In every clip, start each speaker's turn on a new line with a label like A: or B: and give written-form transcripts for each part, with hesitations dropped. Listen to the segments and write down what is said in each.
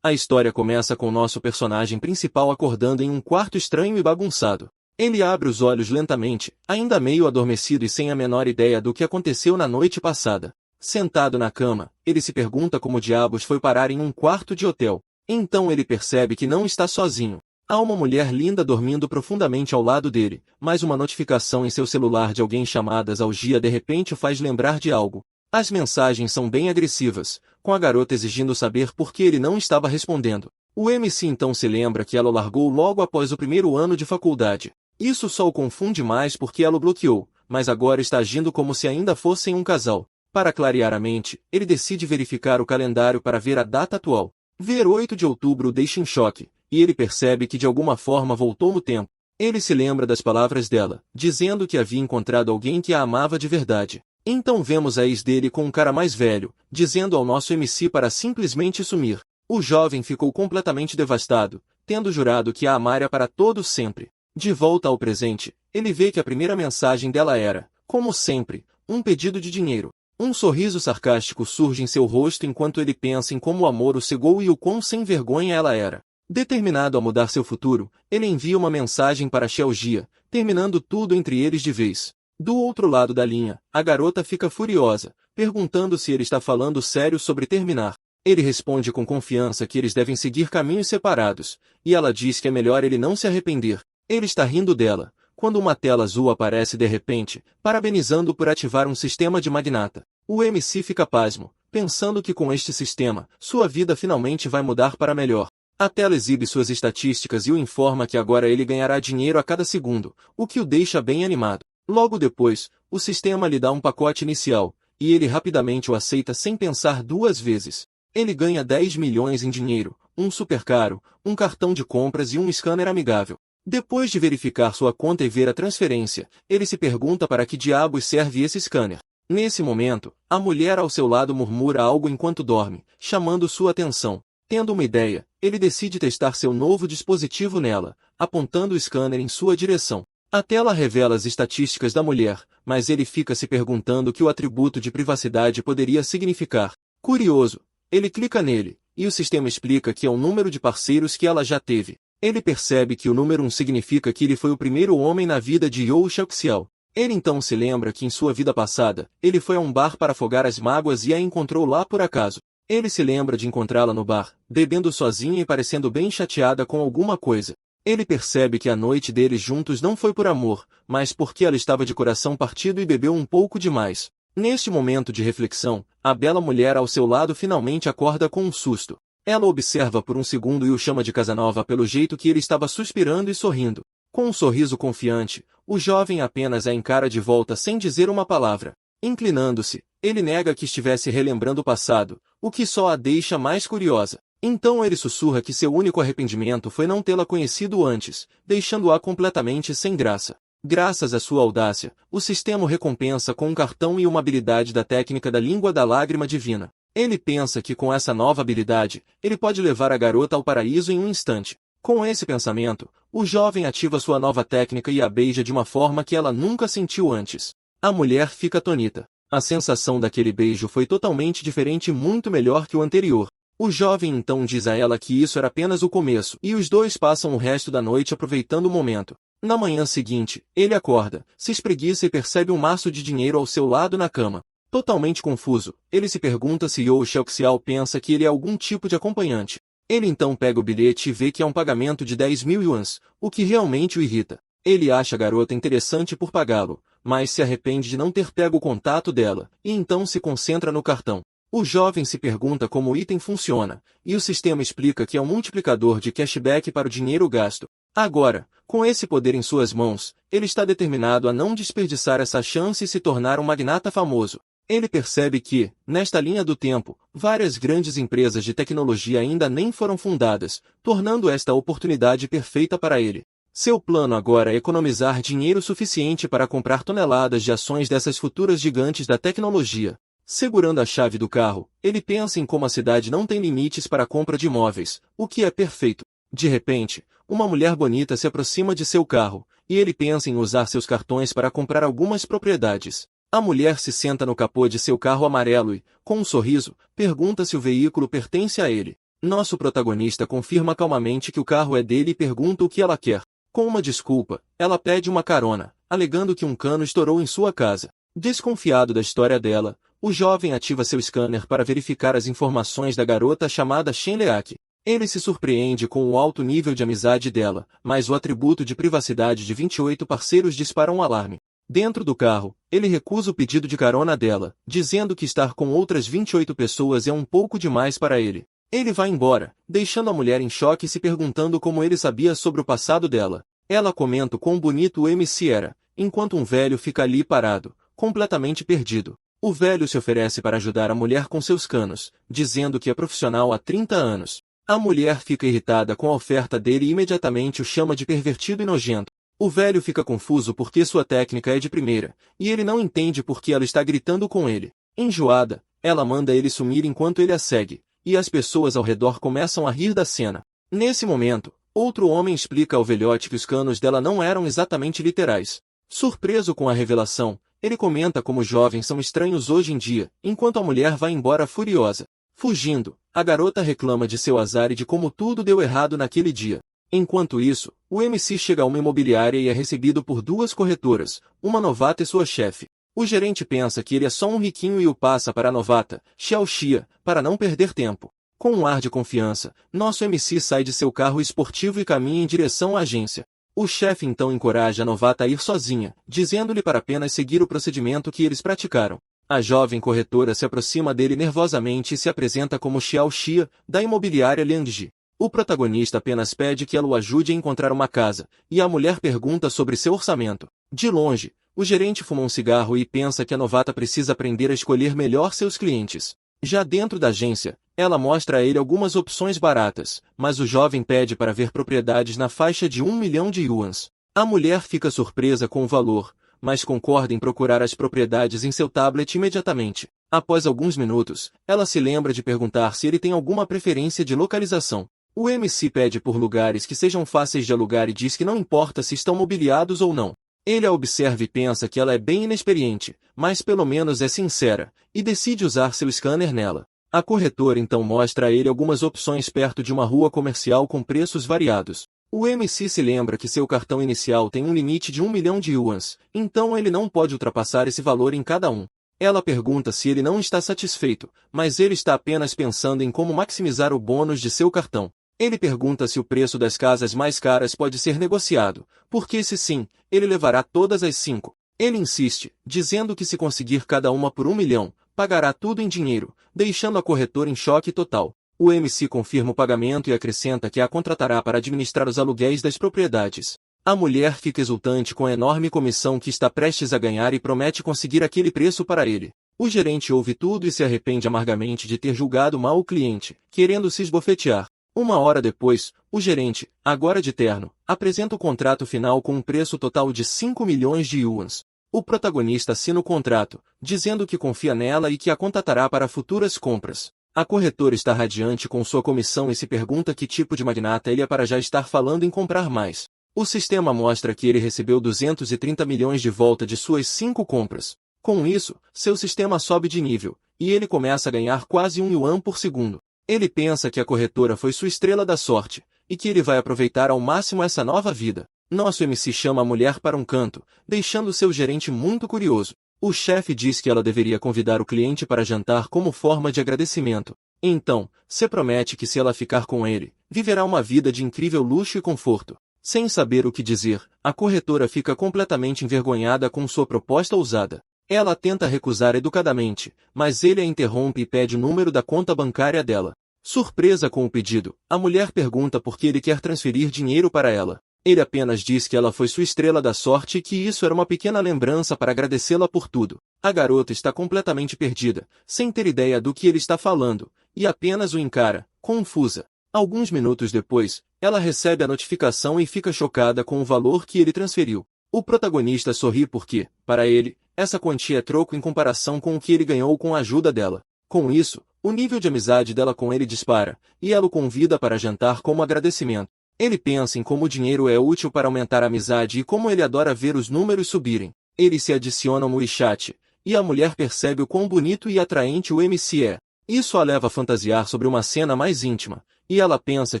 A: A história começa com nosso personagem principal acordando em um quarto estranho e bagunçado. Ele abre os olhos lentamente, ainda meio adormecido e sem a menor ideia do que aconteceu na noite passada. Sentado na cama, ele se pergunta como diabos foi parar em um quarto de hotel. Então ele percebe que não está sozinho. Há uma mulher linda dormindo profundamente ao lado dele, mas uma notificação em seu celular de alguém chamadas ao Gia de repente o faz lembrar de algo. As mensagens são bem agressivas, com a garota exigindo saber por que ele não estava respondendo. O MC então se lembra que ela o largou logo após o primeiro ano de faculdade. Isso só o confunde mais porque ela o bloqueou, mas agora está agindo como se ainda fossem um casal. Para clarear a mente, ele decide verificar o calendário para ver a data atual. Ver 8 de outubro o deixa em choque, e ele percebe que de alguma forma voltou no tempo. Ele se lembra das palavras dela, dizendo que havia encontrado alguém que a amava de verdade. Então vemos a ex dele com um cara mais velho, dizendo ao nosso MC para simplesmente sumir. O jovem ficou completamente devastado, tendo jurado que a amaria para todo sempre. De volta ao presente, ele vê que a primeira mensagem dela era, como sempre, um pedido de dinheiro. Um sorriso sarcástico surge em seu rosto enquanto ele pensa em como o amor o cegou e o quão sem vergonha ela era. Determinado a mudar seu futuro, ele envia uma mensagem para Gia, terminando tudo entre eles de vez. Do outro lado da linha, a garota fica furiosa, perguntando se ele está falando sério sobre terminar. Ele responde com confiança que eles devem seguir caminhos separados, e ela diz que é melhor ele não se arrepender. Ele está rindo dela, quando uma tela azul aparece de repente, parabenizando por ativar um sistema de magnata. O MC fica pasmo, pensando que com este sistema, sua vida finalmente vai mudar para melhor. A tela exibe suas estatísticas e o informa que agora ele ganhará dinheiro a cada segundo, o que o deixa bem animado. Logo depois, o sistema lhe dá um pacote inicial, e ele rapidamente o aceita sem pensar duas vezes. Ele ganha 10 milhões em dinheiro, um supercarro, um cartão de compras e um scanner amigável. Depois de verificar sua conta e ver a transferência, ele se pergunta para que diabos serve esse scanner. Nesse momento, a mulher ao seu lado murmura algo enquanto dorme, chamando sua atenção. Tendo uma ideia, ele decide testar seu novo dispositivo nela, apontando o scanner em sua direção. A tela revela as estatísticas da mulher, mas ele fica se perguntando o que o atributo de privacidade poderia significar. Curioso, ele clica nele, e o sistema explica que é o número de parceiros que ela já teve. Ele percebe que o número 1 significa que ele foi o primeiro homem na vida de Youxia Xiaoxiao. Ele então se lembra que em sua vida passada, ele foi a um bar para afogar as mágoas e a encontrou lá por acaso. Ele se lembra de encontrá-la no bar, bebendo sozinha e parecendo bem chateada com alguma coisa. Ele percebe que a noite deles juntos não foi por amor, mas porque ela estava de coração partido e bebeu um pouco demais. Neste momento de reflexão, a bela mulher ao seu lado finalmente acorda com um susto. Ela o observa por um segundo e o chama de Casanova pelo jeito que ele estava suspirando e sorrindo. Com um sorriso confiante, o jovem apenas a encara de volta sem dizer uma palavra. Inclinando-se, ele nega que estivesse relembrando o passado, o que só a deixa mais curiosa. Então ele sussurra que seu único arrependimento foi não tê-la conhecido antes, deixando-a completamente sem graça. Graças à sua audácia, o sistema o recompensa com um cartão e uma habilidade da técnica da língua da lágrima divina. Ele pensa que com essa nova habilidade, ele pode levar a garota ao paraíso em um instante. Com esse pensamento, o jovem ativa sua nova técnica e a beija de uma forma que ela nunca sentiu antes. A mulher fica atônita. A sensação daquele beijo foi totalmente diferente e muito melhor que o anterior. O jovem então diz a ela que isso era apenas o começo, e os dois passam o resto da noite aproveitando o momento. Na manhã seguinte, ele acorda, se espreguiça e percebe um maço de dinheiro ao seu lado na cama. Totalmente confuso, ele se pergunta se Youxia Xiaoxiao pensa que ele é algum tipo de acompanhante. Ele então pega o bilhete e vê que é um pagamento de 10 mil yuans, o que realmente o irrita. Ele acha a garota interessante por pagá-lo, mas se arrepende de não ter pego o contato dela, e então se concentra no cartão. O jovem se pergunta como o item funciona, e o sistema explica que é um multiplicador de cashback para o dinheiro gasto. Agora, com esse poder em suas mãos, ele está determinado a não desperdiçar essa chance e se tornar um magnata famoso. Ele percebe que, nesta linha do tempo, várias grandes empresas de tecnologia ainda nem foram fundadas, tornando esta a oportunidade perfeita para ele. Seu plano agora é economizar dinheiro suficiente para comprar toneladas de ações dessas futuras gigantes da tecnologia. Segurando a chave do carro, ele pensa em como a cidade não tem limites para a compra de imóveis, o que é perfeito. De repente, uma mulher bonita se aproxima de seu carro, e ele pensa em usar seus cartões para comprar algumas propriedades. A mulher se senta no capô de seu carro amarelo e, com um sorriso, pergunta se o veículo pertence a ele. Nosso protagonista confirma calmamente que o carro é dele e pergunta o que ela quer. Com uma desculpa, ela pede uma carona, alegando que um cano estourou em sua casa. Desconfiado da história dela, o jovem ativa seu scanner para verificar as informações da garota chamada Shenleak. Ele se surpreende com o alto nível de amizade dela, mas o atributo de privacidade de 28 parceiros dispara um alarme. Dentro do carro, ele recusa o pedido de carona dela, dizendo que estar com outras 28 pessoas é um pouco demais para ele. Ele vai embora, deixando a mulher em choque e se perguntando como ele sabia sobre o passado dela. Ela comenta o quão bonito o MC era, enquanto um velho fica ali parado, completamente perdido. O velho se oferece para ajudar a mulher com seus canos, dizendo que é profissional há 30 anos. A mulher fica irritada com a oferta dele e imediatamente o chama de pervertido e nojento. O velho fica confuso porque sua técnica é de primeira, e ele não entende por que ela está gritando com ele. Enjoada, ela manda ele sumir enquanto ele a segue, e as pessoas ao redor começam a rir da cena. Nesse momento, outro homem explica ao velhote que os canos dela não eram exatamente literais. Surpreso com a revelação, ele comenta como os jovens são estranhos hoje em dia, enquanto a mulher vai embora furiosa. Fugindo, a garota reclama de seu azar e de como tudo deu errado naquele dia. Enquanto isso, o MC chega a uma imobiliária e é recebido por duas corretoras, uma novata e sua chefe. O gerente pensa que ele é só um riquinho e o passa para a novata, Xiaoxia, para não perder tempo. Com um ar de confiança, nosso MC sai de seu carro esportivo e caminha em direção à agência. O chefe então encoraja a novata a ir sozinha, dizendo-lhe para apenas seguir o procedimento que eles praticaram. A jovem corretora se aproxima dele nervosamente e se apresenta como Xiaoxia, da imobiliária Liangji. O protagonista apenas pede que ela o ajude a encontrar uma casa, e a mulher pergunta sobre seu orçamento. De longe, o gerente fuma um cigarro e pensa que a novata precisa aprender a escolher melhor seus clientes. Já dentro da agência, ela mostra a ele algumas opções baratas, mas o jovem pede para ver propriedades na faixa de 1 milhão de yuans. A mulher fica surpresa com o valor, mas concorda em procurar as propriedades em seu tablet imediatamente. Após alguns minutos, ela se lembra de perguntar se ele tem alguma preferência de localização. O MC pede por lugares que sejam fáceis de alugar e diz que não importa se estão mobiliados ou não. Ele a observa e pensa que ela é bem inexperiente, mas pelo menos é sincera, e decide usar seu scanner nela. A corretora então mostra a ele algumas opções perto de uma rua comercial com preços variados. O MC se lembra que seu cartão inicial tem um limite de 1 milhão de yuans, então ele não pode ultrapassar esse valor em cada um. Ela pergunta se ele não está satisfeito, mas ele está apenas pensando em como maximizar o bônus de seu cartão. Ele pergunta se o preço das casas mais caras pode ser negociado, porque se sim, ele levará todas as 5. Ele insiste, dizendo que se conseguir cada uma por 1 milhão, pagará tudo em dinheiro, deixando a corretora em choque total. O MC confirma o pagamento e acrescenta que a contratará para administrar os aluguéis das propriedades. A mulher fica exultante com a enorme comissão que está prestes a ganhar e promete conseguir aquele preço para ele. O gerente ouve tudo e se arrepende amargamente de ter julgado mal o cliente, querendo se esbofetear. Uma hora depois, o gerente, agora de terno, apresenta o contrato final com um preço total de 5 milhões de yuans. O protagonista assina o contrato, dizendo que confia nela e que a contatará para futuras compras. A corretora está radiante com sua comissão e se pergunta que tipo de magnata ele é para já estar falando em comprar mais. O sistema mostra que ele recebeu 230 milhões de volta de suas 5 compras. Com isso, seu sistema sobe de nível, e ele começa a ganhar quase 1 yuan por segundo. Ele pensa que a corretora foi sua estrela da sorte, e que ele vai aproveitar ao máximo essa nova vida. Nosso MC chama a mulher para um canto, deixando seu gerente muito curioso. O chefe diz que ela deveria convidar o cliente para jantar como forma de agradecimento. Então, se promete que se ela ficar com ele, viverá uma vida de incrível luxo e conforto. Sem saber o que dizer, a corretora fica completamente envergonhada com sua proposta ousada. Ela tenta recusar educadamente, mas ele a interrompe e pede o número da conta bancária dela. Surpresa com o pedido, a mulher pergunta por que ele quer transferir dinheiro para ela. Ele apenas diz que ela foi sua estrela da sorte e que isso era uma pequena lembrança para agradecê-la por tudo. A garota está completamente perdida, sem ter ideia do que ele está falando, e apenas o encara, confusa. Alguns minutos depois, ela recebe a notificação e fica chocada com o valor que ele transferiu. O protagonista sorri porque, para ele, essa quantia é troco em comparação com o que ele ganhou com a ajuda dela. Com isso, o nível de amizade dela com ele dispara, e ela o convida para jantar como agradecimento. Ele pensa em como o dinheiro é útil para aumentar a amizade e como ele adora ver os números subirem. Eles se adicionam no WeChat, e a mulher percebe o quão bonito e atraente o MC é. Isso a leva a fantasiar sobre uma cena mais íntima, e ela pensa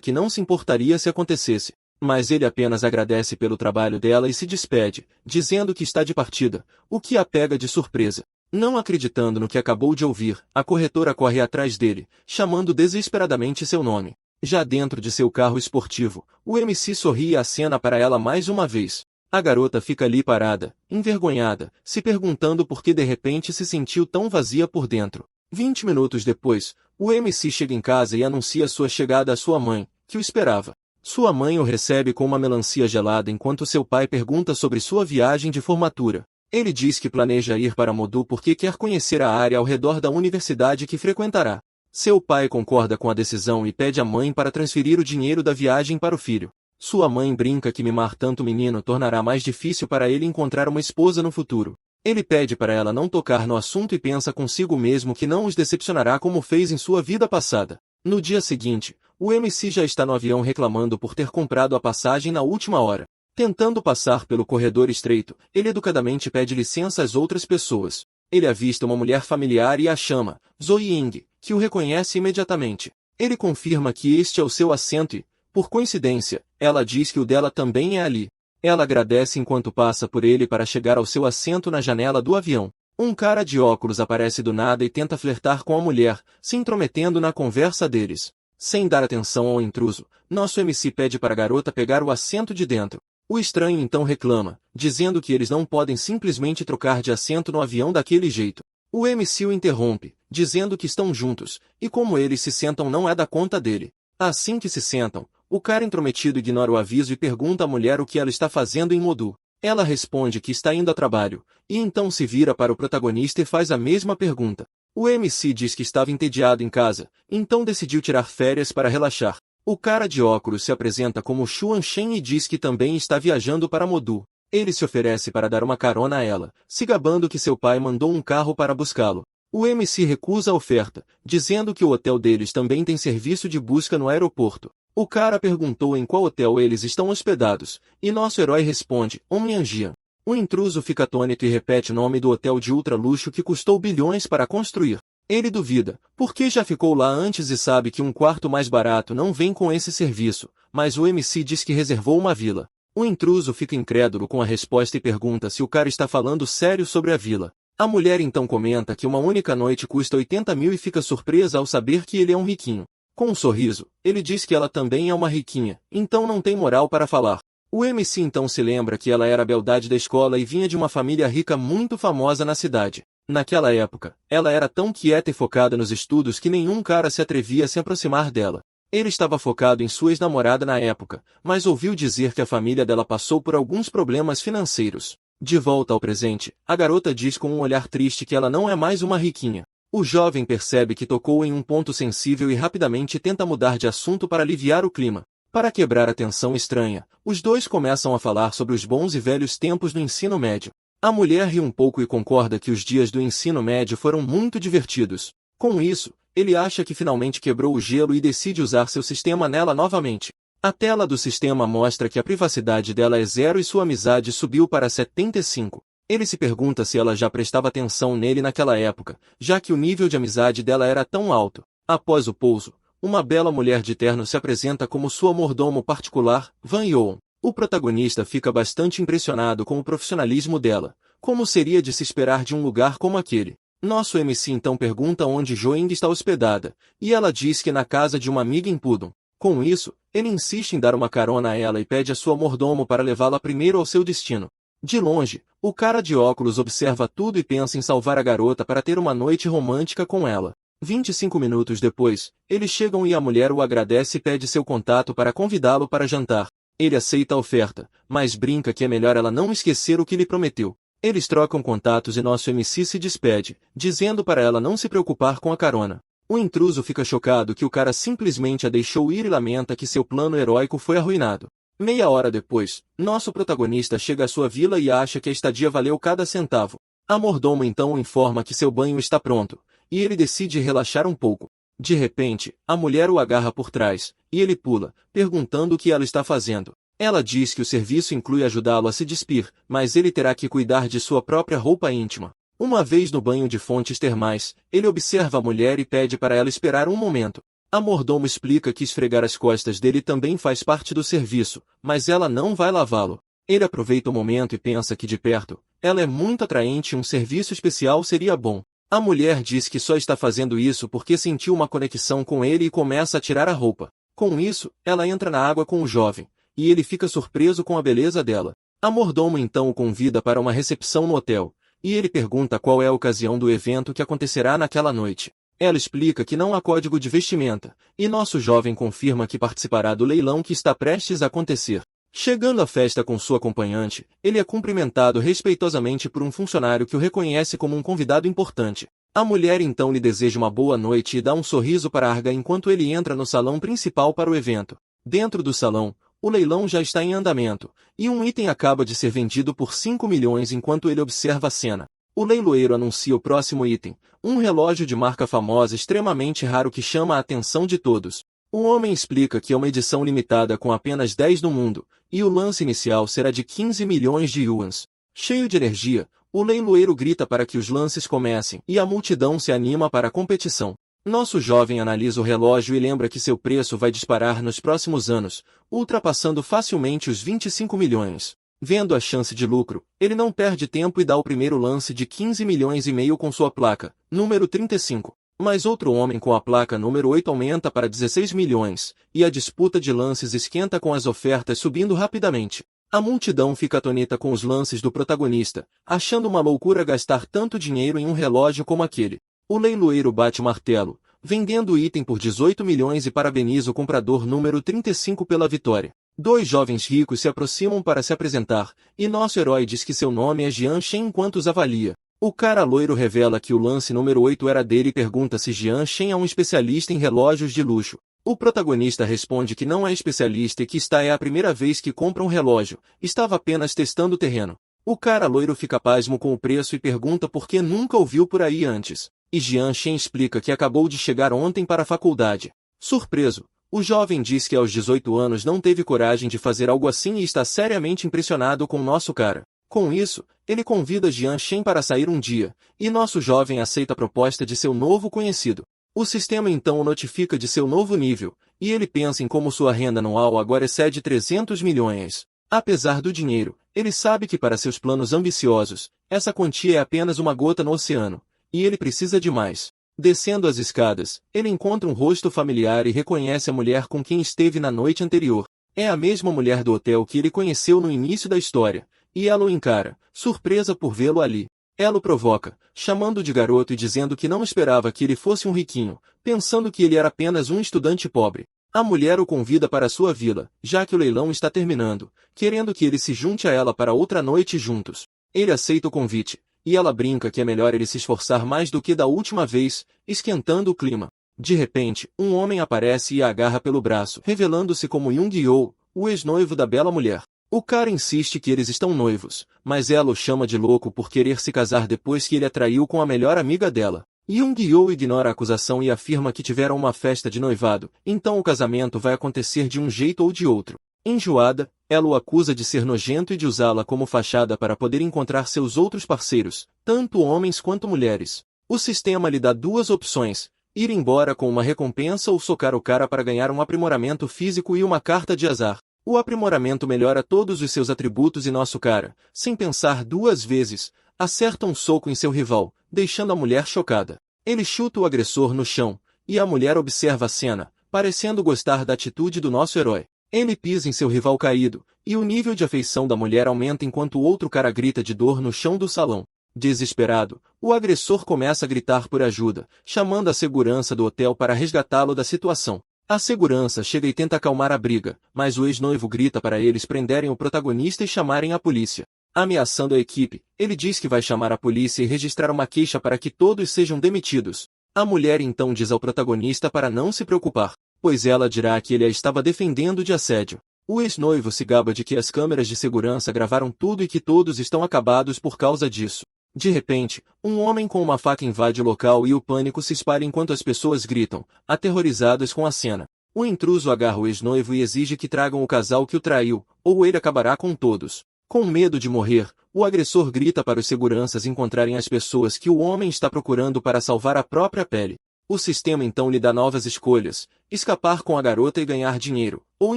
A: que não se importaria se acontecesse. Mas ele apenas agradece pelo trabalho dela e se despede, dizendo que está de partida, o que a pega de surpresa. Não acreditando no que acabou de ouvir, a corretora corre atrás dele, chamando desesperadamente seu nome. Já dentro de seu carro esportivo, o MC sorri e acena para ela mais uma vez. A garota fica ali parada, envergonhada, se perguntando por que de repente se sentiu tão vazia por dentro. 20 minutos depois, o MC chega em casa e anuncia sua chegada à sua mãe, que o esperava. Sua mãe o recebe com uma melancia gelada enquanto seu pai pergunta sobre sua viagem de formatura. Ele diz que planeja ir para Modu porque quer conhecer a área ao redor da universidade que frequentará. Seu pai concorda com a decisão e pede à mãe para transferir o dinheiro da viagem para o filho. Sua mãe brinca que mimar tanto o menino tornará mais difícil para ele encontrar uma esposa no futuro. Ele pede para ela não tocar no assunto e pensa consigo mesmo que não os decepcionará como fez em sua vida passada. No dia seguinte, o MC já está no avião reclamando por ter comprado a passagem na última hora. Tentando passar pelo corredor estreito, ele educadamente pede licença às outras pessoas. Ele avista uma mulher familiar e a chama, Zoe Ying, que o reconhece imediatamente. Ele confirma que este é o seu assento e, por coincidência, ela diz que o dela também é ali. Ela agradece enquanto passa por ele para chegar ao seu assento na janela do avião. Um cara de óculos aparece do nada e tenta flertar com a mulher, se intrometendo na conversa deles. Sem dar atenção ao intruso, nosso MC pede para a garota pegar o assento de dentro. O estranho então reclama, dizendo que eles não podem simplesmente trocar de assento no avião daquele jeito. O MC o interrompe, dizendo que estão juntos, e como eles se sentam não é da conta dele. Assim que se sentam, o cara intrometido ignora o aviso e pergunta à mulher o que ela está fazendo em Modu. Ela responde que está indo a trabalho, e então se vira para o protagonista e faz a mesma pergunta. O MC diz que estava entediado em casa, então decidiu tirar férias para relaxar. O cara de óculos se apresenta como Xuan Shen e diz que também está viajando para Modu. Ele se oferece para dar uma carona a ela, se gabando que seu pai mandou um carro para buscá-lo. O MC recusa a oferta, dizendo que o hotel deles também tem serviço de busca no aeroporto. O cara perguntou em qual hotel eles estão hospedados, e nosso herói responde, Onyanjian. O intruso fica atônito e repete o nome do hotel de ultra luxo que custou bilhões para construir. Ele duvida, porque já ficou lá antes e sabe que um quarto mais barato não vem com esse serviço, mas o MC diz que reservou uma vila. O intruso fica incrédulo com a resposta e pergunta se o cara está falando sério sobre a vila. A mulher então comenta que uma única noite custa 80 mil e fica surpresa ao saber que ele é um riquinho. Com um sorriso, ele diz que ela também é uma riquinha, então não tem moral para falar. O MC então se lembra que ela era a beldade da escola e vinha de uma família rica muito famosa na cidade. Naquela época, ela era tão quieta e focada nos estudos que nenhum cara se atrevia a se aproximar dela. Ele estava focado em sua ex-namorada na época, mas ouviu dizer que a família dela passou por alguns problemas financeiros. De volta ao presente, a garota diz com um olhar triste que ela não é mais uma riquinha. O jovem percebe que tocou em um ponto sensível e rapidamente tenta mudar de assunto para aliviar o clima. Para quebrar a tensão estranha, os dois começam a falar sobre os bons e velhos tempos do ensino médio. A mulher ri um pouco e concorda que os dias do ensino médio foram muito divertidos. Com isso, ele acha que finalmente quebrou o gelo e decide usar seu sistema nela novamente. A tela do sistema mostra que a privacidade dela é 0 e sua amizade subiu para 75. Ele se pergunta se ela já prestava atenção nele naquela época, já que o nível de amizade dela era tão alto. Após o pouso, uma bela mulher de terno se apresenta como sua mordomo particular, Van Yoon. O protagonista fica bastante impressionado com o profissionalismo dela, como seria de se esperar de um lugar como aquele. Nosso MC então pergunta onde Joing está hospedada, e ela diz que na casa de uma amiga em Pudong. Com isso, ele insiste em dar uma carona a ela e pede a sua mordomo para levá-la primeiro ao seu destino. De longe, o cara de óculos observa tudo e pensa em salvar a garota para ter uma noite romântica com ela. 25 minutos depois, eles chegam e a mulher o agradece e pede seu contato para convidá-lo para jantar. Ele aceita a oferta, mas brinca que é melhor ela não esquecer o que lhe prometeu. Eles trocam contatos e nosso MC se despede, dizendo para ela não se preocupar com a carona. O intruso fica chocado que o cara simplesmente a deixou ir e lamenta que seu plano heróico foi arruinado. Meia hora depois, nosso protagonista chega à sua vila e acha que a estadia valeu cada centavo. A mordomo então o informa que seu banho está pronto, e ele decide relaxar um pouco. De repente, a mulher o agarra por trás, e ele pula, perguntando o que ela está fazendo. Ela diz que o serviço inclui ajudá-lo a se despir, mas ele terá que cuidar de sua própria roupa íntima. Uma vez no banho de fontes termais, ele observa a mulher e pede para ela esperar um momento. A mordomo explica que esfregar as costas dele também faz parte do serviço, mas ela não vai lavá-lo. Ele aproveita o momento e pensa que de perto, ela é muito atraente e um serviço especial seria bom. A mulher diz que só está fazendo isso porque sentiu uma conexão com ele e começa a tirar a roupa. Com isso, ela entra na água com o jovem, e ele fica surpreso com a beleza dela. A mordomo então o convida para uma recepção no hotel, e ele pergunta qual é a ocasião do evento que acontecerá naquela noite. Ela explica que não há código de vestimenta, e nosso jovem confirma que participará do leilão que está prestes a acontecer. Chegando à festa com sua acompanhante, ele é cumprimentado respeitosamente por um funcionário que o reconhece como um convidado importante. A mulher então lhe deseja uma boa noite e dá um sorriso para Arga enquanto ele entra no salão principal para o evento. Dentro do salão, o leilão já está em andamento, e um item acaba de ser vendido por 5 milhões enquanto ele observa a cena. O leiloeiro anuncia o próximo item, um relógio de marca famosa extremamente raro que chama a atenção de todos. O homem explica que é uma edição limitada com apenas 10 no mundo, e o lance inicial será de 15 milhões de yuans. Cheio de energia, o leiloeiro grita para que os lances comecem, e a multidão se anima para a competição. Nosso jovem analisa o relógio e lembra que seu preço vai disparar nos próximos anos, ultrapassando facilmente os 25 milhões. Vendo a chance de lucro, ele não perde tempo e dá o primeiro lance de 15 milhões e meio com sua placa, número 35. Mas outro homem com a placa número 8 aumenta para 16 milhões, e a disputa de lances esquenta com as ofertas subindo rapidamente. A multidão fica atônita com os lances do protagonista, achando uma loucura gastar tanto dinheiro em um relógio como aquele. O leiloeiro bate o martelo, vendendo o item por 18 milhões e parabeniza o comprador número 35 pela vitória. Dois jovens ricos se aproximam para se apresentar, e nosso herói diz que seu nome é Jian Shen enquanto os avalia. O cara loiro revela que o lance número 8 era dele e pergunta se Jian Shen é um especialista em relógios de luxo. O protagonista responde que não é especialista e que esta é a primeira vez que compra um relógio, estava apenas testando o terreno. O cara loiro fica pasmo com o preço e pergunta por que nunca ouviu por aí antes. E Jian Shen explica que acabou de chegar ontem para a faculdade. Surpreso, o jovem diz que aos 18 anos não teve coragem de fazer algo assim e está seriamente impressionado com nosso cara. Com isso, ele convida Jian Shen para sair um dia, e nosso jovem aceita a proposta de seu novo conhecido. O sistema então o notifica de seu novo nível, e ele pensa em como sua renda anual agora excede 300 milhões. Apesar do dinheiro, ele sabe que para seus planos ambiciosos, essa quantia é apenas uma gota no oceano, e ele precisa de mais. Descendo as escadas, ele encontra um rosto familiar e reconhece a mulher com quem esteve na noite anterior. É a mesma mulher do hotel que ele conheceu no início da história, e ela o encara, surpresa por vê-lo ali. Ela o provoca, chamando de garoto e dizendo que não esperava que ele fosse um riquinho, pensando que ele era apenas um estudante pobre. A mulher o convida para sua vila, já que o leilão está terminando, querendo que ele se junte a ela para outra noite juntos. Ele aceita o convite, e ela brinca que é melhor ele se esforçar mais do que da última vez, esquentando o clima. De repente, um homem aparece e a agarra pelo braço, revelando-se como Young-Yo, o ex-noivo da bela mulher. O cara insiste que eles estão noivos, mas ela o chama de louco por querer se casar depois que ele a traiu com a melhor amiga dela. Young-Yo ignora a acusação e afirma que tiveram uma festa de noivado, então o casamento vai acontecer de um jeito ou de outro. Enjoada, ela o acusa de ser nojento e de usá-la como fachada para poder encontrar seus outros parceiros, tanto homens quanto mulheres. O sistema lhe dá duas opções: ir embora com uma recompensa ou socar o cara para ganhar um aprimoramento físico e uma carta de azar. O aprimoramento melhora todos os seus atributos e nosso cara, sem pensar duas vezes, acerta um soco em seu rival, deixando a mulher chocada. Ele chuta o agressor no chão, e a mulher observa a cena, parecendo gostar da atitude do nosso herói. Ele pisa em seu rival caído, e o nível de afeição da mulher aumenta enquanto o outro cara grita de dor no chão do salão. Desesperado, o agressor começa a gritar por ajuda, chamando a segurança do hotel para resgatá-lo da situação. A segurança chega e tenta acalmar a briga, mas o ex-noivo grita para eles prenderem o protagonista e chamarem a polícia. Ameaçando a equipe, ele diz que vai chamar a polícia e registrar uma queixa para que todos sejam demitidos. A mulher então diz ao protagonista para não se preocupar, pois ela dirá que ele a estava defendendo de assédio. O ex-noivo se gaba de que as câmeras de segurança gravaram tudo e que todos estão acabados por causa disso. De repente, um homem com uma faca invade o local e o pânico se espalha enquanto as pessoas gritam, aterrorizadas com a cena. O intruso agarra o ex-noivo e exige que tragam o casal que o traiu, ou ele acabará com todos. Com medo de morrer, o agressor grita para os seguranças encontrarem as pessoas que o homem está procurando para salvar a própria pele. O sistema então lhe dá novas escolhas: escapar com a garota e ganhar dinheiro, ou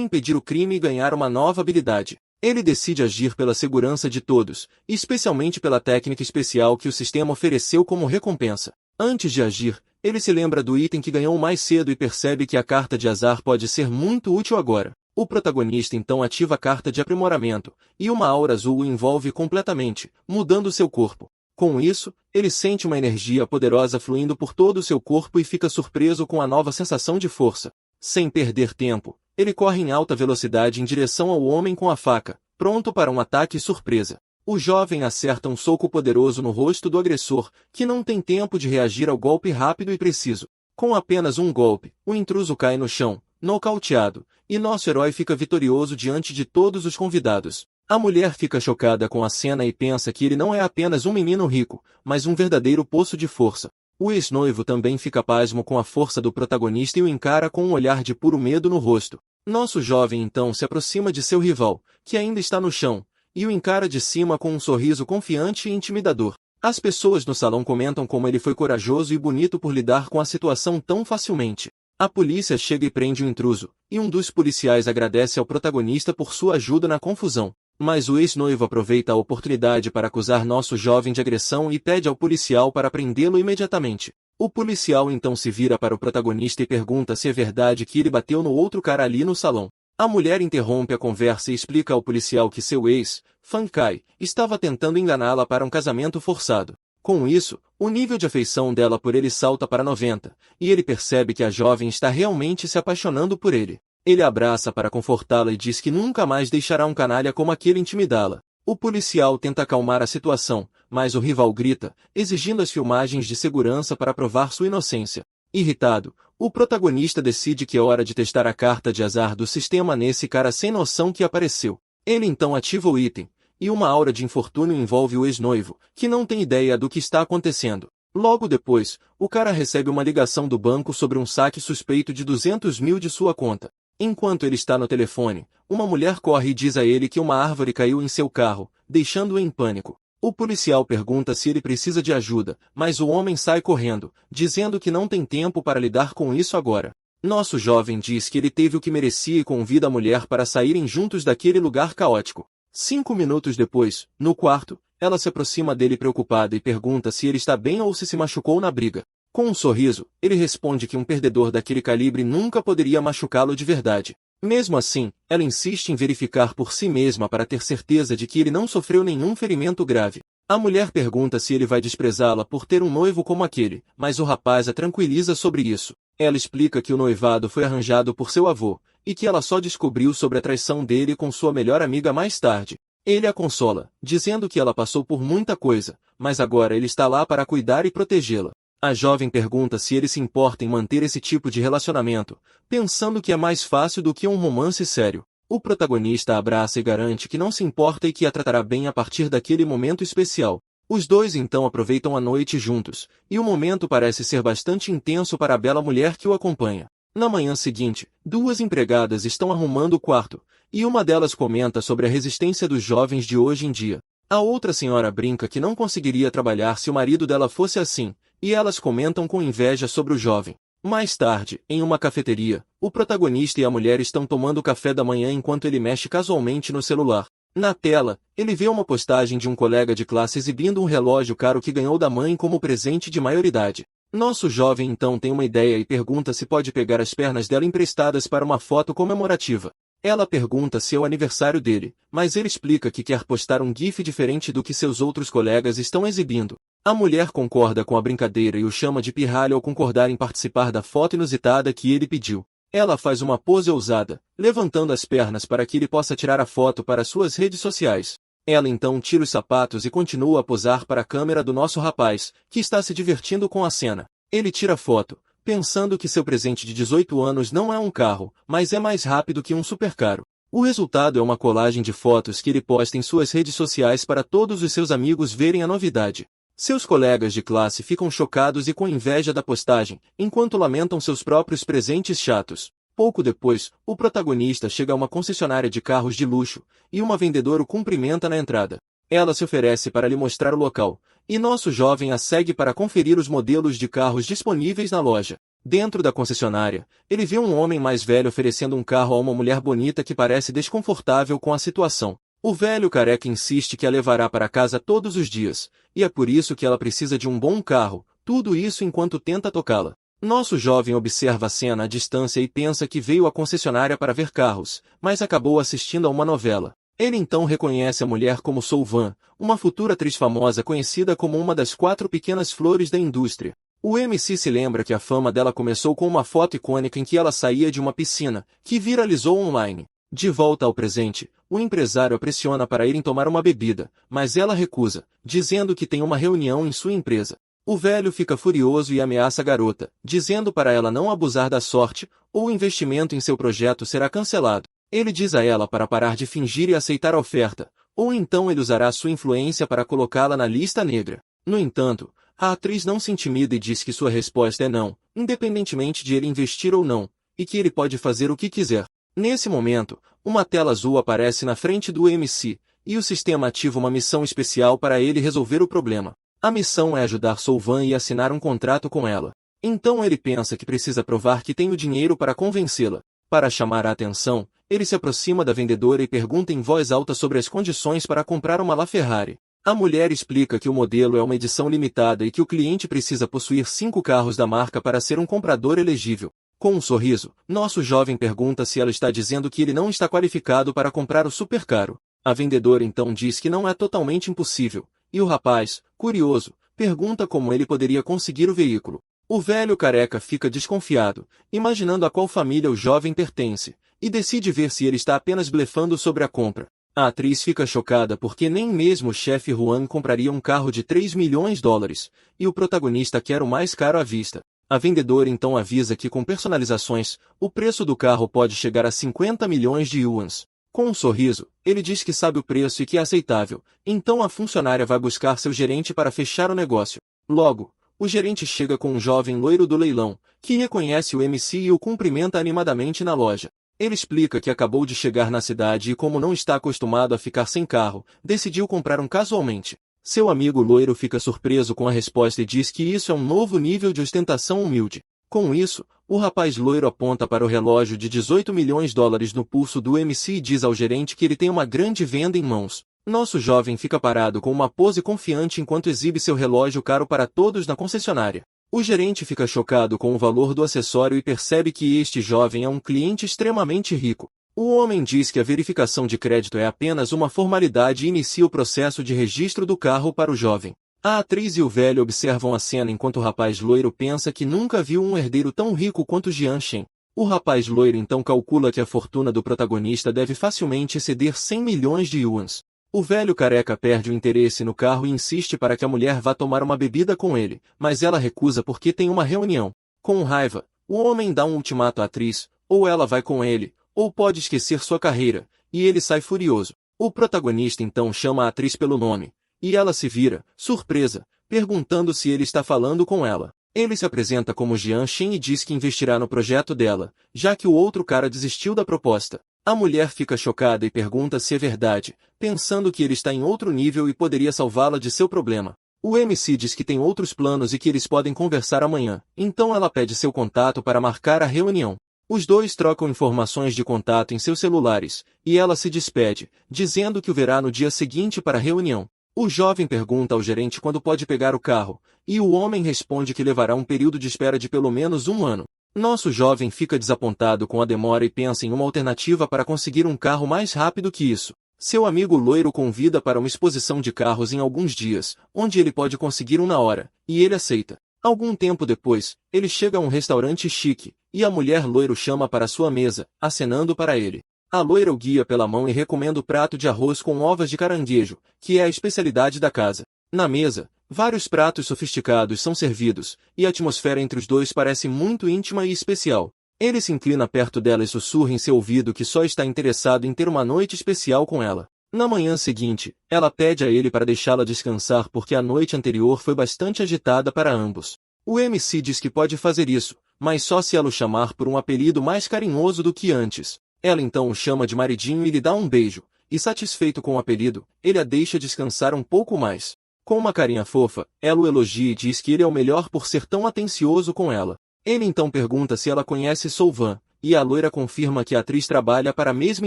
A: impedir o crime e ganhar uma nova habilidade. Ele decide agir pela segurança de todos, especialmente pela técnica especial que o sistema ofereceu como recompensa. Antes de agir, ele se lembra do item que ganhou mais cedo e percebe que a carta de azar pode ser muito útil agora. O protagonista então ativa a carta de aprimoramento, e uma aura azul o envolve completamente, mudando seu corpo. Com isso, ele sente uma energia poderosa fluindo por todo o seu corpo e fica surpreso com a nova sensação de força. Sem perder tempo, ele corre em alta velocidade em direção ao homem com a faca, pronto para um ataque surpresa. O jovem acerta um soco poderoso no rosto do agressor, que não tem tempo de reagir ao golpe rápido e preciso. Com apenas um golpe, o intruso cai no chão, nocauteado, e nosso herói fica vitorioso diante de todos os convidados. A mulher fica chocada com a cena e pensa que ele não é apenas um menino rico, mas um verdadeiro poço de força. O ex-noivo também fica pasmo com a força do protagonista e o encara com um olhar de puro medo no rosto. Nosso jovem então se aproxima de seu rival, que ainda está no chão, e o encara de cima com um sorriso confiante e intimidador. As pessoas no salão comentam como ele foi corajoso e bonito por lidar com a situação tão facilmente. A polícia chega e prende o intruso, e um dos policiais agradece ao protagonista por sua ajuda na confusão. Mas o ex-noivo aproveita a oportunidade para acusar nosso jovem de agressão e pede ao policial para prendê-lo imediatamente. O policial então se vira para o protagonista e pergunta se é verdade que ele bateu no outro cara ali no salão. A mulher interrompe a conversa e explica ao policial que seu ex, Fankai, estava tentando enganá-la para um casamento forçado. Com isso, o nível de afeição dela por ele salta para 90, e ele percebe que a jovem está realmente se apaixonando por ele. Ele a abraça para confortá-la e diz que nunca mais deixará um canalha como aquele intimidá-la. O policial tenta acalmar a situação, mas o rival grita, exigindo as filmagens de segurança para provar sua inocência. Irritado, o protagonista decide que é hora de testar a carta de azar do sistema nesse cara sem noção que apareceu. Ele então ativa o item, e uma aura de infortúnio envolve o ex-noivo, que não tem ideia do que está acontecendo. Logo depois, o cara recebe uma ligação do banco sobre um saque suspeito de 200 mil de sua conta. Enquanto ele está no telefone, uma mulher corre e diz a ele que uma árvore caiu em seu carro, deixando-o em pânico. O policial pergunta se ele precisa de ajuda, mas o homem sai correndo, dizendo que não tem tempo para lidar com isso agora. Nosso jovem diz que ele teve o que merecia e convida a mulher para saírem juntos daquele lugar caótico. 5 minutos depois, no quarto, ela se aproxima dele preocupada e pergunta se ele está bem ou se machucou na briga. Com um sorriso, ele responde que um perdedor daquele calibre nunca poderia machucá-lo de verdade. Mesmo assim, ela insiste em verificar por si mesma para ter certeza de que ele não sofreu nenhum ferimento grave. A mulher pergunta se ele vai desprezá-la por ter um noivo como aquele, mas o rapaz a tranquiliza sobre isso. Ela explica que o noivado foi arranjado por seu avô, e que ela só descobriu sobre a traição dele com sua melhor amiga mais tarde. Ele a consola, dizendo que ela passou por muita coisa, mas agora ele está lá para cuidar e protegê-la. A jovem pergunta se ele se importa em manter esse tipo de relacionamento, pensando que é mais fácil do que um romance sério. O protagonista a abraça e garante que não se importa e que a tratará bem a partir daquele momento especial. Os dois então aproveitam a noite juntos, e o momento parece ser bastante intenso para a bela mulher que o acompanha. Na manhã seguinte, 2 empregadas estão arrumando o quarto, e uma delas comenta sobre a resistência dos jovens de hoje em dia. A outra senhora brinca que não conseguiria trabalhar se o marido dela fosse assim, e elas comentam com inveja sobre o jovem. Mais tarde, em uma cafeteria, o protagonista e a mulher estão tomando café da manhã enquanto ele mexe casualmente no celular. Na tela, ele vê uma postagem de um colega de classe exibindo um relógio caro que ganhou da mãe como presente de maioridade. Nosso jovem então tem uma ideia e pergunta se pode pegar as pernas dela emprestadas para uma foto comemorativa. Ela pergunta se é o aniversário dele, mas ele explica que quer postar um GIF diferente do que seus outros colegas estão exibindo. A mulher concorda com a brincadeira e o chama de pirralho ao concordar em participar da foto inusitada que ele pediu. Ela faz uma pose ousada, levantando as pernas para que ele possa tirar a foto para suas redes sociais. Ela então tira os sapatos e continua a posar para a câmera do nosso rapaz, que está se divertindo com a cena. Ele tira a foto, pensando que seu presente de 18 anos não é um carro, mas é mais rápido que um supercarro. O resultado é uma colagem de fotos que ele posta em suas redes sociais para todos os seus amigos verem a novidade. Seus colegas de classe ficam chocados e com inveja da postagem, enquanto lamentam seus próprios presentes chatos. Pouco depois, o protagonista chega a uma concessionária de carros de luxo, e uma vendedora o cumprimenta na entrada. Ela se oferece para lhe mostrar o local, e nosso jovem a segue para conferir os modelos de carros disponíveis na loja. Dentro da concessionária, ele vê um homem mais velho oferecendo um carro a uma mulher bonita que parece desconfortável com a situação. O velho careca insiste que a levará para casa todos os dias, e é por isso que ela precisa de um bom carro, tudo isso enquanto tenta tocá-la. Nosso jovem observa a cena à distância e pensa que veio à concessionária para ver carros, mas acabou assistindo a uma novela. Ele então reconhece a mulher como Solvan, uma futura atriz famosa conhecida como uma das 4 pequenas flores da indústria. O MC se lembra que a fama dela começou com uma foto icônica em que ela saía de uma piscina, que viralizou online. De volta ao presente, o empresário a pressiona para irem tomar uma bebida, mas ela recusa, dizendo que tem uma reunião em sua empresa. O velho fica furioso e ameaça a garota, dizendo para ela não abusar da sorte, ou o investimento em seu projeto será cancelado. Ele diz a ela para parar de fingir e aceitar a oferta, ou então ele usará sua influência para colocá-la na lista negra. No entanto, a atriz não se intimida e diz que sua resposta é não, independentemente de ele investir ou não, e que ele pode fazer o que quiser. Nesse momento, uma tela azul aparece na frente do MC, e o sistema ativa uma missão especial para ele resolver o problema. A missão é ajudar Solvan e assinar um contrato com ela. Então ele pensa que precisa provar que tem o dinheiro para convencê-la. Para chamar a atenção, ele se aproxima da vendedora e pergunta em voz alta sobre as condições para comprar uma LaFerrari. A mulher explica que o modelo é uma edição limitada e que o cliente precisa possuir 5 carros da marca para ser um comprador elegível. Com um sorriso, nosso jovem pergunta se ela está dizendo que ele não está qualificado para comprar o supercaro. A vendedora então diz que não é totalmente impossível, e o rapaz, curioso, pergunta como ele poderia conseguir o veículo. O velho careca fica desconfiado, imaginando a qual família o jovem pertence, e decide ver se ele está apenas blefando sobre a compra. A atriz fica chocada porque nem mesmo o chefe Juan compraria um carro de 3 milhões de dólares, e o protagonista quer o mais caro à vista. A vendedora então avisa que com personalizações, o preço do carro pode chegar a 50 milhões de yuans. Com um sorriso, ele diz que sabe o preço e que é aceitável, então a funcionária vai buscar seu gerente para fechar o negócio. Logo, o gerente chega com um jovem loiro do leilão, que reconhece o MC e o cumprimenta animadamente na loja. Ele explica que acabou de chegar na cidade e como não está acostumado a ficar sem carro, decidiu comprar um casualmente. Seu amigo loiro fica surpreso com a resposta e diz que isso é um novo nível de ostentação humilde. Com isso, o rapaz loiro aponta para o relógio de 18 milhões de dólares no pulso do MC e diz ao gerente que ele tem uma grande venda em mãos. Nosso jovem fica parado com uma pose confiante enquanto exibe seu relógio caro para todos na concessionária. O gerente fica chocado com o valor do acessório e percebe que este jovem é um cliente extremamente rico. O homem diz que a verificação de crédito é apenas uma formalidade e inicia o processo de registro do carro para o jovem. A atriz e o velho observam a cena enquanto o rapaz loiro pensa que nunca viu um herdeiro tão rico quanto Jian Shen. O rapaz loiro então calcula que a fortuna do protagonista deve facilmente exceder 100 milhões de yuans. O velho careca perde o interesse no carro e insiste para que a mulher vá tomar uma bebida com ele, mas ela recusa porque tem uma reunião. Com raiva, o homem dá um ultimato à atriz, ou ela vai com ele, ou pode esquecer sua carreira, e ele sai furioso. O protagonista então chama a atriz pelo nome, e ela se vira, surpresa, perguntando se ele está falando com ela. Ele se apresenta como Jian Shen e diz que investirá no projeto dela, já que o outro cara desistiu da proposta. A mulher fica chocada e pergunta se é verdade, pensando que ele está em outro nível e poderia salvá-la de seu problema. O MC diz que tem outros planos e que eles podem conversar amanhã, então ela pede seu contato para marcar a reunião. Os dois trocam informações de contato em seus celulares, e ela se despede, dizendo que o verá no dia seguinte para a reunião. O jovem pergunta ao gerente quando pode pegar o carro, e o homem responde que levará um período de espera de pelo menos 1 ano. Nosso jovem fica desapontado com a demora e pensa em uma alternativa para conseguir um carro mais rápido que isso. Seu amigo loiro convida para uma exposição de carros em alguns dias, onde ele pode conseguir um na hora, e ele aceita. Algum tempo depois, ele chega a um restaurante chique, e a mulher loiro chama para sua mesa, acenando para ele. A loira o guia pela mão e recomenda o prato de arroz com ovas de caranguejo, que é a especialidade da casa. Na mesa, vários pratos sofisticados são servidos, e a atmosfera entre os dois parece muito íntima e especial. Ele se inclina perto dela e sussurra em seu ouvido que só está interessado em ter uma noite especial com ela. Na manhã seguinte, ela pede a ele para deixá-la descansar porque a noite anterior foi bastante agitada para ambos. O MC diz que pode fazer isso, mas só se ela o chamar por um apelido mais carinhoso do que antes. Ela então o chama de maridinho e lhe dá um beijo, e satisfeito com o apelido, ele a deixa descansar um pouco mais. Com uma carinha fofa, ela o elogia e diz que ele é o melhor por ser tão atencioso com ela. Ele então pergunta se ela conhece Solvan, e a loira confirma que a atriz trabalha para a mesma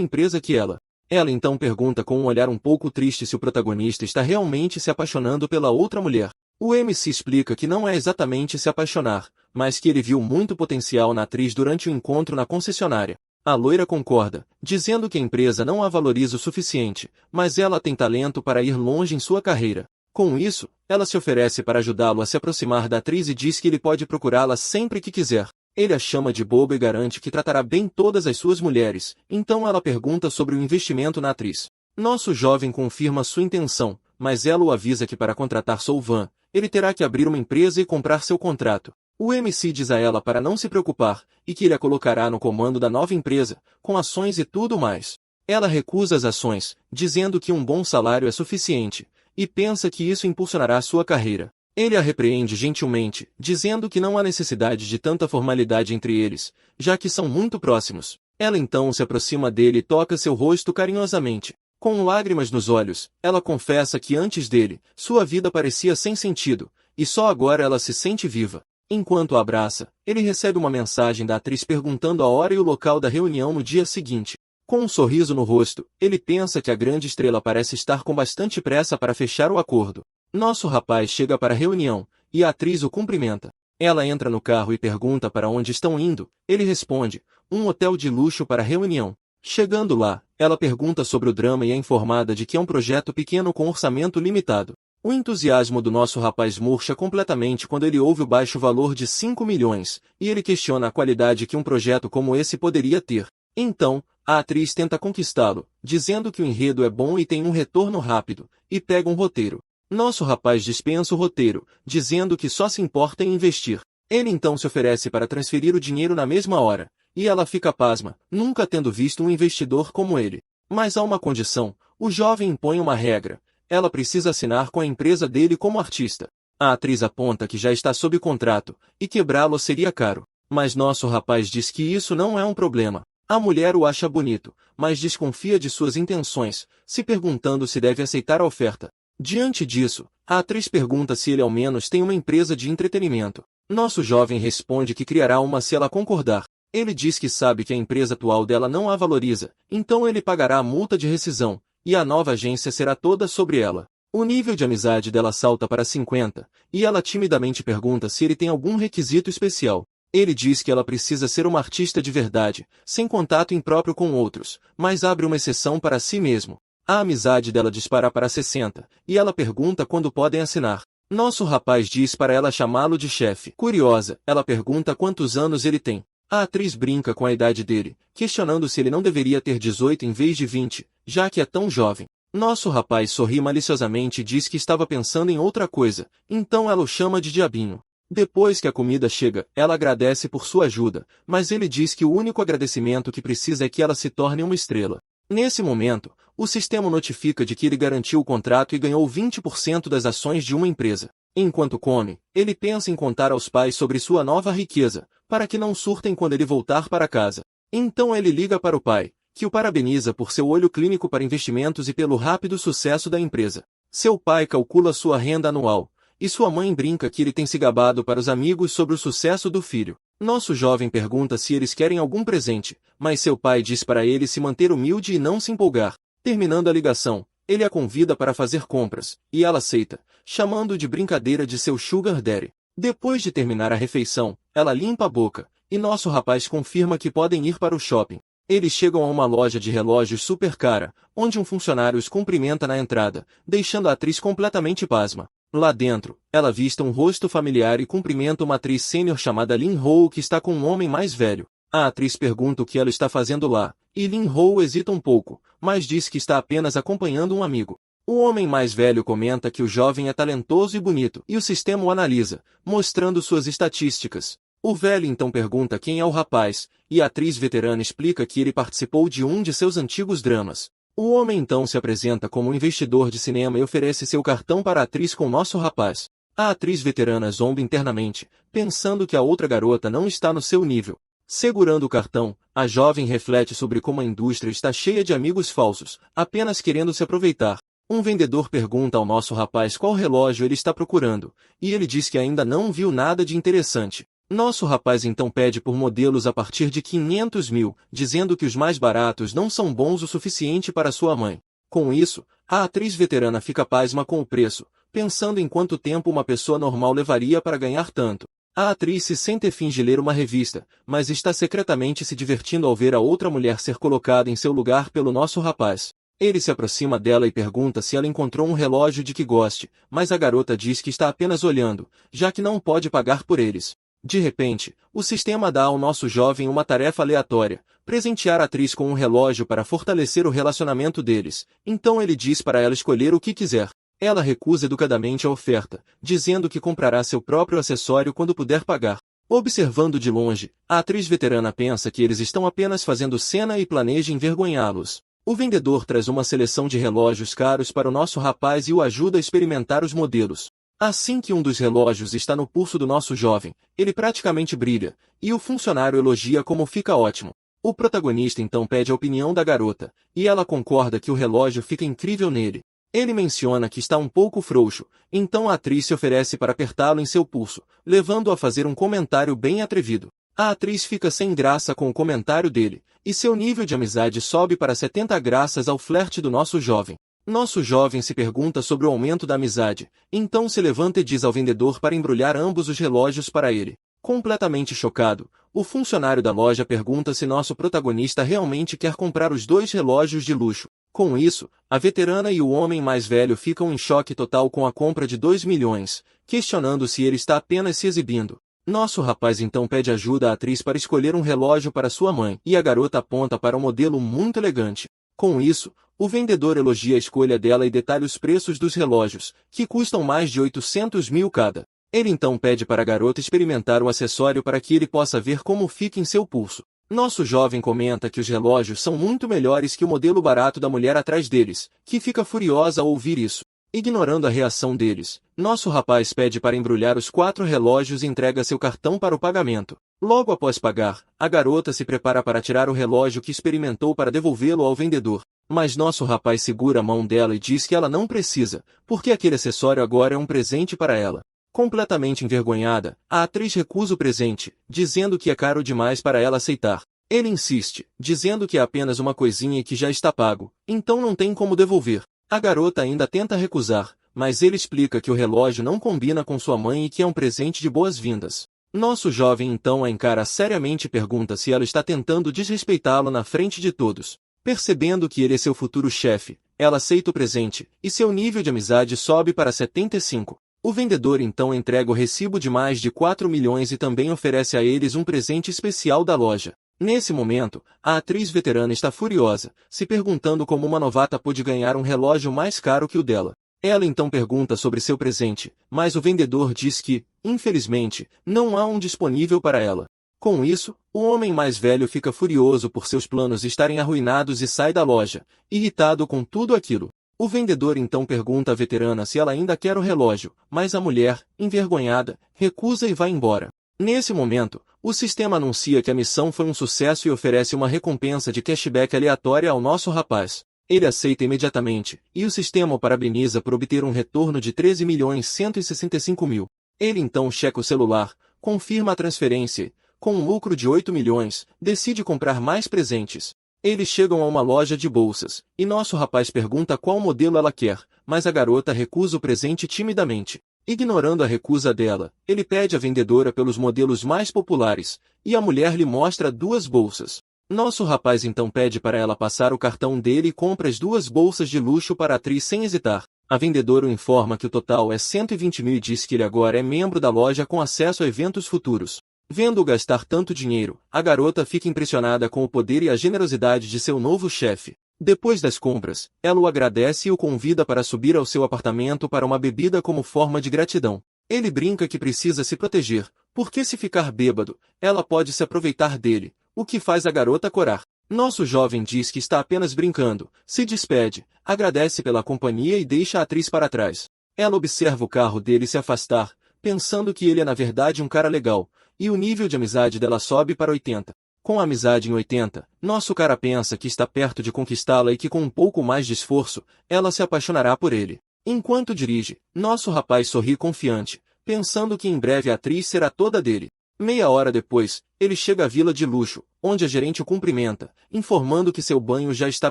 A: empresa que ela. Ela então pergunta com um olhar um pouco triste se o protagonista está realmente se apaixonando pela outra mulher. O MC explica que não é exatamente se apaixonar, mas que ele viu muito potencial na atriz durante o encontro na concessionária. A loira concorda, dizendo que a empresa não a valoriza o suficiente, mas ela tem talento para ir longe em sua carreira. Com isso, ela se oferece para ajudá-lo a se aproximar da atriz e diz que ele pode procurá-la sempre que quiser. Ele a chama de boba e garante que tratará bem todas as suas mulheres, então ela pergunta sobre o investimento na atriz. Nosso jovem confirma sua intenção, mas ela o avisa que para contratar Solvan, ele terá que abrir uma empresa e comprar seu contrato. O MC diz a ela para não se preocupar, e que ele a colocará no comando da nova empresa, com ações e tudo mais. Ela recusa as ações, dizendo que um bom salário é suficiente, e pensa que isso impulsionará sua carreira. Ele a repreende gentilmente, dizendo que não há necessidade de tanta formalidade entre eles, já que são muito próximos. Ela então se aproxima dele e toca seu rosto carinhosamente. Com lágrimas nos olhos, ela confessa que antes dele, sua vida parecia sem sentido, e só agora ela se sente viva. Enquanto a abraça, ele recebe uma mensagem da atriz perguntando a hora e o local da reunião no dia seguinte. Com um sorriso no rosto, ele pensa que a grande estrela parece estar com bastante pressa para fechar o acordo. Nosso rapaz chega para a reunião, e a atriz o cumprimenta. Ela entra no carro e pergunta para onde estão indo. Ele responde, um hotel de luxo para a reunião. Chegando lá, ela pergunta sobre o drama e é informada de que é um projeto pequeno com orçamento limitado. O entusiasmo do nosso rapaz murcha completamente quando ele ouve o baixo valor de 5 milhões, e ele questiona a qualidade que um projeto como esse poderia ter. Então, a atriz tenta conquistá-lo, dizendo que o enredo é bom e tem um retorno rápido, e pega um roteiro. Nosso rapaz dispensa o roteiro, dizendo que só se importa em investir. Ele então se oferece para transferir o dinheiro na mesma hora, e ela fica pasma, nunca tendo visto um investidor como ele. Mas há uma condição, o jovem impõe uma regra. Ela precisa assinar com a empresa dele como artista. A atriz aponta que já está sob contrato, e quebrá-lo seria caro. Mas nosso rapaz diz que isso não é um problema. A mulher o acha bonito, mas desconfia de suas intenções, se perguntando se deve aceitar a oferta. Diante disso, a atriz pergunta se ele ao menos tem uma empresa de entretenimento. Nosso jovem responde que criará uma se ela concordar. Ele diz que sabe que a empresa atual dela não a valoriza, então ele pagará a multa de rescisão, e a nova agência será toda sobre ela. O nível de amizade dela salta para 50, e ela timidamente pergunta se ele tem algum requisito especial. Ele diz que ela precisa ser uma artista de verdade, sem contato impróprio com outros, mas abre uma exceção para si mesmo. A amizade dela dispara para 60, e ela pergunta quando podem assinar. Nosso rapaz diz para ela chamá-lo de chefe. Curiosa, ela pergunta quantos anos ele tem. A atriz brinca com a idade dele, questionando se ele não deveria ter 18 em vez de 20, já que é tão jovem. Nosso rapaz sorri maliciosamente e diz que estava pensando em outra coisa, então ela o chama de diabinho. Depois que a comida chega, ela agradece por sua ajuda, mas ele diz que o único agradecimento que precisa é que ela se torne uma estrela. Nesse momento, o sistema notifica de que ele garantiu o contrato e ganhou 20% das ações de uma empresa. Enquanto come, ele pensa em contar aos pais sobre sua nova riqueza, para que não surtem quando ele voltar para casa. Então ele liga para o pai, que o parabeniza por seu olho clínico para investimentos e pelo rápido sucesso da empresa. Seu pai calcula sua renda anual, e sua mãe brinca que ele tem se gabado para os amigos sobre o sucesso do filho. Nosso jovem pergunta se eles querem algum presente, mas seu pai diz para ele se manter humilde e não se empolgar. Terminando a ligação, ele a convida para fazer compras, e ela aceita, chamando de brincadeira de seu sugar daddy. Depois de terminar a refeição, ela limpa a boca, e nosso rapaz confirma que podem ir para o shopping. Eles chegam a uma loja de relógios super cara, onde um funcionário os cumprimenta na entrada, deixando a atriz completamente pasma. Lá dentro, ela avista um rosto familiar e cumprimenta uma atriz sênior chamada Lin Ho que está com um homem mais velho. A atriz pergunta o que ela está fazendo lá, e Lin Ho hesita um pouco, mas diz que está apenas acompanhando um amigo. O homem mais velho comenta que o jovem é talentoso e bonito, e o sistema o analisa, mostrando suas estatísticas. O velho então pergunta quem é o rapaz, e a atriz veterana explica que ele participou de um de seus antigos dramas. O homem então se apresenta como um investidor de cinema e oferece seu cartão para a atriz com nosso rapaz. A atriz veterana zomba internamente, pensando que a outra garota não está no seu nível. Segurando o cartão, A jovem reflete sobre como a indústria está cheia de amigos falsos, apenas querendo se aproveitar. Um vendedor pergunta ao nosso rapaz qual relógio ele está procurando, e ele diz que ainda não viu nada de interessante. Nosso rapaz então pede por modelos a partir de 500 mil, dizendo que os mais baratos não são bons o suficiente para sua mãe. Com isso, a atriz veterana fica pasma com o preço, pensando em quanto tempo uma pessoa normal levaria para ganhar tanto. A atriz se sente e finge ler uma revista, mas está secretamente se divertindo ao ver a outra mulher ser colocada em seu lugar pelo nosso rapaz. Ele se aproxima dela e pergunta se ela encontrou um relógio de que goste, mas a garota diz que está apenas olhando, já que não pode pagar por eles. De repente, o sistema dá ao nosso jovem uma tarefa aleatória, presentear a atriz com um relógio para fortalecer o relacionamento deles. Então ele diz para ela escolher o que quiser. Ela recusa educadamente a oferta, dizendo que comprará seu próprio acessório quando puder pagar. Observando de longe, a atriz veterana pensa que eles estão apenas fazendo cena e planeja envergonhá-los. O vendedor traz uma seleção de relógios caros para o nosso rapaz e o ajuda a experimentar os modelos. Assim que um dos relógios está no pulso do nosso jovem, ele praticamente brilha, e o funcionário elogia como fica ótimo. O protagonista então pede a opinião da garota, e ela concorda que o relógio fica incrível nele. Ele menciona que está um pouco frouxo, então a atriz se oferece para apertá-lo em seu pulso, levando-o a fazer um comentário bem atrevido. A atriz fica sem graça com o comentário dele, e seu nível de amizade sobe para 70 graças ao flerte do nosso jovem. Nosso jovem se pergunta sobre o aumento da amizade, então se levanta e diz ao vendedor para embrulhar ambos os relógios para ele. Completamente chocado, o funcionário da loja pergunta se nosso protagonista realmente quer comprar os dois relógios de luxo. Com isso, a veterana e o homem mais velho ficam em choque total com a compra de 2 milhões, questionando se ele está apenas se exibindo. Nosso rapaz então pede ajuda à atriz para escolher um relógio para sua mãe, e a garota aponta para um modelo muito elegante. Com isso, o vendedor elogia a escolha dela e detalha os preços dos relógios, que custam mais de 800 mil cada. Ele então pede para a garota experimentar o acessório para que ele possa ver como fica em seu pulso. Nosso jovem comenta que os relógios são muito melhores que o modelo barato da mulher atrás deles, que fica furiosa ao ouvir isso. Ignorando a reação deles, nosso rapaz pede para embrulhar os 4 relógios e entrega seu cartão para o pagamento. Logo após pagar, a garota se prepara para tirar o relógio que experimentou para devolvê-lo ao vendedor. Mas nosso rapaz segura a mão dela e diz que ela não precisa, porque aquele acessório agora é um presente para ela. Completamente envergonhada, a atriz recusa o presente, dizendo que é caro demais para ela aceitar. Ele insiste, dizendo que é apenas uma coisinha e que já está pago, então não tem como devolver. A garota ainda tenta recusar, mas ele explica que o relógio não combina com sua mãe e que é um presente de boas-vindas. Nosso jovem então a encara seriamente e pergunta se ela está tentando desrespeitá-lo na frente de todos. Percebendo que ele é seu futuro chefe, ela aceita o presente, e seu nível de amizade sobe para 75. O vendedor então entrega o recibo de mais de 4 milhões e também oferece a eles um presente especial da loja. Nesse momento, a atriz veterana está furiosa, se perguntando como uma novata pôde ganhar um relógio mais caro que o dela. Ela então pergunta sobre seu presente, mas o vendedor diz que, infelizmente, não há um disponível para ela. Com isso, o homem mais velho fica furioso por seus planos estarem arruinados e sai da loja, irritado com tudo aquilo. O vendedor então pergunta à veterana se ela ainda quer o relógio, mas a mulher, envergonhada, recusa e vai embora. Nesse momento, o sistema anuncia que a missão foi um sucesso e oferece uma recompensa de cashback aleatória ao nosso rapaz. Ele aceita imediatamente, e o sistema o parabeniza por obter um retorno de 13.165.000. Ele então checa o celular, confirma a transferência e, com um lucro de 8 milhões, decide comprar mais presentes. Eles chegam a uma loja de bolsas, e nosso rapaz pergunta qual modelo ela quer, mas a garota recusa o presente timidamente. Ignorando a recusa dela, ele pede à vendedora pelos modelos mais populares, e a mulher lhe mostra 2 bolsas. Nosso rapaz então pede para ela passar o cartão dele e compra as 2 bolsas de luxo para a atriz sem hesitar. A vendedora o informa que o total é 120 mil e diz que ele agora é membro da loja com acesso a eventos futuros. Vendo-o gastar tanto dinheiro, a garota fica impressionada com o poder e a generosidade de seu novo chefe. Depois das compras, ela o agradece e o convida para subir ao seu apartamento para uma bebida como forma de gratidão. Ele brinca que precisa se proteger, porque se ficar bêbado, ela pode se aproveitar dele, o que faz a garota corar. Nosso jovem diz que está apenas brincando, se despede, agradece pela companhia e deixa a atriz para trás. Ela observa o carro dele se afastar, pensando que ele é na verdade um cara legal, e o nível de amizade dela sobe para 80. Com a amizade em 80, nosso cara pensa que está perto de conquistá-la e que com um pouco mais de esforço, ela se apaixonará por ele. Enquanto dirige, nosso rapaz sorri confiante, pensando que em breve a atriz será toda dele. Meia hora depois, ele chega à vila de luxo, onde a gerente o cumprimenta, informando que seu banho já está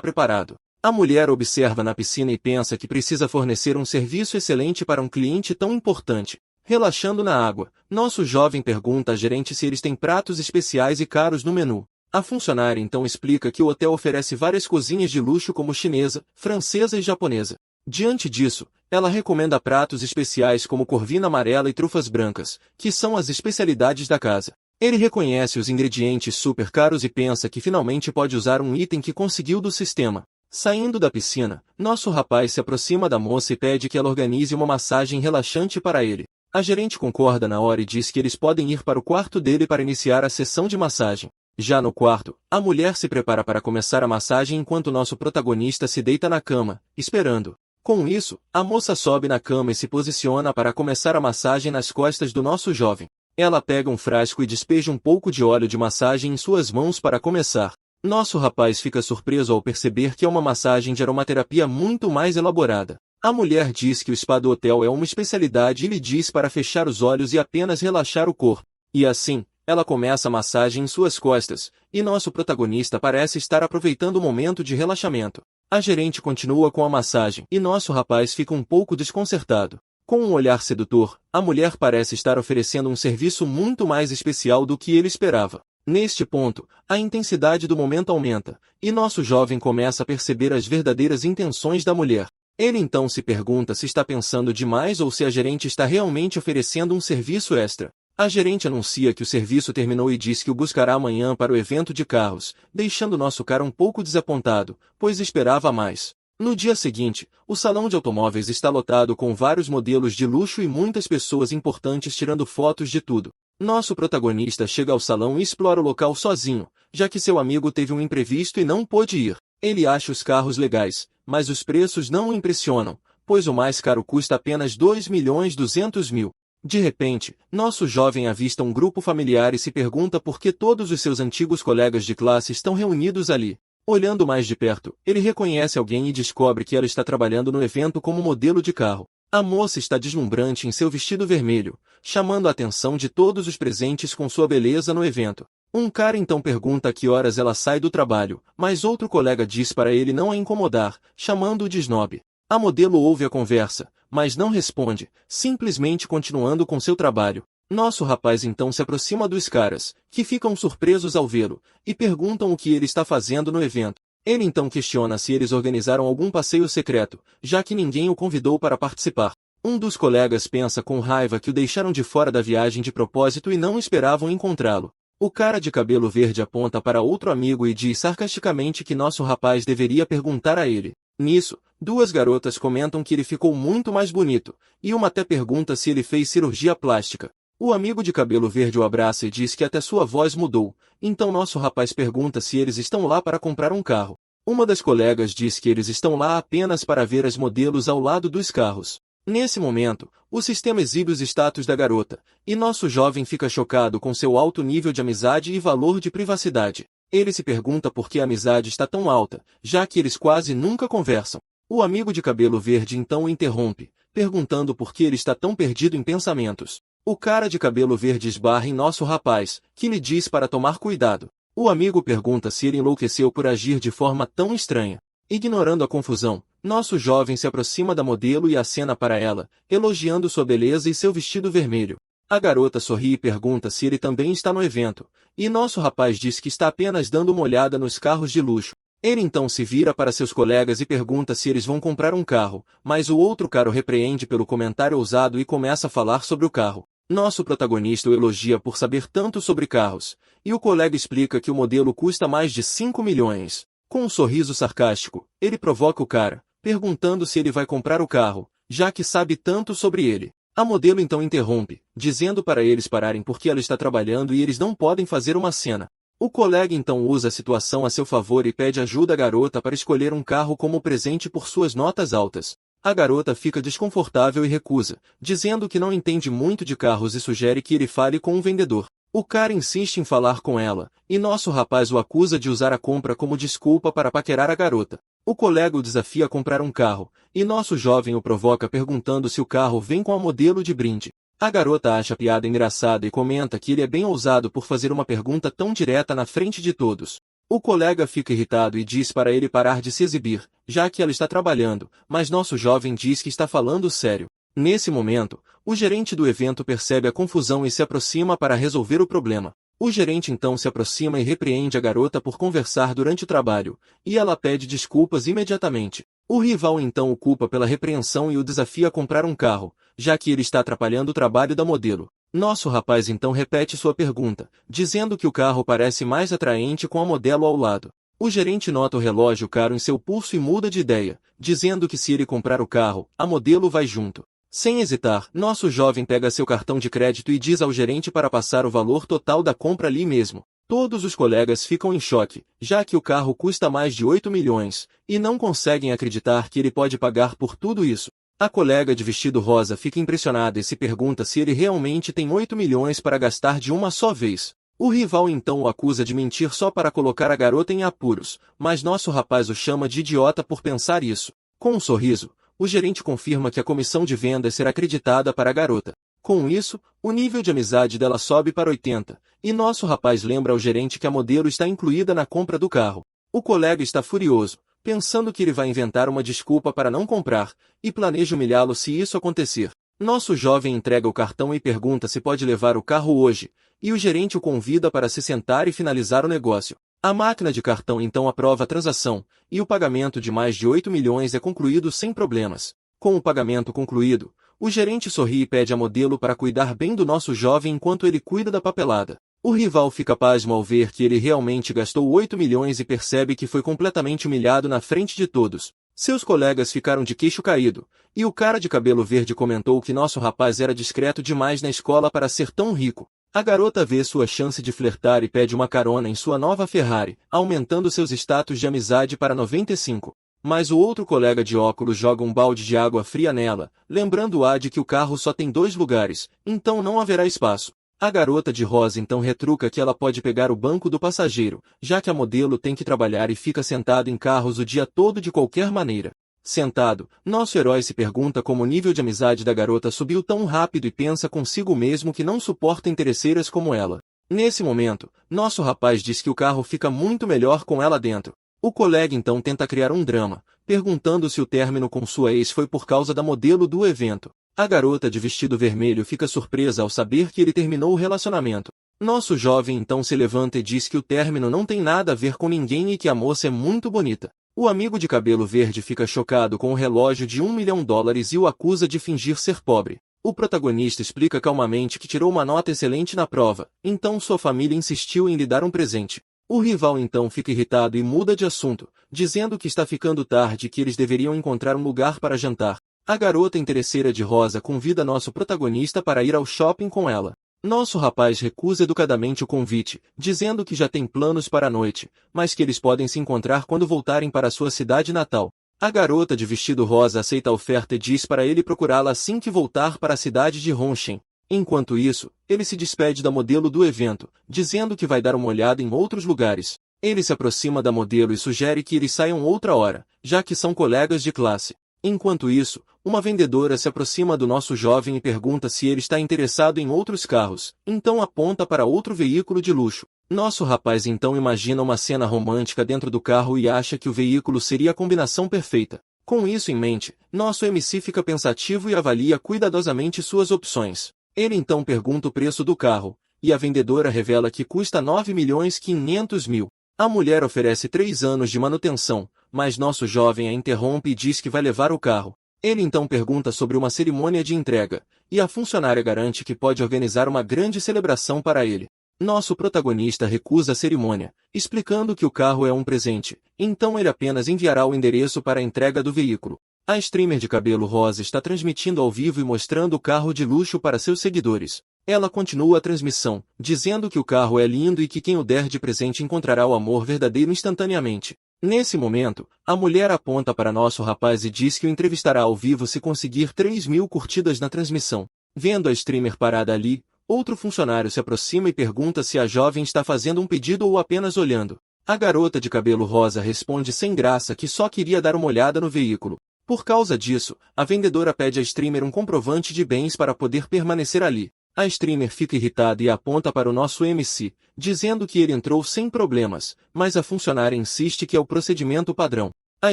A: preparado. A mulher observa na piscina e pensa que precisa fornecer um serviço excelente para um cliente tão importante. Relaxando na água, nosso jovem pergunta à gerente se eles têm pratos especiais e caros no menu. A funcionária então explica que o hotel oferece várias cozinhas de luxo como chinesa, francesa e japonesa. Diante disso, ela recomenda pratos especiais como corvina amarela e trufas brancas, que são as especialidades da casa. Ele reconhece os ingredientes super caros e pensa que finalmente pode usar um item que conseguiu do sistema. Saindo da piscina, nosso rapaz se aproxima da moça e pede que ela organize uma massagem relaxante para ele. A gerente concorda na hora e diz que eles podem ir para o quarto dele para iniciar a sessão de massagem. Já no quarto, a mulher se prepara para começar a massagem enquanto nosso protagonista se deita na cama, esperando. Com isso, a moça sobe na cama e se posiciona para começar a massagem nas costas do nosso jovem. Ela pega um frasco e despeja um pouco de óleo de massagem em suas mãos para começar. Nosso rapaz fica surpreso ao perceber que é uma massagem de aromaterapia muito mais elaborada. A mulher diz que o spa do hotel é uma especialidade e lhe diz para fechar os olhos e apenas relaxar o corpo. E assim, ela começa a massagem em suas costas, e nosso protagonista parece estar aproveitando o momento de relaxamento. A gerente continua com a massagem, e nosso rapaz fica um pouco desconcertado. Com um olhar sedutor, a mulher parece estar oferecendo um serviço muito mais especial do que ele esperava. Neste ponto, a intensidade do momento aumenta, e nosso jovem começa a perceber as verdadeiras intenções da mulher. Ele então se pergunta se está pensando demais ou se a gerente está realmente oferecendo um serviço extra. A gerente anuncia que o serviço terminou e diz que o buscará amanhã para o evento de carros, deixando nosso cara um pouco desapontado, pois esperava mais. No dia seguinte, o salão de automóveis está lotado com vários modelos de luxo e muitas pessoas importantes tirando fotos de tudo. Nosso protagonista chega ao salão e explora o local sozinho, já que seu amigo teve um imprevisto e não pôde ir. Ele acha os carros legais, mas os preços não o impressionam, pois o mais caro custa apenas 2.200.000. De repente, nosso jovem avista um grupo familiar e se pergunta por que todos os seus antigos colegas de classe estão reunidos ali. Olhando mais de perto, ele reconhece alguém e descobre que ela está trabalhando no evento como modelo de carro. A moça está deslumbrante em seu vestido vermelho, chamando a atenção de todos os presentes com sua beleza no evento. Um cara então pergunta a que horas ela sai do trabalho, mas outro colega diz para ele não a incomodar, chamando-o de snob. A modelo ouve a conversa, mas não responde, simplesmente continuando com seu trabalho. Nosso rapaz então se aproxima dos caras, que ficam surpresos ao vê-lo, e perguntam o que ele está fazendo no evento. Ele então questiona se eles organizaram algum passeio secreto, já que ninguém o convidou para participar. Um dos colegas pensa com raiva que o deixaram de fora da viagem de propósito e não esperavam encontrá-lo. O cara de cabelo verde aponta para outro amigo e diz sarcasticamente que nosso rapaz deveria perguntar a ele. Nisso, duas garotas comentam que ele ficou muito mais bonito, e uma até pergunta se ele fez cirurgia plástica. O amigo de cabelo verde o abraça e diz que até sua voz mudou, então nosso rapaz pergunta se eles estão lá para comprar um carro. Uma das colegas diz que eles estão lá apenas para ver as modelos ao lado dos carros. Nesse momento, o sistema exibe os status da garota, e nosso jovem fica chocado com seu alto nível de amizade e valor de privacidade. Ele se pergunta por que a amizade está tão alta, já que eles quase nunca conversam. O amigo de cabelo verde então o interrompe, perguntando por que ele está tão perdido em pensamentos. O cara de cabelo verde esbarra em nosso rapaz, que lhe diz para tomar cuidado. O amigo pergunta se ele enlouqueceu por agir de forma tão estranha. Ignorando a confusão, nosso jovem se aproxima da modelo e acena para ela, elogiando sua beleza e seu vestido vermelho. A garota sorri e pergunta se ele também está no evento, e nosso rapaz diz que está apenas dando uma olhada nos carros de luxo. Ele então se vira para seus colegas e pergunta se eles vão comprar um carro, mas o outro cara o repreende pelo comentário ousado e começa a falar sobre o carro. Nosso protagonista o elogia por saber tanto sobre carros, e o colega explica que o modelo custa mais de 5 milhões. Com um sorriso sarcástico, ele provoca o cara, perguntando se ele vai comprar o carro, já que sabe tanto sobre ele. A modelo então interrompe, dizendo para eles pararem porque ela está trabalhando e eles não podem fazer uma cena. O colega então usa a situação a seu favor e pede ajuda à garota para escolher um carro como presente por suas notas altas. A garota fica desconfortável e recusa, dizendo que não entende muito de carros e sugere que ele fale com um vendedor. O cara insiste em falar com ela, e nosso rapaz o acusa de usar a compra como desculpa para paquerar a garota. O colega o desafia a comprar um carro, e nosso jovem o provoca perguntando se o carro vem com a modelo de brinde. A garota acha a piada engraçada e comenta que ele é bem ousado por fazer uma pergunta tão direta na frente de todos. O colega fica irritado e diz para ele parar de se exibir, já que ela está trabalhando, mas nosso jovem diz que está falando sério. Nesse momento, o gerente do evento percebe a confusão e se aproxima para resolver o problema. O gerente então se aproxima e repreende a garota por conversar durante o trabalho, e ela pede desculpas imediatamente. O rival então o culpa pela repreensão e o desafia a comprar um carro, já que ele está atrapalhando o trabalho da modelo. Nosso rapaz então repete sua pergunta, dizendo que o carro parece mais atraente com a modelo ao lado. O gerente nota o relógio caro em seu pulso e muda de ideia, dizendo que se ele comprar o carro, a modelo vai junto. Sem hesitar, nosso jovem pega seu cartão de crédito e diz ao gerente para passar o valor total da compra ali mesmo. Todos os colegas ficam em choque, já que o carro custa mais de 8 milhões, e não conseguem acreditar que ele pode pagar por tudo isso. A colega de vestido rosa fica impressionada e se pergunta se ele realmente tem 8 milhões para gastar de uma só vez. O rival então o acusa de mentir só para colocar a garota em apuros, mas nosso rapaz o chama de idiota por pensar isso. Com um sorriso, o gerente confirma que a comissão de vendas será creditada para a garota. Com isso, o nível de amizade dela sobe para 80, e nosso rapaz lembra ao gerente que a modelo está incluída na compra do carro. O colega está furioso, pensando que ele vai inventar uma desculpa para não comprar, e planeja humilhá-lo se isso acontecer. Nosso jovem entrega o cartão e pergunta se pode levar o carro hoje, e o gerente o convida para se sentar e finalizar o negócio. A máquina de cartão então aprova a transação, e o pagamento de mais de 8 milhões é concluído sem problemas. Com o pagamento concluído, o gerente sorri e pede à modelo para cuidar bem do nosso jovem enquanto ele cuida da papelada. O rival fica pasmo ao ver que ele realmente gastou 8 milhões e percebe que foi completamente humilhado na frente de todos. Seus colegas ficaram de queixo caído, e o cara de cabelo verde comentou que nosso rapaz era discreto demais na escola para ser tão rico. A garota vê sua chance de flertar e pede uma carona em sua nova Ferrari, aumentando seus status de amizade para 95. Mas o outro colega de óculos joga um balde de água fria nela, lembrando-a de que o carro só tem 2 lugares, então não haverá espaço. A garota de rosa então retruca que ela pode pegar o banco do passageiro, já que a modelo tem que trabalhar e fica sentado em carros o dia todo de qualquer maneira. Sentado, nosso herói se pergunta como o nível de amizade da garota subiu tão rápido e pensa consigo mesmo que não suporta interesseiras como ela. Nesse momento, nosso rapaz diz que o carro fica muito melhor com ela dentro. O colega então tenta criar um drama, perguntando se o término com sua ex foi por causa da modelo do evento. A garota de vestido vermelho fica surpresa ao saber que ele terminou o relacionamento. Nosso jovem então se levanta e diz que o término não tem nada a ver com ninguém e que a moça é muito bonita. O amigo de cabelo verde fica chocado com o relógio de $1 milhão e o acusa de fingir ser pobre. O protagonista explica calmamente que tirou uma nota excelente na prova, então sua família insistiu em lhe dar um presente. O rival então fica irritado e muda de assunto, dizendo que está ficando tarde e que eles deveriam encontrar um lugar para jantar. A garota interesseira de rosa convida nosso protagonista para ir ao shopping com ela. Nosso rapaz recusa educadamente o convite, dizendo que já tem planos para a noite, mas que eles podem se encontrar quando voltarem para sua cidade natal. A garota de vestido rosa aceita a oferta e diz para ele procurá-la assim que voltar para a cidade de Ronchen. Enquanto isso, ele se despede da modelo do evento, dizendo que vai dar uma olhada em outros lugares. Ele se aproxima da modelo e sugere que eles saiam outra hora, já que são colegas de classe. Enquanto isso, uma vendedora se aproxima do nosso jovem e pergunta se ele está interessado em outros carros, então aponta para outro veículo de luxo. Nosso rapaz então imagina uma cena romântica dentro do carro e acha que o veículo seria a combinação perfeita. Com isso em mente, nosso MC fica pensativo e avalia cuidadosamente suas opções. Ele então pergunta o preço do carro, e a vendedora revela que custa 9.500.000. A mulher oferece 3 anos de manutenção, mas nosso jovem a interrompe e diz que vai levar o carro. Ele então pergunta sobre uma cerimônia de entrega, e a funcionária garante que pode organizar uma grande celebração para ele. Nosso protagonista recusa a cerimônia, explicando que o carro é um presente, então ele apenas enviará o endereço para a entrega do veículo. A streamer de cabelo rosa está transmitindo ao vivo e mostrando o carro de luxo para seus seguidores. Ela continua a transmissão, dizendo que o carro é lindo e que quem o der de presente encontrará o amor verdadeiro instantaneamente. Nesse momento, a mulher aponta para nosso rapaz e diz que o entrevistará ao vivo se conseguir 3.000 curtidas na transmissão. Vendo a streamer parada ali, Outro funcionário se aproxima e pergunta se a jovem está fazendo um pedido ou apenas olhando. A garota de cabelo rosa responde sem graça que só queria dar uma olhada no veículo. Por causa disso, a vendedora pede à streamer um comprovante de bens para poder permanecer ali. A streamer fica irritada e aponta para o nosso MC, dizendo que ele entrou sem problemas, mas a funcionária insiste que é o procedimento padrão. A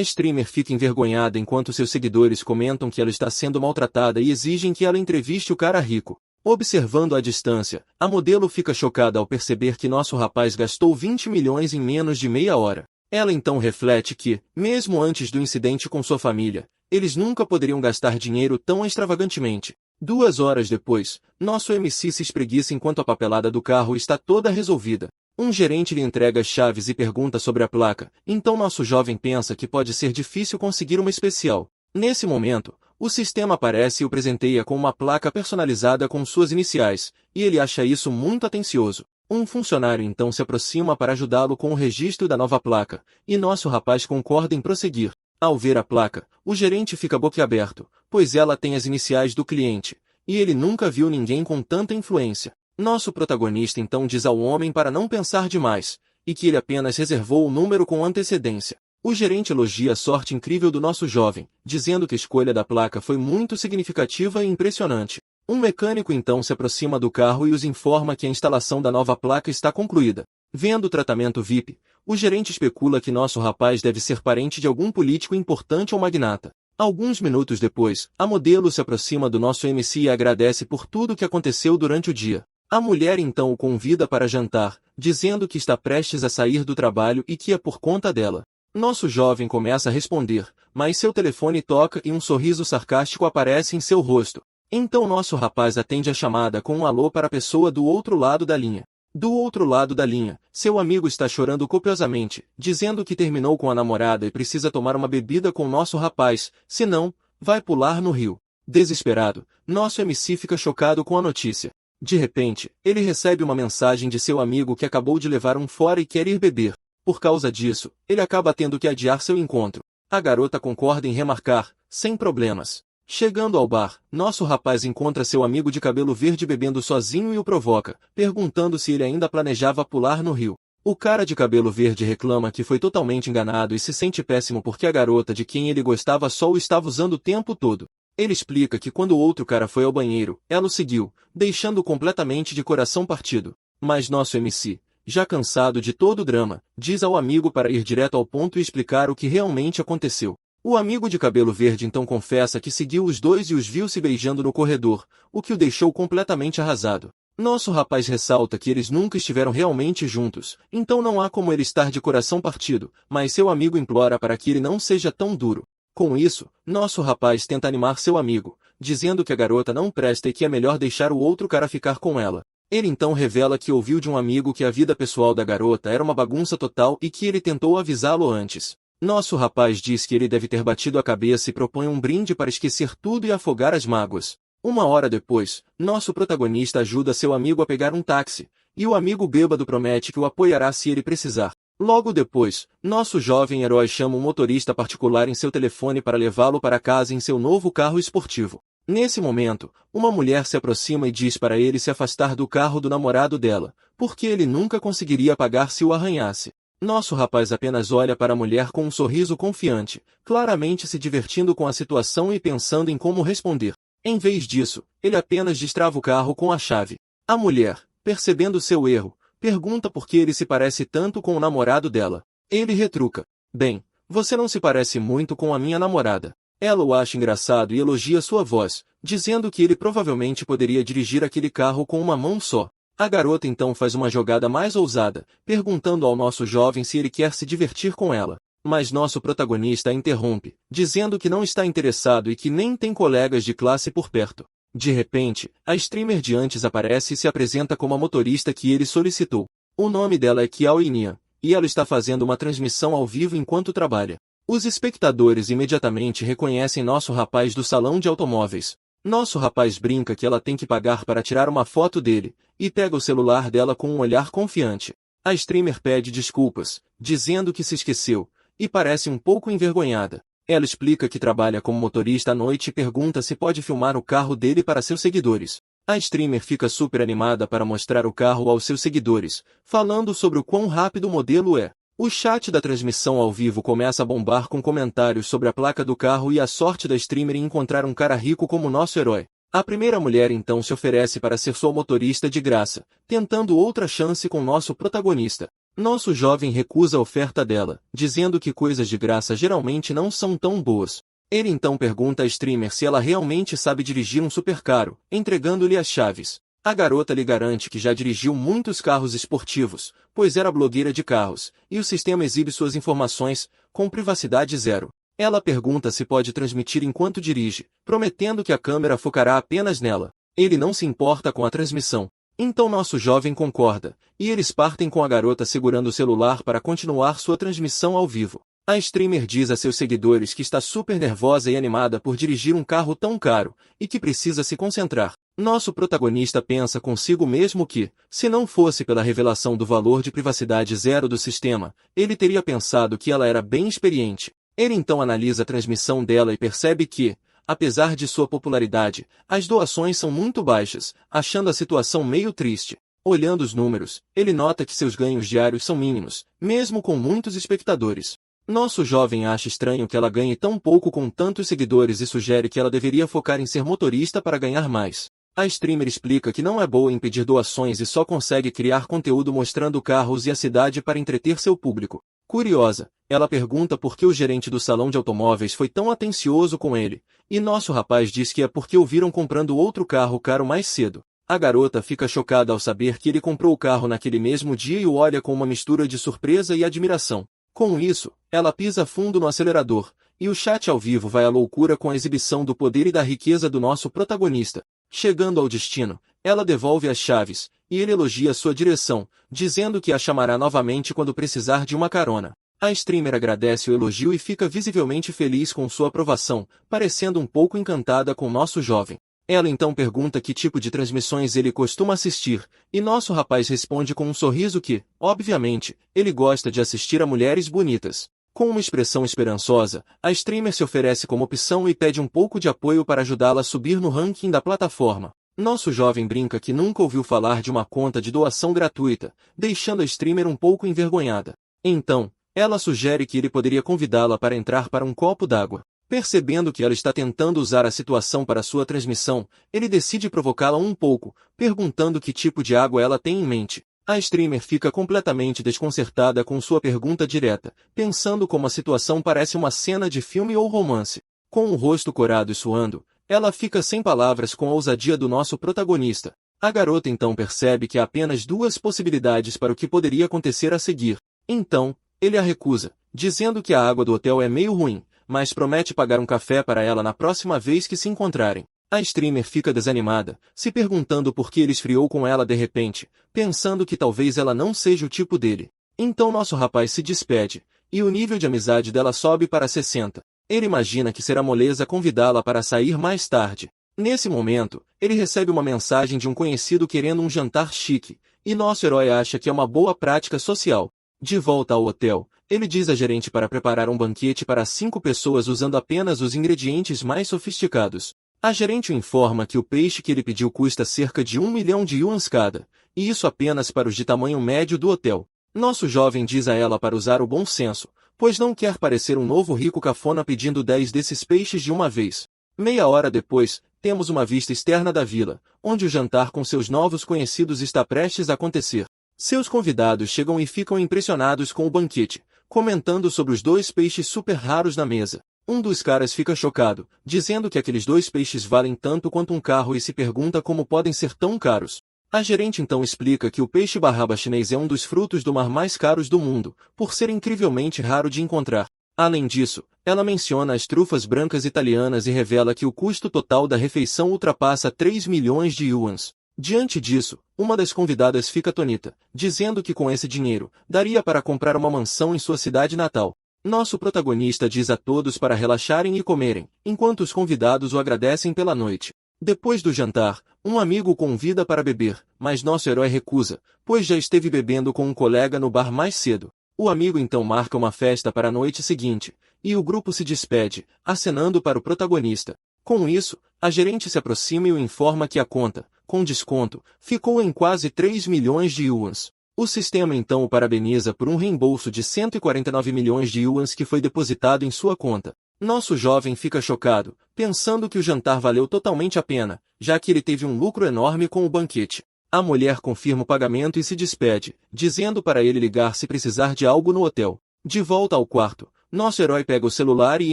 A: streamer fica envergonhada enquanto seus seguidores comentam que ela está sendo maltratada e exigem que ela entreviste o cara rico. Observando à distância, a modelo fica chocada ao perceber que nosso rapaz gastou 20 milhões em menos de meia hora. Ela então reflete que, mesmo antes do incidente com sua família, eles nunca poderiam gastar dinheiro tão extravagantemente. 2 horas depois, nosso MC se espreguiça enquanto a papelada do carro está toda resolvida. Um gerente lhe entrega as chaves e pergunta sobre a placa, então nosso jovem pensa que pode ser difícil conseguir uma especial. Nesse momento, o sistema aparece e o presenteia com uma placa personalizada com suas iniciais, e ele acha isso muito atencioso. Um funcionário então se aproxima para ajudá-lo com o registro da nova placa, e nosso rapaz concorda em prosseguir. Ao ver a placa, o gerente fica boquiaberto, pois ela tem as iniciais do cliente, e ele nunca viu ninguém com tanta influência. Nosso protagonista então diz ao homem para não pensar demais, e que ele apenas reservou o número com antecedência. O gerente elogia a sorte incrível do nosso jovem, dizendo que a escolha da placa foi muito significativa e impressionante. Um mecânico então se aproxima do carro e os informa que a instalação da nova placa está concluída. Vendo o tratamento VIP, o gerente especula que nosso rapaz deve ser parente de algum político importante ou magnata. Alguns minutos depois, a modelo se aproxima do nosso MC e agradece por tudo o que aconteceu durante o dia. A mulher então o convida para jantar, dizendo que está prestes a sair do trabalho e que é por conta dela. Nosso jovem começa a responder, mas seu telefone toca e um sorriso sarcástico aparece em seu rosto. Então nosso rapaz atende a chamada com um alô para a pessoa do outro lado da linha. Do outro lado da linha, seu amigo está chorando copiosamente, dizendo que terminou com a namorada e precisa tomar uma bebida com nosso rapaz, senão, vai pular no rio. Desesperado, nosso MC fica chocado com a notícia. De repente, ele recebe uma mensagem de seu amigo que acabou de levar um fora e quer ir beber. Por causa disso, ele acaba tendo que adiar seu encontro. A garota concorda em remarcar, sem problemas. Chegando ao bar, nosso rapaz encontra seu amigo de cabelo verde bebendo sozinho e o provoca, perguntando se ele ainda planejava pular no rio. O cara de cabelo verde reclama que foi totalmente enganado e se sente péssimo porque a garota de quem ele gostava só o estava usando o tempo todo. Ele explica que quando o outro cara foi ao banheiro, ela o seguiu, deixando-o completamente de coração partido. Mas nosso MC, já cansado de todo o drama, diz ao amigo para ir direto ao ponto e explicar o que realmente aconteceu. O amigo de cabelo verde então confessa que seguiu os dois e os viu se beijando no corredor, o que o deixou completamente arrasado. Nosso rapaz ressalta que eles nunca estiveram realmente juntos, então não há como ele estar de coração partido, mas seu amigo implora para que ele não seja tão duro. Com isso, nosso rapaz tenta animar seu amigo, dizendo que a garota não presta e que é melhor deixar o outro cara ficar com ela. Ele então revela que ouviu de um amigo que a vida pessoal da garota era uma bagunça total e que ele tentou avisá-lo antes. Nosso rapaz diz que ele deve ter batido a cabeça e propõe um brinde para esquecer tudo e afogar as mágoas. 1 hora depois, nosso protagonista ajuda seu amigo a pegar um táxi, e o amigo bêbado promete que o apoiará se ele precisar. Logo depois, nosso jovem herói chama um motorista particular em seu telefone para levá-lo para casa em seu novo carro esportivo. Nesse momento, uma mulher se aproxima e diz para ele se afastar do carro do namorado dela, porque ele nunca conseguiria pagar se o arranhasse. Nosso rapaz apenas olha para a mulher com um sorriso confiante, claramente se divertindo com a situação e pensando em como responder. Em vez disso, ele apenas destrava o carro com a chave. A mulher, percebendo seu erro, pergunta por que ele se parece tanto com o namorado dela. Ele retruca: "Bem, você não se parece muito com a minha namorada." Ela o acha engraçado e elogia sua voz, dizendo que ele provavelmente poderia dirigir aquele carro com uma mão só. A garota então faz uma jogada mais ousada, perguntando ao nosso jovem se ele quer se divertir com ela. Mas nosso protagonista a interrompe, dizendo que não está interessado e que nem tem colegas de classe por perto. De repente, a streamer de antes aparece e se apresenta como a motorista que ele solicitou. O nome dela é Kiao Inian, e ela está fazendo uma transmissão ao vivo enquanto trabalha. Os espectadores imediatamente reconhecem nosso rapaz do salão de automóveis. Nosso rapaz brinca que ela tem que pagar para tirar uma foto dele, e pega o celular dela com um olhar confiante. A streamer pede desculpas, dizendo que se esqueceu, e parece um pouco envergonhada. Ela explica que trabalha como motorista à noite e pergunta se pode filmar o carro dele para seus seguidores. A streamer fica super animada para mostrar o carro aos seus seguidores, falando sobre o quão rápido o modelo é. O chat da transmissão ao vivo começa a bombar com comentários sobre a placa do carro e a sorte da streamer em encontrar um cara rico como nosso herói. A primeira mulher então se oferece para ser sua motorista de graça, tentando outra chance com nosso protagonista. Nosso jovem recusa a oferta dela, dizendo que coisas de graça geralmente não são tão boas. Ele então pergunta à streamer se ela realmente sabe dirigir um supercarro, entregando-lhe as chaves. A garota lhe garante que já dirigiu muitos carros esportivos, pois era blogueira de carros, e o sistema exibe suas informações, com privacidade zero. Ela pergunta se pode transmitir enquanto dirige, prometendo que a câmera focará apenas nela. Ele não se importa com a transmissão. Então nosso jovem concorda, e eles partem com a garota segurando o celular para continuar sua transmissão ao vivo. A streamer diz a seus seguidores que está super nervosa e animada por dirigir um carro tão caro, e que precisa se concentrar. Nosso protagonista pensa consigo mesmo que, se não fosse pela revelação do valor de privacidade zero do sistema, ele teria pensado que ela era bem experiente. Ele então analisa a transmissão dela e percebe que, apesar de sua popularidade, as doações são muito baixas, achando a situação meio triste. Olhando os números, ele nota que seus ganhos diários são mínimos, mesmo com muitos espectadores. Nosso jovem acha estranho que ela ganhe tão pouco com tantos seguidores e sugere que ela deveria focar em ser motorista para ganhar mais. A streamer explica que não é boa em pedir doações e só consegue criar conteúdo mostrando carros e a cidade para entreter seu público. Curiosa, ela pergunta por que o gerente do salão de automóveis foi tão atencioso com ele, e nosso rapaz diz que é porque o viram comprando outro carro caro mais cedo. A garota fica chocada ao saber que ele comprou o carro naquele mesmo dia e o olha com uma mistura de surpresa e admiração. Com isso, ela pisa fundo no acelerador, e o chat ao vivo vai à loucura com a exibição do poder e da riqueza do nosso protagonista. Chegando ao destino, ela devolve as chaves, e ele elogia sua direção, dizendo que a chamará novamente quando precisar de uma carona. A streamer agradece o elogio e fica visivelmente feliz com sua aprovação, parecendo um pouco encantada com nosso jovem. Ela então pergunta que tipo de transmissões ele costuma assistir, e nosso rapaz responde com um sorriso que, obviamente, ele gosta de assistir a mulheres bonitas. Com uma expressão esperançosa, a streamer se oferece como opção e pede um pouco de apoio para ajudá-la a subir no ranking da plataforma. Nosso jovem brinca que nunca ouviu falar de uma conta de doação gratuita, deixando a streamer um pouco envergonhada. Então, ela sugere que ele poderia convidá-la para entrar para um copo d'água. Percebendo que ela está tentando usar a situação para sua transmissão, ele decide provocá-la um pouco, perguntando que tipo de água ela tem em mente. A streamer fica completamente desconcertada com sua pergunta direta, pensando como a situação parece uma cena de filme ou romance. Com o rosto corado e suando, ela fica sem palavras com a ousadia do nosso protagonista. A garota então percebe que há apenas duas possibilidades para o que poderia acontecer a seguir. Então, ele a recusa, dizendo que a água do hotel é meio ruim, mas promete pagar um café para ela na próxima vez que se encontrarem. A streamer fica desanimada, se perguntando por que ele esfriou com ela de repente, pensando que talvez ela não seja o tipo dele. Então nosso rapaz se despede, e o nível de amizade dela sobe para 60. Ele imagina que será moleza convidá-la para sair mais tarde. Nesse momento, ele recebe uma mensagem de um conhecido querendo um jantar chique, e nosso herói acha que é uma boa prática social. De volta ao hotel, ele diz à gerente para preparar um banquete para 5 pessoas usando apenas os ingredientes mais sofisticados. A gerente o informa que o peixe que ele pediu custa cerca de 1 milhão de yuans cada, e isso apenas para os de tamanho médio do hotel. Nosso jovem diz a ela para usar o bom senso, pois não quer parecer um novo rico cafona pedindo 10 desses peixes de uma vez. Meia hora depois, temos uma vista externa da vila, onde o jantar com seus novos conhecidos está prestes a acontecer. Seus convidados chegam e ficam impressionados com o banquete, comentando sobre os 2 peixes super raros na mesa. Um dos caras fica chocado, dizendo que aqueles 2 peixes valem tanto quanto um carro e se pergunta como podem ser tão caros. A gerente então explica que o peixe barraba chinês é um dos frutos do mar mais caros do mundo, por ser incrivelmente raro de encontrar. Além disso, ela menciona as trufas brancas italianas e revela que o custo total da refeição ultrapassa 3 milhões de yuans. Diante disso, uma das convidadas fica atônita, dizendo que com esse dinheiro, daria para comprar uma mansão em sua cidade natal. Nosso protagonista diz a todos para relaxarem e comerem, enquanto os convidados o agradecem pela noite. Depois do jantar, um amigo o convida para beber, mas nosso herói recusa, pois já esteve bebendo com um colega no bar mais cedo. O amigo então marca uma festa para a noite seguinte, e o grupo se despede, acenando para o protagonista. Com isso, a gerente se aproxima e o informa que a conta, com desconto, ficou em quase 3 milhões de yuans. O sistema então o parabeniza por um reembolso de 149 milhões de yuans que foi depositado em sua conta. Nosso jovem fica chocado, pensando que o jantar valeu totalmente a pena, já que ele teve um lucro enorme com o banquete. A mulher confirma o pagamento e se despede, dizendo para ele ligar se precisar de algo no hotel. De volta ao quarto, nosso herói pega o celular e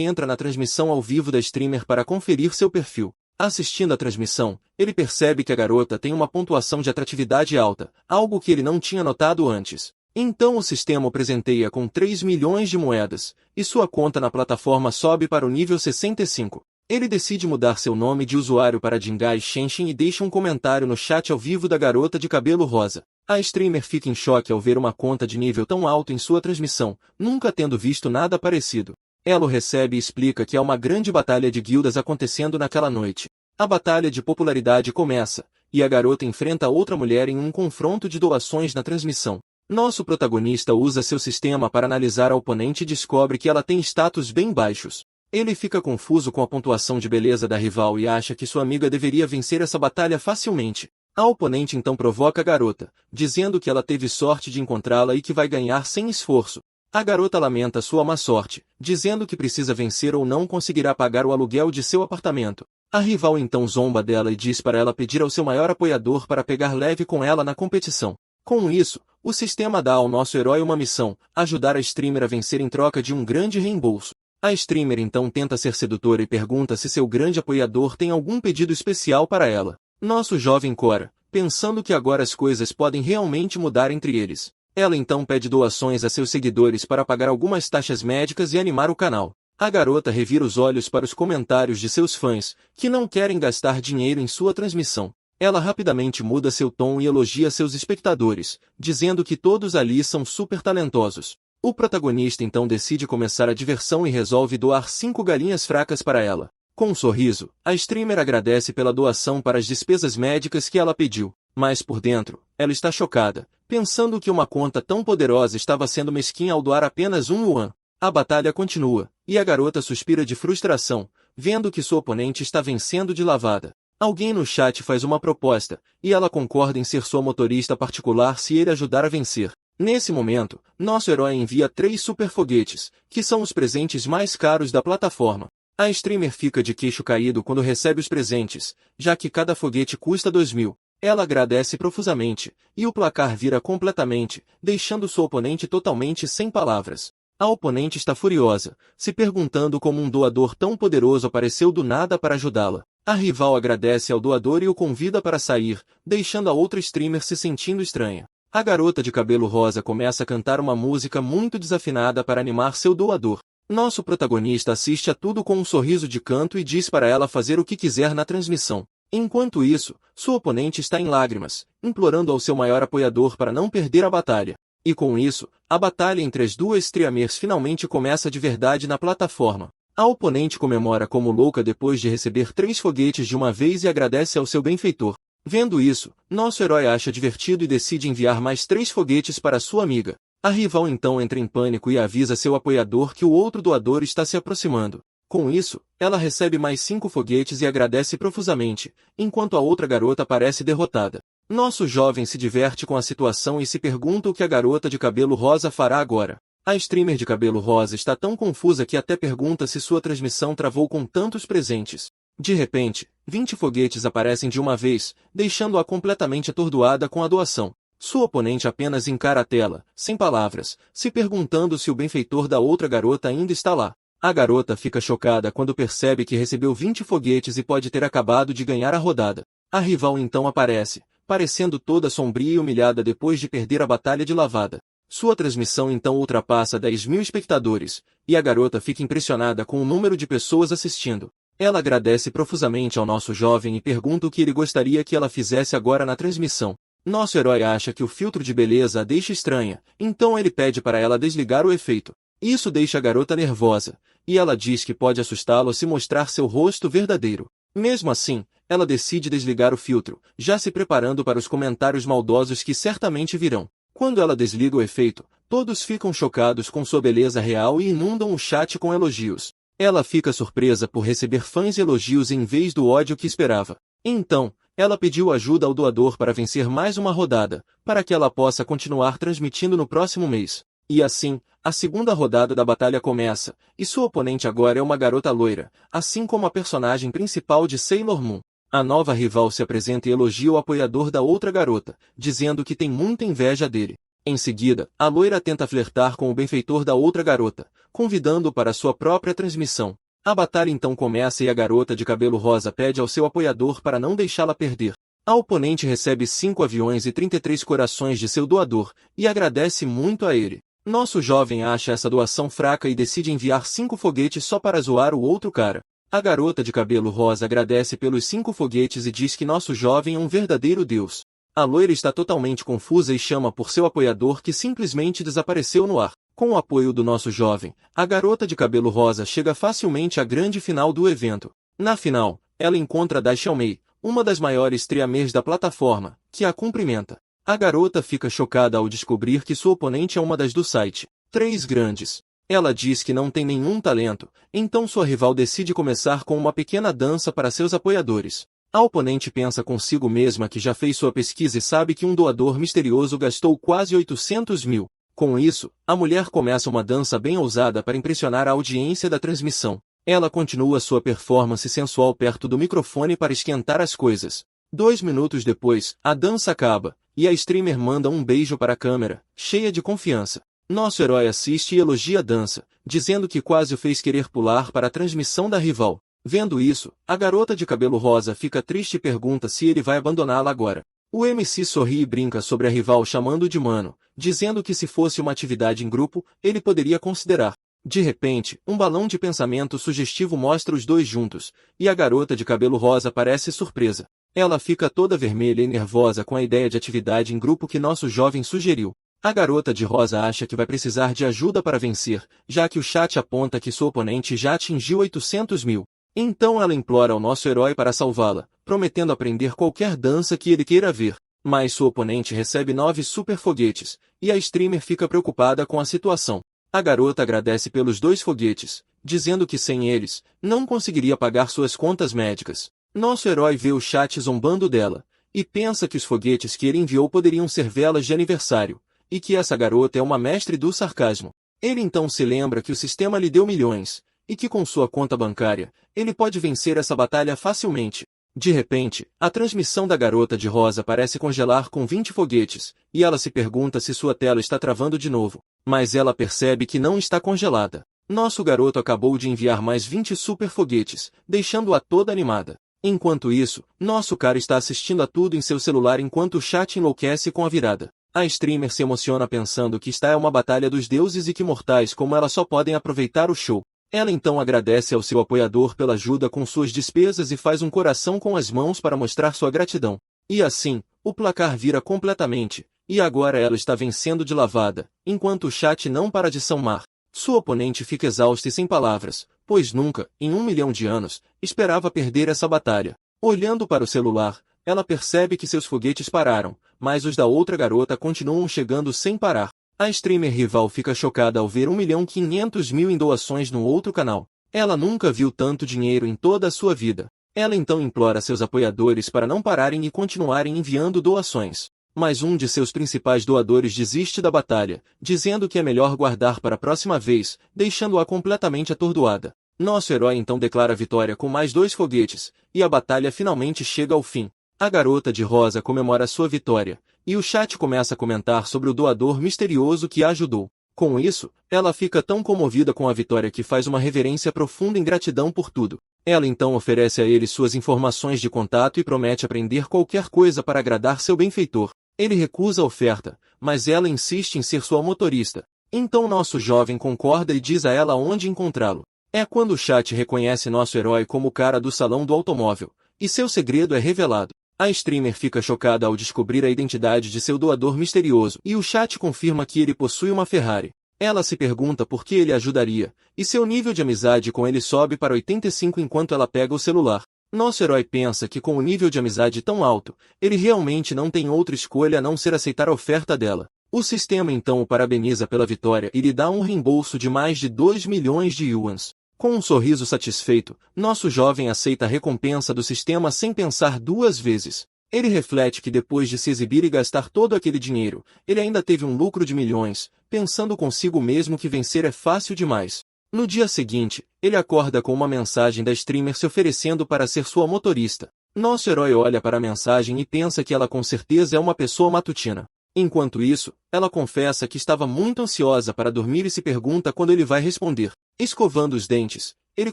A: entra na transmissão ao vivo da streamer para conferir seu perfil. Assistindo à transmissão, ele percebe que a garota tem uma pontuação de atratividade alta, algo que ele não tinha notado antes. Então o sistema o presenteia com 3 milhões de moedas, e sua conta na plataforma sobe para o nível 65. Ele decide mudar seu nome de usuário para Jingai Shenshin e deixa um comentário no chat ao vivo da garota de cabelo rosa. A streamer fica em choque ao ver uma conta de nível tão alto em sua transmissão, nunca tendo visto nada parecido. Ela o recebe e explica que há uma grande batalha de guildas acontecendo naquela noite. A batalha de popularidade começa, e a garota enfrenta outra mulher em um confronto de doações na transmissão. Nosso protagonista usa seu sistema para analisar a oponente e descobre que ela tem status bem baixos. Ele fica confuso com a pontuação de beleza da rival e acha que sua amiga deveria vencer essa batalha facilmente. A oponente então provoca a garota, dizendo que ela teve sorte de encontrá-la e que vai ganhar sem esforço. A garota lamenta sua má sorte, dizendo que precisa vencer ou não conseguirá pagar o aluguel de seu apartamento. A rival então zomba dela e diz para ela pedir ao seu maior apoiador para pegar leve com ela na competição. Com isso, o sistema dá ao nosso herói uma missão, ajudar a streamer a vencer em troca de um grande reembolso. A streamer então tenta ser sedutora e pergunta se seu grande apoiador tem algum pedido especial para ela. Nosso jovem cora, pensando que agora as coisas podem realmente mudar entre eles. Ela então pede doações a seus seguidores para pagar algumas taxas médicas e animar o canal. A garota revira os olhos para os comentários de seus fãs, que não querem gastar dinheiro em sua transmissão. Ela rapidamente muda seu tom e elogia seus espectadores, dizendo que todos ali são super talentosos. O protagonista então decide começar a diversão e resolve doar 5 galinhas fracas para ela. Com um sorriso, a streamer agradece pela doação para as despesas médicas que ela pediu, mas por dentro, ela está chocada, pensando que uma conta tão poderosa estava sendo mesquinha ao doar apenas 1 yuan. A batalha continua, e a garota suspira de frustração, vendo que sua oponente está vencendo de lavada. Alguém no chat faz uma proposta, e ela concorda em ser sua motorista particular se ele ajudar a vencer. Nesse momento, nosso herói envia 3 super foguetes, que são os presentes mais caros da plataforma. A streamer fica de queixo caído quando recebe os presentes, já que cada foguete custa 2.000. Ela agradece profusamente, e o placar vira completamente, deixando sua oponente totalmente sem palavras. A oponente está furiosa, se perguntando como um doador tão poderoso apareceu do nada para ajudá-la. A rival agradece ao doador e o convida para sair, deixando a outra streamer se sentindo estranha. A garota de cabelo rosa começa a cantar uma música muito desafinada para animar seu doador. Nosso protagonista assiste a tudo com um sorriso de canto e diz para ela fazer o que quiser na transmissão. Enquanto isso, sua oponente está em lágrimas, implorando ao seu maior apoiador para não perder a batalha. E com isso, a batalha entre as duas streamers finalmente começa de verdade na plataforma. A oponente comemora como louca depois de receber 3 foguetes de uma vez e agradece ao seu benfeitor. Vendo isso, nosso herói acha divertido e decide enviar mais 3 foguetes para sua amiga. A rival então entra em pânico e avisa seu apoiador que o outro doador está se aproximando. Com isso, ela recebe mais 5 foguetes e agradece profusamente, enquanto a outra garota parece derrotada. Nosso jovem se diverte com a situação e se pergunta o que a garota de cabelo rosa fará agora. A streamer de cabelo rosa está tão confusa que até pergunta se sua transmissão travou com tantos presentes. De repente, 20 foguetes aparecem de uma vez, deixando-a completamente atordoada com a doação. Sua oponente apenas encara a tela, sem palavras, se perguntando se o benfeitor da outra garota ainda está lá. A garota fica chocada quando percebe que recebeu 20 foguetes e pode ter acabado de ganhar a rodada. A rival então aparece, parecendo toda sombria e humilhada depois de perder a batalha de lavada. Sua transmissão então ultrapassa 10.000 espectadores, e a garota fica impressionada com o número de pessoas assistindo. Ela agradece profusamente ao nosso jovem e pergunta o que ele gostaria que ela fizesse agora na transmissão. Nosso herói acha que o filtro de beleza a deixa estranha, então ele pede para ela desligar o efeito. Isso deixa a garota nervosa, e ela diz que pode assustá-lo se mostrar seu rosto verdadeiro. Mesmo assim, ela decide desligar o filtro, já se preparando para os comentários maldosos que certamente virão. Quando ela desliga o efeito, todos ficam chocados com sua beleza real e inundam o chat com elogios. Ela fica surpresa por receber fãs e elogios em vez do ódio que esperava. Então, Ela pediu ajuda ao doador para vencer mais uma rodada, para que ela possa continuar transmitindo no próximo mês. E assim, a segunda rodada da batalha começa, e sua oponente agora é uma garota loira, assim como a personagem principal de Sailor Moon. A nova rival se apresenta e elogia o apoiador da outra garota, dizendo que tem muita inveja dele. Em seguida, a loira tenta flertar com o benfeitor da outra garota, convidando-o para sua própria transmissão. A batalha então começa e a garota de cabelo rosa pede ao seu apoiador para não deixá-la perder. A oponente recebe 5 aviões e 33 corações de seu doador, e agradece muito a ele. Nosso jovem acha essa doação fraca e decide enviar 5 foguetes só para zoar o outro cara. A garota de cabelo rosa agradece pelos 5 foguetes e diz que nosso jovem é um verdadeiro deus. A loira está totalmente confusa e chama por seu apoiador que simplesmente desapareceu no ar. Com o apoio do nosso jovem, a garota de cabelo rosa chega facilmente à grande final do evento. Na final, ela encontra Dai Xiaomei, uma das maiores triamers da plataforma, que a cumprimenta. A garota fica chocada ao descobrir que sua oponente é uma das do site 3 Grandes. Ela diz que não tem nenhum talento, então sua rival decide começar com uma pequena dança para seus apoiadores. A oponente pensa consigo mesma que já fez sua pesquisa e sabe que um doador misterioso gastou quase 800 mil. Com isso, a mulher começa uma dança bem ousada para impressionar a audiência da transmissão. Ela continua sua performance sensual perto do microfone para esquentar as coisas. 2 minutos depois, a dança acaba, e a streamer manda um beijo para a câmera, cheia de confiança. Nosso herói assiste e elogia a dança, dizendo que quase o fez querer pular para a transmissão da rival. Vendo isso, a garota de cabelo rosa fica triste e pergunta se ele vai abandoná-la agora. O MC sorri e brinca sobre a rival chamando de mano, dizendo que se fosse uma atividade em grupo, ele poderia considerar. De repente, um balão de pensamento sugestivo mostra os dois juntos, e a garota de cabelo rosa parece surpresa. Ela fica toda vermelha e nervosa com a ideia de atividade em grupo que nosso jovem sugeriu. A garota de rosa acha que vai precisar de ajuda para vencer, já que o chat aponta que sua oponente já atingiu 800 mil. Então ela implora ao nosso herói para salvá-la, prometendo aprender qualquer dança que ele queira ver. Mas sua oponente recebe 9 super foguetes, e a streamer fica preocupada com a situação. A garota agradece pelos 2 foguetes, dizendo que sem eles, não conseguiria pagar suas contas médicas. Nosso herói vê o chat zombando dela, e pensa que os foguetes que ele enviou poderiam ser velas de aniversário, e que essa garota é uma mestre do sarcasmo. Ele então se lembra que o sistema lhe deu milhões, e que com sua conta bancária, ele pode vencer essa batalha facilmente. De repente, a transmissão da garota de rosa parece congelar com 20 foguetes, e ela se pergunta se sua tela está travando de novo. Mas ela percebe que não está congelada. Nosso garoto acabou de enviar mais 20 super foguetes, deixando-a toda animada. Enquanto isso, nosso cara está assistindo a tudo em seu celular enquanto o chat enlouquece com a virada. A streamer se emociona pensando que está é uma batalha dos deuses e que mortais como ela só podem aproveitar o show. Ela então agradece ao seu apoiador pela ajuda com suas despesas e faz um coração com as mãos para mostrar sua gratidão. E assim, o placar vira completamente, e agora ela está vencendo de lavada, enquanto o chat não para de samar. Sua oponente fica exausta e sem palavras, pois nunca, em 1 milhão de anos, esperava perder essa batalha. Olhando para o celular, ela percebe que seus foguetes pararam, mas os da outra garota continuam chegando sem parar. A streamer rival fica chocada ao ver 1.500.000 em doações no outro canal. Ela nunca viu tanto dinheiro em toda a sua vida. Ela então implora seus apoiadores para não pararem e continuarem enviando doações. Mas um de seus principais doadores desiste da batalha, dizendo que é melhor guardar para a próxima vez, deixando-a completamente atordoada. Nosso herói então declara vitória com mais 2 foguetes, e a batalha finalmente chega ao fim. A garota de rosa comemora sua vitória, e o chat começa a comentar sobre o doador misterioso que a ajudou. Com isso, ela fica tão comovida com a vitória que faz uma reverência profunda em gratidão por tudo. Ela então oferece a ele suas informações de contato e promete aprender qualquer coisa para agradar seu benfeitor. Ele recusa a oferta, mas ela insiste em ser sua motorista. Então nosso jovem concorda e diz a ela onde encontrá-lo. É quando o chat reconhece nosso herói como o cara do salão do automóvel, e seu segredo é revelado. A streamer fica chocada ao descobrir a identidade de seu doador misterioso, e o chat confirma que ele possui uma Ferrari. Ela se pergunta por que ele ajudaria, e seu nível de amizade com ele sobe para 85 enquanto ela pega o celular. Nosso herói pensa que com o nível de amizade tão alto, ele realmente não tem outra escolha a não ser aceitar a oferta dela. O sistema então o parabeniza pela vitória e lhe dá um reembolso de mais de 2 milhões de yuans. Com um sorriso satisfeito, nosso jovem aceita a recompensa do sistema sem pensar duas vezes. Ele reflete que depois de se exibir e gastar todo aquele dinheiro, ele ainda teve um lucro de milhões, pensando consigo mesmo que vencer é fácil demais. No dia seguinte, ele acorda com uma mensagem da streamer se oferecendo para ser sua motorista. Nosso herói olha para a mensagem e pensa que ela com certeza é uma pessoa matutina. Enquanto isso, ela confessa que estava muito ansiosa para dormir e se pergunta quando ele vai responder. Escovando os dentes, ele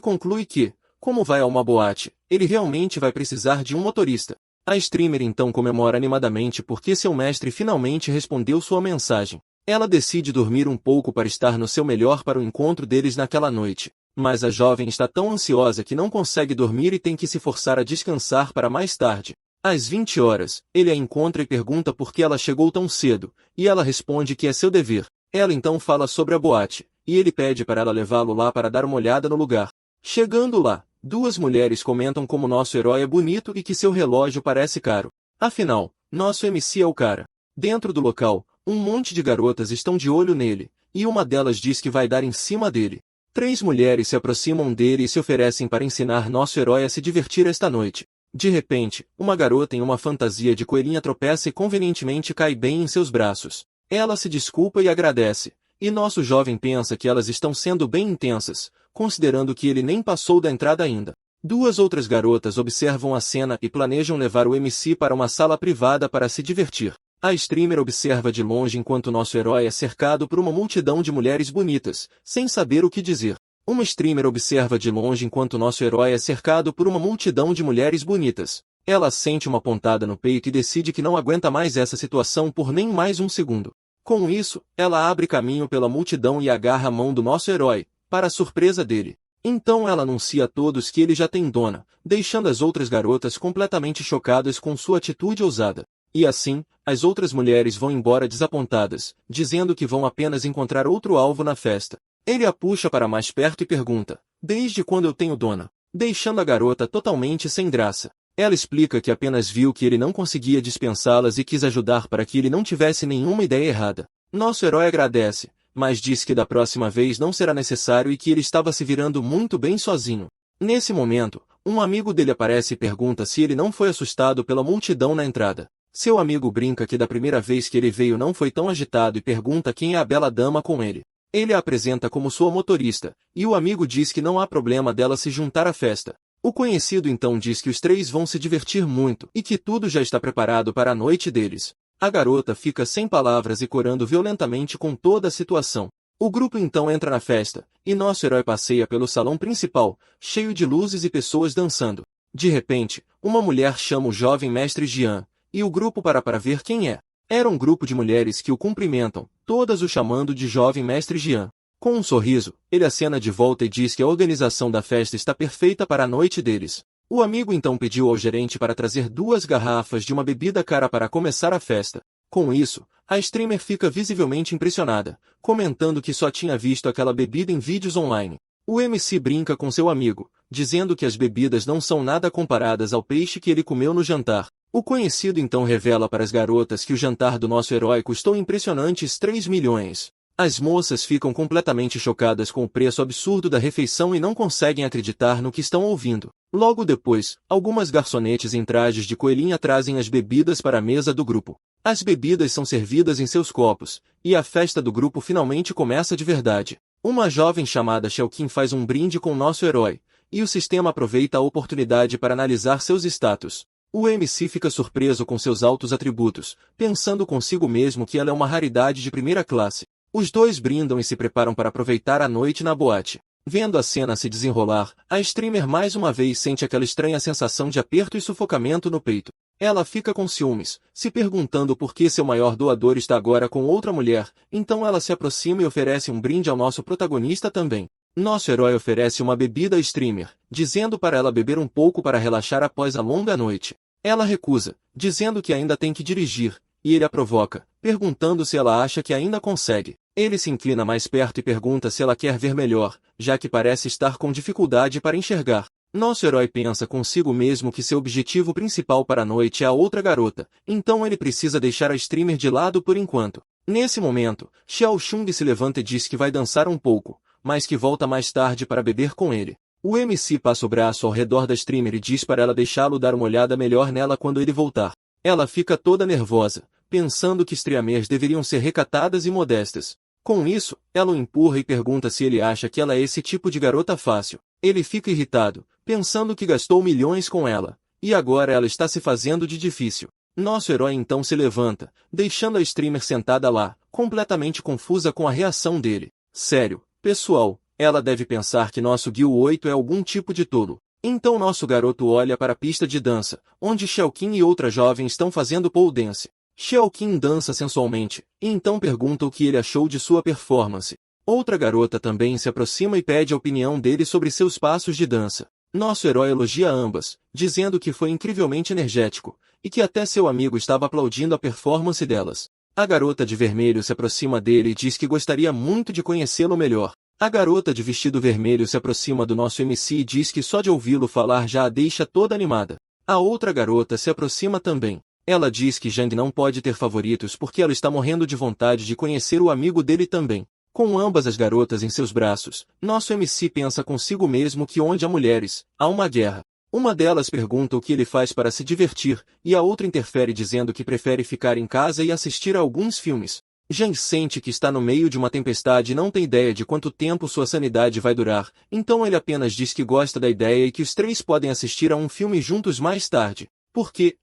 A: conclui que, como vai a uma boate, ele realmente vai precisar de um motorista. A streamer então comemora animadamente porque seu mestre finalmente respondeu sua mensagem. Ela decide dormir um pouco para estar no seu melhor para o encontro deles naquela noite. Mas a jovem está tão ansiosa que não consegue dormir e tem que se forçar a descansar para mais tarde. Às 20 horas, ele a encontra e pergunta por que ela chegou tão cedo, e ela responde que é seu dever. Ela então fala sobre a boate, e ele pede para ela levá-lo lá para dar uma olhada no lugar. Chegando lá, duas mulheres comentam como nosso herói é bonito e que seu relógio parece caro. Afinal, nosso MC é o cara. Dentro do local, um monte de garotas estão de olho nele, e uma delas diz que vai dar em cima dele. 3 mulheres se aproximam dele e se oferecem para ensinar nosso herói a se divertir esta noite. De repente, uma garota em uma fantasia de coelhinha tropeça e convenientemente cai bem em seus braços. Ela se desculpa e agradece, e nosso jovem pensa que elas estão sendo bem intensas, considerando que ele nem passou da entrada ainda. 2 outras garotas observam a cena e planejam levar o MC para uma sala privada para se divertir. A streamer observa de longe enquanto nosso herói é cercado por uma multidão de mulheres bonitas, sem saber o que dizer. Uma streamer observa de longe enquanto nosso herói é cercado por uma multidão de mulheres bonitas. Ela sente uma pontada no peito e decide que não aguenta mais essa situação por nem mais um segundo. Com isso, ela abre caminho pela multidão e agarra a mão do nosso herói, para a surpresa dele. Então ela anuncia a todos que ele já tem dona, deixando as outras garotas completamente chocadas com sua atitude ousada. E assim, as outras mulheres vão embora desapontadas, dizendo que vão apenas encontrar outro alvo na festa. Ele a puxa para mais perto e pergunta, desde quando eu tenho dona? Deixando a garota totalmente sem graça. Ela explica que apenas viu que ele não conseguia dispensá-las e quis ajudar para que ele não tivesse nenhuma ideia errada. Nosso herói agradece, mas diz que da próxima vez não será necessário e que ele estava se virando muito bem sozinho. Nesse momento, um amigo dele aparece e pergunta se ele não foi assustado pela multidão na entrada. Seu amigo brinca que da primeira vez que ele veio não foi tão agitado e pergunta quem é a bela dama com ele. Ele a apresenta como sua motorista, e o amigo diz que não há problema dela se juntar à festa. O conhecido então diz que os 3 vão se divertir muito e que tudo já está preparado para a noite deles. A garota fica sem palavras e corando violentamente com toda a situação. O grupo então entra na festa, e nosso herói passeia pelo salão principal, cheio de luzes e pessoas dançando. De repente, uma mulher chama o jovem mestre Jian, e o grupo para ver quem é. Era um grupo de mulheres que o cumprimentam, todas o chamando de jovem mestre Jian. Com um sorriso, ele acena de volta e diz que a organização da festa está perfeita para a noite deles. O amigo então pediu ao gerente para trazer 2 garrafas de uma bebida cara para começar a festa. Com isso, a streamer fica visivelmente impressionada, comentando que só tinha visto aquela bebida em vídeos online. O MC brinca com seu amigo, dizendo que as bebidas não são nada comparadas ao peixe que ele comeu no jantar. O conhecido então revela para as garotas que o jantar do nosso herói custou impressionantes 3 milhões. As moças ficam completamente chocadas com o preço absurdo da refeição e não conseguem acreditar no que estão ouvindo. Logo depois, algumas garçonetes em trajes de coelhinha trazem as bebidas para a mesa do grupo. As bebidas são servidas em seus copos, e a festa do grupo finalmente começa de verdade. Uma jovem chamada Shelkin faz um brinde com nosso herói, e o sistema aproveita a oportunidade para analisar seus status. O MC fica surpreso com seus altos atributos, pensando consigo mesmo que ela é uma raridade de primeira classe. Os 2 brindam e se preparam para aproveitar a noite na boate. Vendo a cena se desenrolar, a streamer mais uma vez sente aquela estranha sensação de aperto e sufocamento no peito. Ela fica com ciúmes, se perguntando por que seu maior doador está agora com outra mulher, então ela se aproxima e oferece um brinde ao nosso protagonista também. Nosso herói oferece uma bebida à streamer, dizendo para ela beber um pouco para relaxar após a longa noite. Ela recusa, dizendo que ainda tem que dirigir, e ele a provoca, perguntando se ela acha que ainda consegue. Ele se inclina mais perto e pergunta se ela quer ver melhor, já que parece estar com dificuldade para enxergar. Nosso herói pensa consigo mesmo que seu objetivo principal para a noite é a outra garota, então ele precisa deixar a streamer de lado por enquanto. Nesse momento, Xiao Chung se levanta e diz que vai dançar um pouco, mas que volta mais tarde para beber com ele. O MC passa o braço ao redor da streamer e diz para ela deixá-lo dar uma olhada melhor nela quando ele voltar. Ela fica toda nervosa, pensando que streamers deveriam ser recatadas e modestas. Com isso, ela o empurra e pergunta se ele acha que ela é esse tipo de garota fácil. Ele fica irritado, pensando que gastou milhões com ela, e agora ela está se fazendo de difícil. Nosso herói então se levanta, deixando a streamer sentada lá, completamente confusa com a reação dele. Sério, pessoal, ela deve pensar que nosso Gil 8 é algum tipo de tolo. Então nosso garoto olha para a pista de dança, onde Xiaoqing e outra jovem estão fazendo pole dance. Xiaoqing dança sensualmente, e então pergunta o que ele achou de sua performance. Outra garota também se aproxima e pede a opinião dele sobre seus passos de dança. Nosso herói elogia ambas, dizendo que foi incrivelmente energético, e que até seu amigo estava aplaudindo a performance delas. A garota de vermelho se aproxima dele e diz que gostaria muito de conhecê-lo melhor. A garota de vestido vermelho se aproxima do nosso MC e diz que só de ouvi-lo falar já a deixa toda animada. A outra garota se aproxima também. Ela diz que Zhang não pode ter favoritos porque ela está morrendo de vontade de conhecer o amigo dele também. Com ambas as garotas em seus braços, nosso MC pensa consigo mesmo que onde há mulheres, há uma guerra. Uma delas pergunta o que ele faz para se divertir, e a outra interfere dizendo que prefere ficar em casa e assistir a alguns filmes. Zhang sente que está no meio de uma tempestade e não tem ideia de quanto tempo sua sanidade vai durar, então ele apenas diz que gosta da ideia e que os três podem assistir a um filme juntos mais tarde. Porque,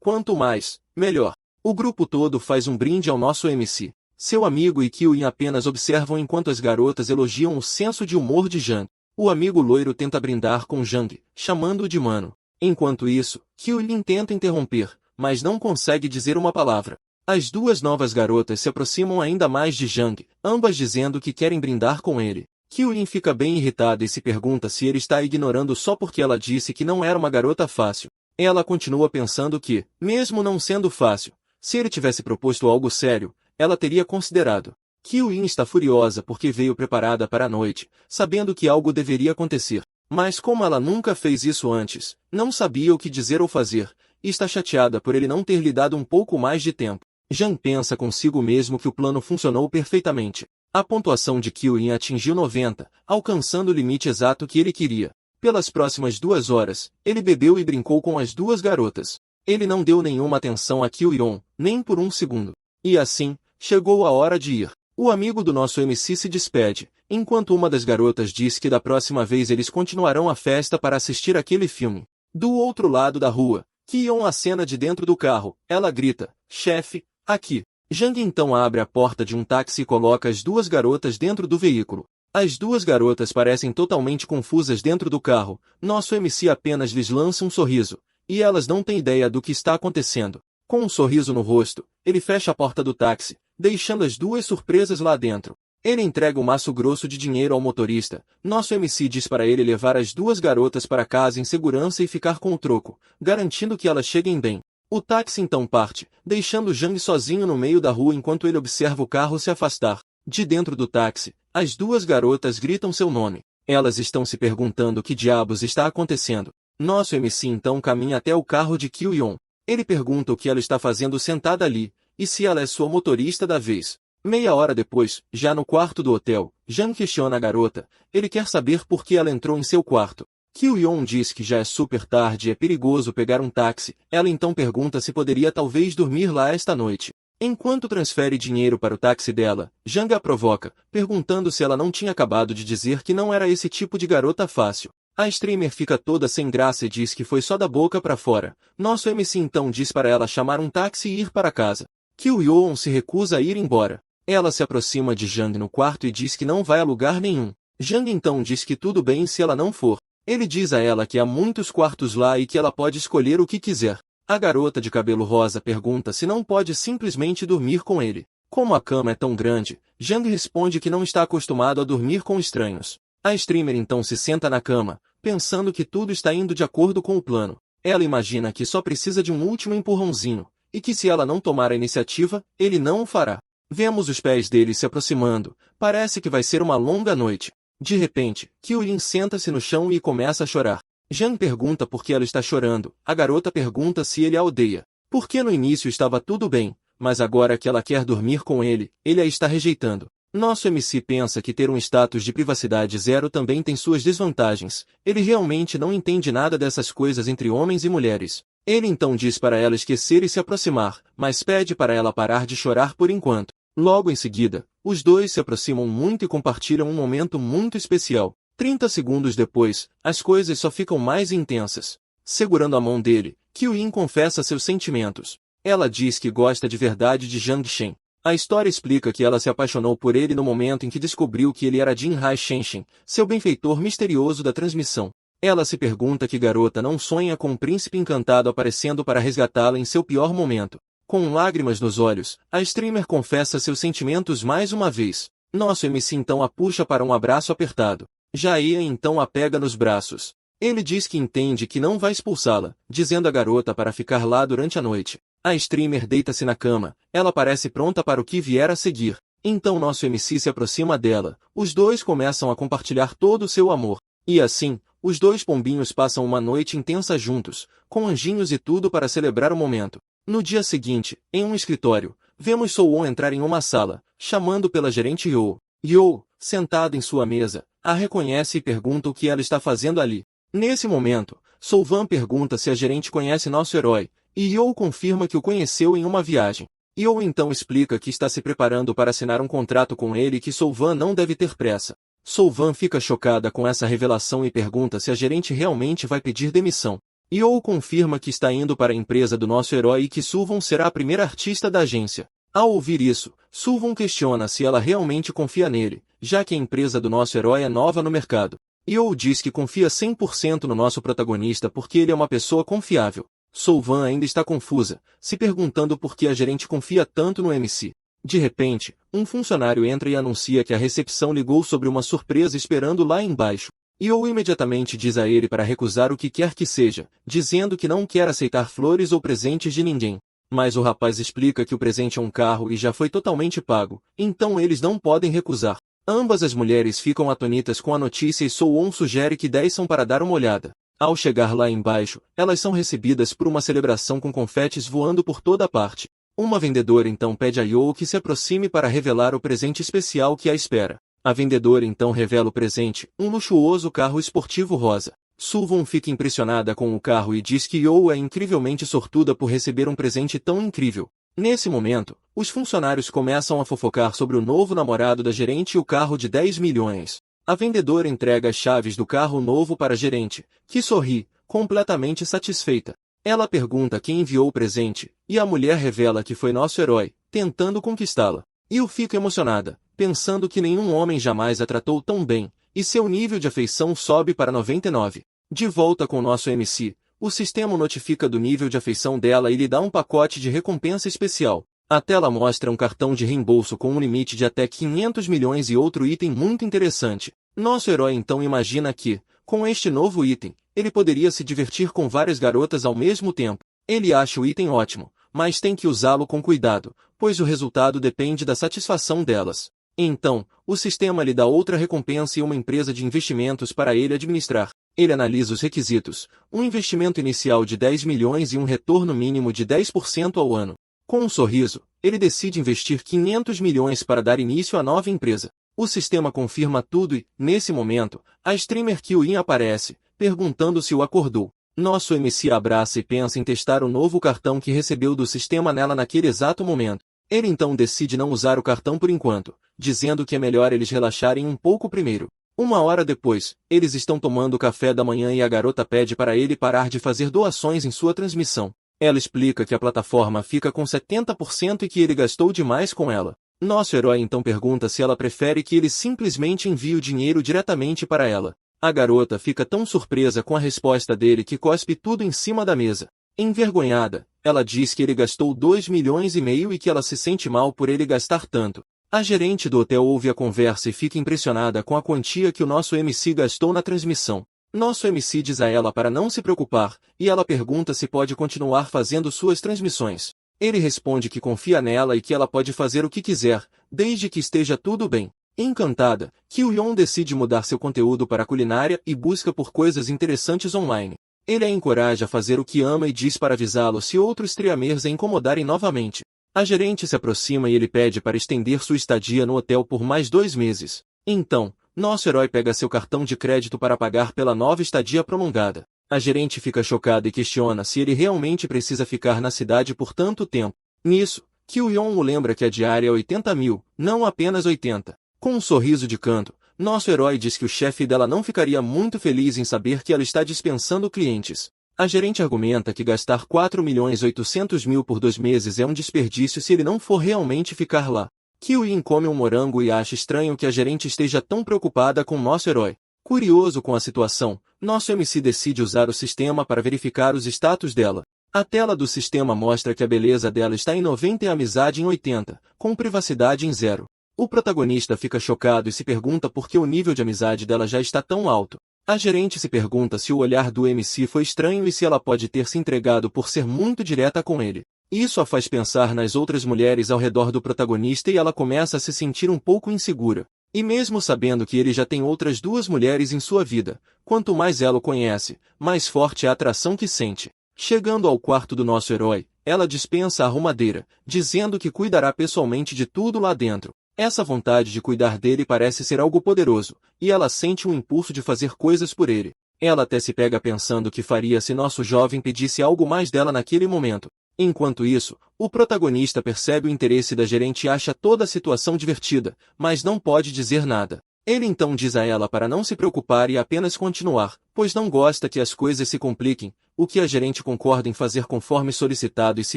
A: quanto mais, melhor. O grupo todo faz um brinde ao nosso MC. Seu amigo e Kyuin apenas observam enquanto as garotas elogiam o senso de humor de Zhang. O amigo loiro tenta brindar com Zhang, chamando-o de mano. Enquanto isso, Kyuin tenta interromper, mas não consegue dizer uma palavra. As duas novas garotas se aproximam ainda mais de Zhang, ambas dizendo que querem brindar com ele. Kyuin fica bem irritada e se pergunta se ele está ignorando só porque ela disse que não era uma garota fácil. Ela continua pensando que, mesmo não sendo fácil, se ele tivesse proposto algo sério, ela teria considerado. Kyuin está furiosa porque veio preparada para a noite, sabendo que algo deveria acontecer. Mas como ela nunca fez isso antes, não sabia o que dizer ou fazer, e está chateada por ele não ter lhe dado um pouco mais de tempo. Zhang pensa consigo mesmo que o plano funcionou perfeitamente. A pontuação de Kyuin atingiu 90, alcançando o limite exato que ele queria. Pelas próximas 2 horas, ele bebeu e brincou com as duas garotas. Ele não deu nenhuma atenção a Kyuhyun, nem por um segundo. E assim, chegou a hora de ir. O amigo do nosso MC se despede, enquanto uma das garotas diz que da próxima vez eles continuarão a festa para assistir aquele filme. Do outro lado da rua, Kyuhyun acena de dentro do carro. Ela grita, chefe, aqui. Zhang então abre a porta de um táxi e coloca as duas garotas dentro do veículo. As duas garotas parecem totalmente confusas dentro do carro. Nosso MC apenas lhes lança um sorriso, e elas não têm ideia do que está acontecendo. Com um sorriso no rosto, ele fecha a porta do táxi, deixando as duas surpresas lá dentro. Ele entrega o maço grosso de dinheiro ao motorista. Nosso MC diz para ele levar as duas garotas para casa em segurança e ficar com o troco, garantindo que elas cheguem bem. O táxi então parte, deixando Zhang sozinho no meio da rua enquanto ele observa o carro se afastar. De dentro do táxi, as duas garotas gritam seu nome. Elas estão se perguntando o que diabos está acontecendo. Nosso MC então caminha até o carro de Kyuhyun. Ele pergunta o que ela está fazendo sentada ali, e se ela é sua motorista da vez. Meia hora depois, já no quarto do hotel, Zhang questiona a garota. Ele quer saber por que ela entrou em seu quarto. Kyuhyun diz que já é super tarde e é perigoso pegar um táxi. Ela então pergunta se poderia talvez dormir lá esta noite. Enquanto transfere dinheiro para o táxi dela, Zhang a provoca, perguntando se ela não tinha acabado de dizer que não era esse tipo de garota fácil. A streamer fica toda sem graça e diz que foi só da boca para fora. Nosso MC então diz para ela chamar um táxi e ir para casa. Kyuhyun se recusa a ir embora. Ela se aproxima de Zhang no quarto e diz que não vai a lugar nenhum. Zhang então diz que tudo bem se ela não for. Ele diz a ela que há muitos quartos lá e que ela pode escolher o que quiser. A garota de cabelo rosa pergunta se não pode simplesmente dormir com ele. Como a cama é tão grande, Zhang responde que não está acostumado a dormir com estranhos. A streamer então se senta na cama, pensando que tudo está indo de acordo com o plano. Ela imagina que só precisa de um último empurrãozinho, e que se ela não tomar a iniciativa, ele não o fará. Vemos os pés dele se aproximando. Parece que vai ser uma longa noite. De repente, Kyuhyun senta-se no chão e começa a chorar. Zhang pergunta por que ela está chorando. A garota pergunta se ele a odeia. Porque no início estava tudo bem, mas agora que ela quer dormir com ele, ele a está rejeitando. Nosso MC pensa que ter um status de privacidade zero também tem suas desvantagens. Ele realmente não entende nada dessas coisas entre homens e mulheres. Ele então diz para ela esquecer e se aproximar, mas pede para ela parar de chorar por enquanto. Logo em seguida, os dois se aproximam muito e compartilham um momento muito especial. 30 segundos depois, as coisas só ficam mais intensas. Segurando a mão dele, Kyuin confessa seus sentimentos. Ela diz que gosta de verdade de Zhang Shen. A história explica que ela se apaixonou por ele no momento em que descobriu que ele era Jin Hai Shenshin, seu benfeitor misterioso da transmissão. Ela se pergunta que garota não sonha com um príncipe encantado aparecendo para resgatá-la em seu pior momento. Com lágrimas nos olhos, a streamer confessa seus sentimentos mais uma vez. Nosso MC então a puxa para um abraço apertado. Jaia então a pega nos braços. Ele diz que entende que não vai expulsá-la, dizendo à garota para ficar lá durante a noite. A streamer deita-se na cama, ela parece pronta para o que vier a seguir. Então nosso MC se aproxima dela, os dois começam a compartilhar todo o seu amor. E assim, os dois pombinhos passam uma noite intensa juntos, com anjinhos e tudo para celebrar o momento. No dia seguinte, em um escritório, vemos Soo-won entrar em uma sala, chamando pela gerente Yoo. Yoo, sentada em sua mesa, a reconhece e pergunta o que ela está fazendo ali. Nesse momento, Soo-van pergunta se a gerente conhece nosso herói, e Yoo confirma que o conheceu em uma viagem. Yoo então explica que está se preparando para assinar um contrato com ele e que Soo-van não deve ter pressa. Soo-van fica chocada com essa revelação e pergunta se a gerente realmente vai pedir demissão. Yoo confirma que está indo para a empresa do nosso herói e que Soo-won será a primeira artista da agência. Ao ouvir isso, Soo-won questiona se ela realmente confia nele, já que a empresa do nosso herói é nova no mercado. Yoo diz que confia 100% no nosso protagonista porque ele é uma pessoa confiável. Soo-van ainda está confusa, se perguntando por que a gerente confia tanto no MC. De repente, um funcionário entra e anuncia que a recepção ligou sobre uma surpresa esperando lá embaixo. Yoo imediatamente diz a ele para recusar o que quer que seja, dizendo que não quer aceitar flores ou presentes de ninguém. Mas o rapaz explica que o presente é um carro e já foi totalmente pago, então eles não podem recusar. Ambas as mulheres ficam atonitas com a notícia e Soo-won sugere que desçam para dar uma olhada. Ao chegar lá embaixo, elas são recebidas por uma celebração com confetes voando por toda parte. Uma vendedora então pede a Yoo que se aproxime para revelar o presente especial que a espera. A vendedora então revela o presente, um luxuoso carro esportivo rosa. Soo-won fica impressionada com o carro e diz que Yoo é incrivelmente sortuda por receber um presente tão incrível. Nesse momento, os funcionários começam a fofocar sobre o novo namorado da gerente e o carro de 10 milhões. A vendedora entrega as chaves do carro novo para a gerente, que sorri, completamente satisfeita. Ela pergunta quem enviou o presente, e a mulher revela que foi nosso herói, tentando conquistá-la. Yoo fica emocionada, pensando que nenhum homem jamais a tratou tão bem, e seu nível de afeição sobe para 99. De volta com nosso MC, o sistema notifica do nível de afeição dela e lhe dá um pacote de recompensa especial. A tela mostra um cartão de reembolso com um limite de até 500 milhões e outro item muito interessante. Nosso herói então imagina que, com este novo item, ele poderia se divertir com várias garotas ao mesmo tempo. Ele acha o item ótimo, mas tem que usá-lo com cuidado, pois o resultado depende da satisfação delas. Então, o sistema lhe dá outra recompensa e uma empresa de investimentos para ele administrar. Ele analisa os requisitos, um investimento inicial de 10 milhões e um retorno mínimo de 10% ao ano. Com um sorriso, ele decide investir 500 milhões para dar início à nova empresa. O sistema confirma tudo e, nesse momento, a streamer Kyuin aparece, perguntando se o acordou. Nosso MC abraça e pensa em testar o novo cartão que recebeu do sistema nela naquele exato momento. Ele então decide não usar o cartão por enquanto, dizendo que é melhor eles relaxarem um pouco primeiro. Uma hora depois, eles estão tomando café da manhã e a garota pede para ele parar de fazer doações em sua transmissão. Ela explica que a plataforma fica com 70% e que ele gastou demais com ela. Nosso herói então pergunta se ela prefere que ele simplesmente envie o dinheiro diretamente para ela. A garota fica tão surpresa com a resposta dele que cospe tudo em cima da mesa. Envergonhada, ela diz que ele gastou 2 milhões e meio e que ela se sente mal por ele gastar tanto. A gerente do hotel ouve a conversa e fica impressionada com a quantia que o nosso MC gastou na transmissão. Nosso MC diz a ela para não se preocupar, e ela pergunta se pode continuar fazendo suas transmissões. Ele responde que confia nela e que ela pode fazer o que quiser, desde que esteja tudo bem. Encantada, Kyuhyun decide mudar seu conteúdo para culinária e busca por coisas interessantes online. Ele a encoraja a fazer o que ama e diz para avisá-lo se outros streamers a incomodarem novamente. A gerente se aproxima e ele pede para estender sua estadia no hotel por mais 2 meses. Então, nosso herói pega seu cartão de crédito para pagar pela nova estadia prolongada. A gerente fica chocada e questiona se ele realmente precisa ficar na cidade por tanto tempo. Nisso, Kyo-yeon o lembra que a diária é 80 mil, não apenas 80. Com um sorriso de canto, nosso herói diz que o chefe dela não ficaria muito feliz em saber que ela está dispensando clientes. A gerente argumenta que gastar 4.800.000 por 2 meses é um desperdício se ele não for realmente ficar lá. Kyo-in come um morango e acha estranho que a gerente esteja tão preocupada com nosso herói. Curioso com a situação, nosso MC decide usar o sistema para verificar os status dela. A tela do sistema mostra que a beleza dela está em 90 e a amizade em 80, com privacidade em 0. O protagonista fica chocado e se pergunta por que o nível de amizade dela já está tão alto. A gerente se pergunta se o olhar do MC foi estranho e se ela pode ter se entregado por ser muito direta com ele. Isso a faz pensar nas outras mulheres ao redor do protagonista e ela começa a se sentir um pouco insegura. E mesmo sabendo que ele já tem outras 2 mulheres em sua vida, quanto mais ela o conhece, mais forte é a atração que sente. Chegando ao quarto do nosso herói, ela dispensa a arrumadeira, dizendo que cuidará pessoalmente de tudo lá dentro. Essa vontade de cuidar dele parece ser algo poderoso, e ela sente um impulso de fazer coisas por ele. Ela até se pega pensando o que faria se nosso jovem pedisse algo mais dela naquele momento. Enquanto isso, o protagonista percebe o interesse da gerente e acha toda a situação divertida, mas não pode dizer nada. Ele então diz a ela para não se preocupar e apenas continuar, pois não gosta que as coisas se compliquem, o que a gerente concorda em fazer conforme solicitado e se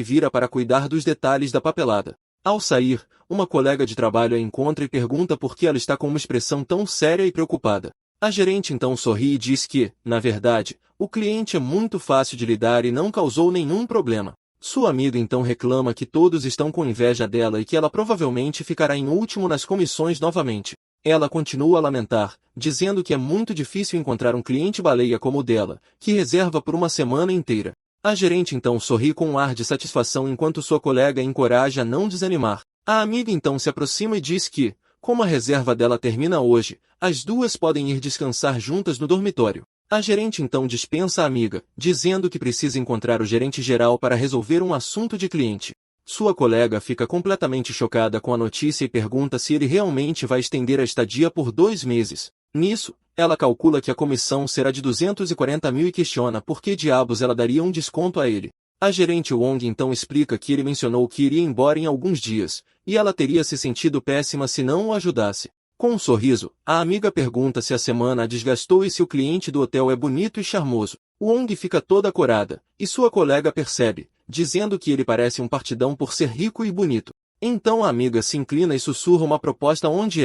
A: vira para cuidar dos detalhes da papelada. Ao sair, uma colega de trabalho a encontra e pergunta por que ela está com uma expressão tão séria e preocupada. A gerente então sorri e diz que, na verdade, o cliente é muito fácil de lidar e não causou nenhum problema. Sua amiga então reclama que todos estão com inveja dela e que ela provavelmente ficará em último nas comissões novamente. Ela continua a lamentar, dizendo que é muito difícil encontrar um cliente baleia como o dela, que reserva por uma semana inteira. A gerente então sorri com um ar de satisfação enquanto sua colega a encoraja a não desanimar. A amiga então se aproxima e diz que, como a reserva dela termina hoje, as 2 podem ir descansar juntas no dormitório. A gerente então dispensa a amiga, dizendo que precisa encontrar o gerente geral para resolver um assunto de cliente. Sua colega fica completamente chocada com a notícia e pergunta se ele realmente vai estender a estadia por 2 meses. Nisso, ela calcula que a comissão será de 240 mil e questiona por que diabos ela daria um desconto a ele. A gerente Wong então explica que ele mencionou que iria embora em alguns dias, e ela teria se sentido péssima se não o ajudasse. Com um sorriso, a amiga pergunta se a semana a desgastou e se o cliente do hotel é bonito e charmoso. Wong fica toda corada, e sua colega percebe, dizendo que ele parece um partidão por ser rico e bonito. Então a amiga se inclina e sussurra uma proposta onde